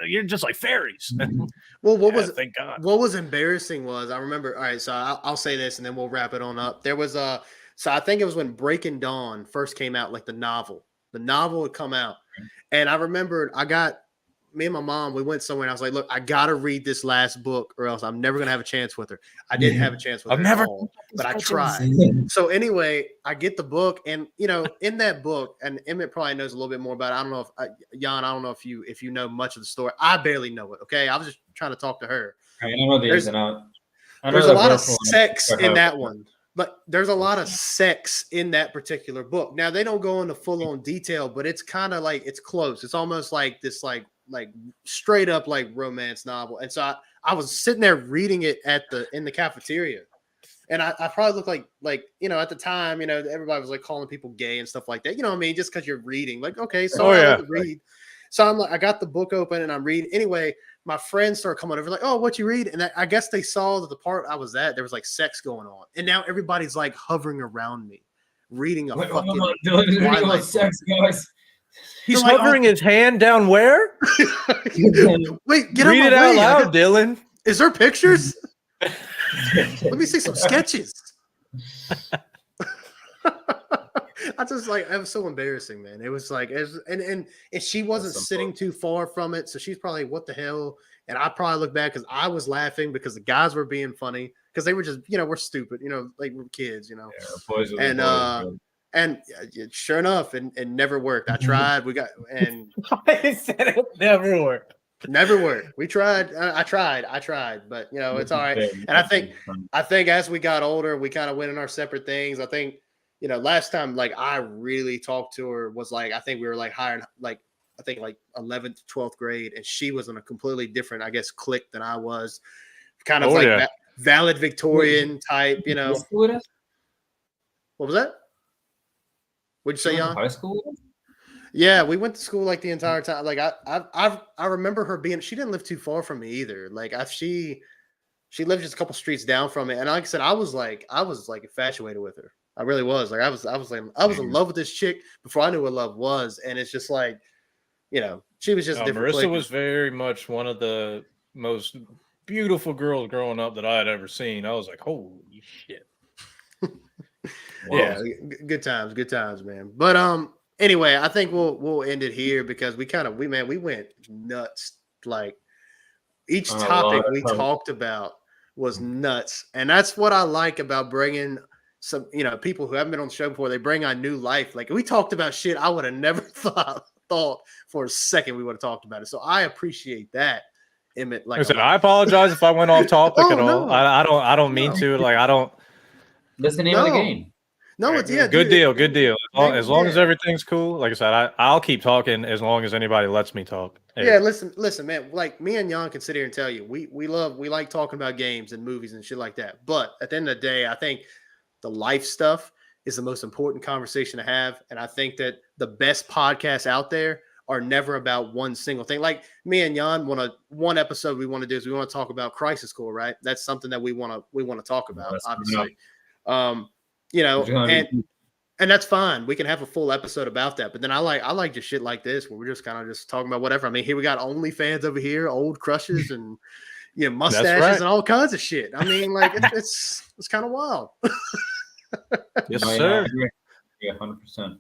you're just like fairies. Well, thank God. What was embarrassing was I remember. All right, so I'll say this and then we'll wrap it on up. There was so I think it was when Breaking Dawn first came out, like the novel. The novel had come out, and I remembered me and my mom. We went somewhere and I was like, look, I gotta read this last book or else I'm never gonna have a chance with her. I didn't have a chance with her at all, but I tried. So anyway, I get the book, and in that book, and Emmett probably knows a little bit more about it. I don't know if Jan, I don't know if you know much of the story. I barely know it. Okay, I was just trying to talk to her. I know the ins and outs. There's a lot of sex in that one. But there's a lot of sex in that particular book. Now they don't go into full on detail, but it's kind of like it's close. It's almost like this like straight up like romance novel. And so I was sitting there reading it in the cafeteria. And I probably looked like at the time, everybody was like calling people gay and stuff like that. You know what I mean? Just because you're reading. Like, okay, so I like to read. So I'm like, I got the book open and I'm reading. Anyway, my friends started coming over like, oh, what you read? And I guess they saw that the part I was at, there was like sex going on. And now everybody's like hovering around me, reading a fucking sex, guys. He's hovering his hand down where? Wait, read it out loud, Dylan. Is there pictures? Let me see some sketches. I just like it was so embarrassing, man. It was like and she wasn't sitting too far from it, so she's probably what the hell. And I probably look back because I was laughing because the guys were being funny because they were just we're stupid, like we're kids, and sure enough, and never worked. I tried. We got and I said it never worked. Never worked. We tried. I tried, but it's all right. And I think as we got older, we kind of went in our separate things. I think. Last time, like, I really talked to her was like, I think we were like higher, like, I think like 11th, 12th grade. And she was in a completely different, I guess, clique than I was. Kind of valid Victorian type, What was that? What'd you say, Jan? High school? Yeah, we went to school like the entire time. Like, I remember her she didn't live too far from me either. Like, she lived just a couple streets down from me. And like I said, I was infatuated with her. I really was. Like I was in love with this chick before I knew what love was, and it's just like, she was just different. Marissa was very much one of the most beautiful girls growing up that I had ever seen. I was like, holy shit. Wow. Yeah, good times, man. But anyway, I think we'll end it here because we went nuts. Like each On a lot topic of we topics. talked about was nuts, and that's what I like about bringing some people who haven't been on the show before. They bring on new life. Like we talked about shit I would have never thought for a second we would have talked about it. So I appreciate that, Emmett. Like I Like a said, I lot. apologize if I went off topic Oh at all. no, I don't mean no, to. Like I don't. That's the name of the no, game. no. It's yeah, Good dude. deal. Good deal. As long as Yeah. everything's cool. Like I said, I'll keep talking as long as anybody lets me talk. Hey, Yeah, listen, man. Like me and Jan can sit here and tell you, we like talking about games and movies and shit like that. But at the end of the day, I think the life stuff is the most important conversation to have. And I think that the best podcasts out there are never about one single thing. Like me and Jan one episode we want to do is we want to talk about Crisis Core, right? That's something that we want to talk about, That's obviously. It's gonna And that's fine. We can have a full episode about that. But then I like just shit like this where we're just kind of just talking about whatever. I mean, here we got OnlyFans over here, old crushes and mustaches right. and all kinds of shit. I mean, like it's kind of wild. Yes, sir. Yeah, 100%.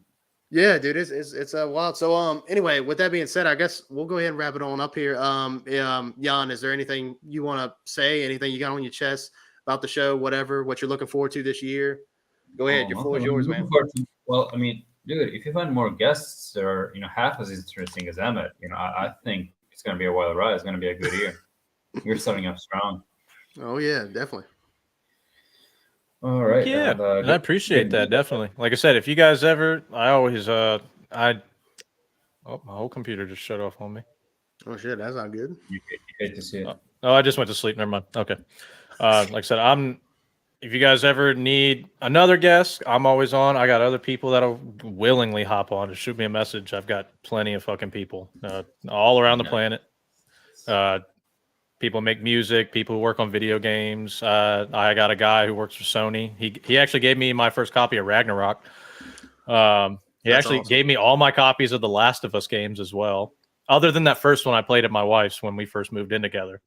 Yeah, dude, it's wild. So anyway, with that being said, I guess we'll go ahead and wrap it on up here. Jan, is there anything you want to say? Anything you got on your chest about the show? Whatever, what you're looking forward to this year? Go ahead. Your floor is yours, man. Well, I mean, dude, if you find more guests that are half as interesting as Emmett, I think it's gonna be a wild ride. It's gonna be a good year. You're starting up strong. Oh yeah, definitely. All right. Yeah, and I appreciate that definitely. Like I said, if you guys ever, I always oh, my whole computer just shut off on me. Oh shit, that's not good. You hate to see it. Oh, I just went to sleep. Never mind. Okay. Like I said, if you guys ever need another guest, I'm always on. I got other people that'll willingly hop on. Just shoot me a message. I've got plenty of fucking people all around the planet. People make music. People who work on video games. I got a guy who works for Sony. He actually gave me my first copy of Ragnarok. He actually gave me all my copies of the Last of Us games as well. Other than that first one I played at my wife's when we first moved in together.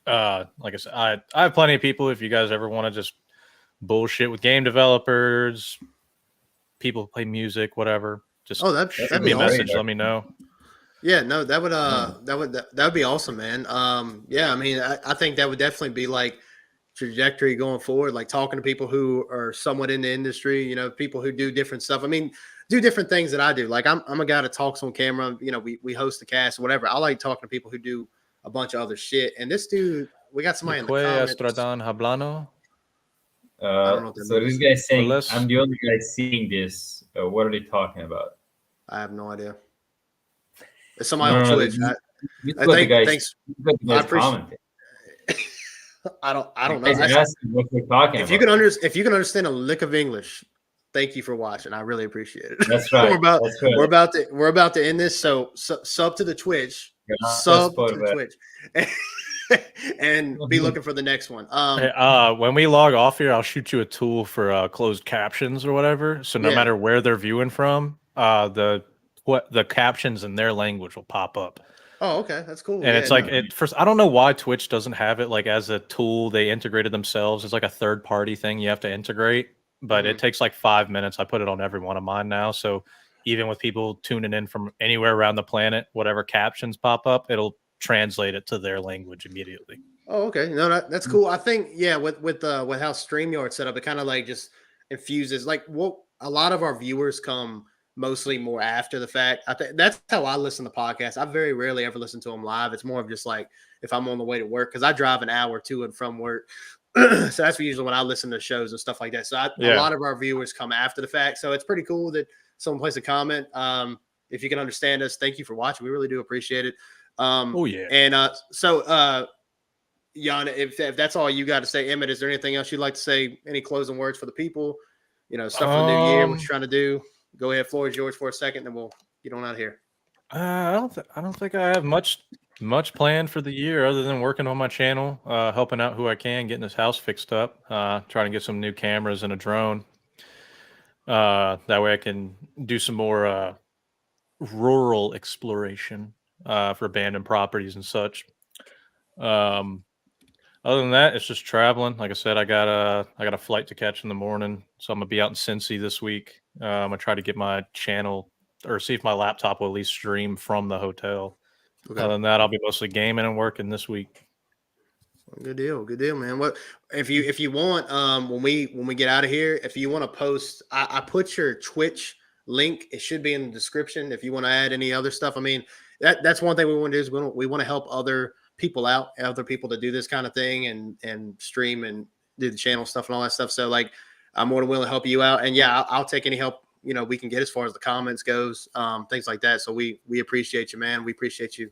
Like I said, I have plenty of people. If you guys ever want to just bullshit with game developers, people who play music, whatever, just shoot me a message. Let me know. Yeah, no, that would be awesome, man. Yeah, I mean, I think that would definitely be like trajectory going forward, like talking to people who are somewhat in the industry, people who do different stuff. I mean, do different things that I do. Like I'm a guy that talks on camera, we host the cast, whatever. I like talking to people who do a bunch of other shit. And this dude, we got somebody in the comments. Hablano? I don't know what that so means. this guy's saying, I'm the only guy seeing this. What are they talking about? I have no idea. It's somebody on Twitch. Thanks. I appreciate. I don't know. What they're talking if about. You can understand a lick of English, thank you for watching. I really appreciate it. That's right. We're about to end this. So sub to the Twitch. Sub to the Twitch. And be looking for the next one. When we log off here, I'll shoot you a tool for closed captions or whatever. So no matter where they're viewing from, the captions in their language will pop up. Oh, okay, that's cool. And it's like first, I don't know why Twitch doesn't have it like as a tool. They integrated themselves. It's like a third party thing you have to integrate, but it takes like 5 minutes. I put it on every one of mine now, so even with people tuning in from anywhere around the planet, whatever captions pop up, it'll translate it to their language immediately. Oh, okay. No, that's cool. I think with how StreamYard's set up, it kind of like just infuses like a lot of our viewers come mostly more after the fact. I think that's how I listen to podcasts. I very rarely ever listen to them live. It's more of just like if I'm on the way to work, because I drive an hour to and from work. So that's usually when I listen to shows and stuff like that. So a lot of our viewers come after the fact. So it's pretty cool that someone places a comment. If you can understand us, thank you for watching. We really do appreciate it. And so Jan, if that's all you got to say, Emmett, is there anything else you'd like to say? Any closing words for the people? Stuff for the new year, what you're trying to do? Go ahead, floor is yours for a second, then we'll get on out of here. I don't think I have much planned for the year other than working on my channel, helping out who I can, getting this house fixed up, trying to get some new cameras and a drone. That way I can do some more rural exploration for abandoned properties and such. Other Other than that, it's just traveling. Like I said, I got a flight to catch in the morning, so I'm gonna be out in Cincy this week. I'm gonna try to get my channel or see if my laptop will at least stream from the hotel. Okay. Other than that, I'll be mostly gaming and working this week. Good deal, man. What if you want when we get out of here, if you want to post, I put your Twitch link. It should be in the description if you want to add any other stuff. I mean, that's one thing we want to do is we want to help other people out, other people to do this kind of thing and stream and do the channel stuff and all that stuff. So like I'm more than willing to help you out. And yeah, I'll take any help we can get as far as the comments goes, things like that. So we appreciate you, man. We appreciate you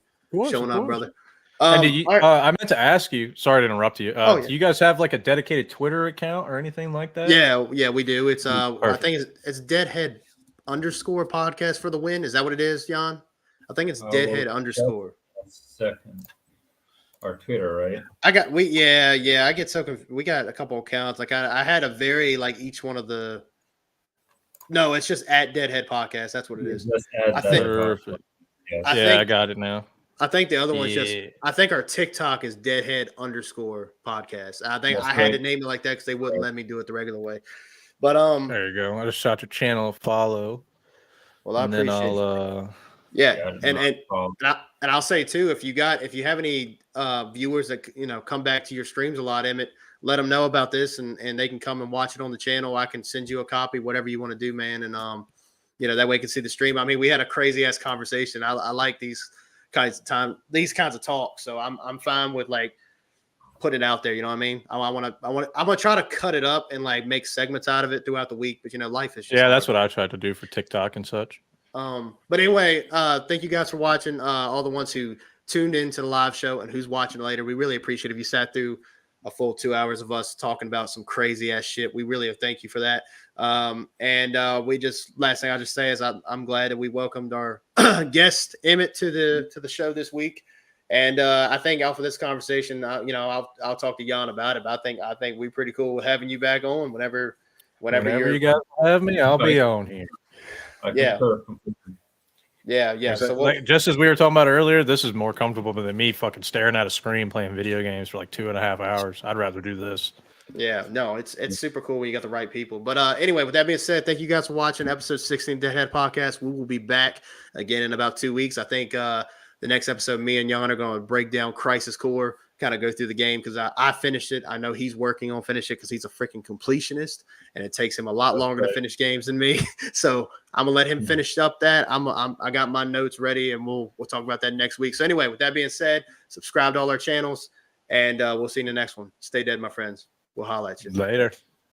showing up, brother. And I meant to ask you. Sorry to interrupt you. Yeah. Do you guys have like a dedicated Twitter account or anything like that? Yeah, we do. It's I think it's Deadhead _podcast for the win. Is that what it is, Jan? I think it's Deadhead _ Second, our Twitter, right? I get so confused. We got a couple accounts. Like I had a very like each one of the. No, it's just at Deadhead Podcast. That's what it is. I think. I got it now. I think the other one's just. I think our TikTok is Deadhead _podcast. I think That's I had to name it like that because they wouldn't let me do it the regular way. But there you go. I just shot your channel a follow. Well, I appreciate it. Yeah, and I'll say too, if you have any viewers that come back to your streams a lot, Emmett, let them know about this and they can come and watch it on the channel. I can send you a copy, whatever you want to do, man, and that way you can see the stream. I mean, we had a crazy ass conversation. I like these kinds of talk, so I'm fine with like putting it out there. You know what I mean? I'm gonna try to cut it up and like make segments out of it throughout the week. But life is just that's what I tried to do for TikTok and such. But anyway, thank you guys for watching. All the ones who tuned into the live show and who's watching later, we really appreciate it. If you sat through a full 2 hours of us talking about some crazy ass shit, we really thank you for that. Last thing I'll just say is I'm glad that we welcomed our guest Emmett to the show this week. And I think out for this conversation, I'll talk to Jan about it. But I think we're pretty cool with having you back on whenever you guys have me, I'll be on here. Yeah. So just as we were talking about earlier, this is more comfortable than me fucking staring at a screen playing video games for like 2.5 hours. I'd rather do this. Yeah, no, it's super cool when you got the right people. But anyway, with that being said, thank you guys for watching episode 16 Deadhead Podcast. We will be back again in about 2 weeks. I think the next episode, me and Jan are going to break down Crisis Core, kind of go through the game because I finished it. I know he's working on finish it because he's a freaking completionist, and it takes him a lot longer to finish games than me. So I'm gonna let him finish up that. I got my notes ready, and we'll talk about that next week. So anyway, with that being said, subscribe to all our channels, and we'll see you in the next one. Stay dead, my friends. We'll holla at you later.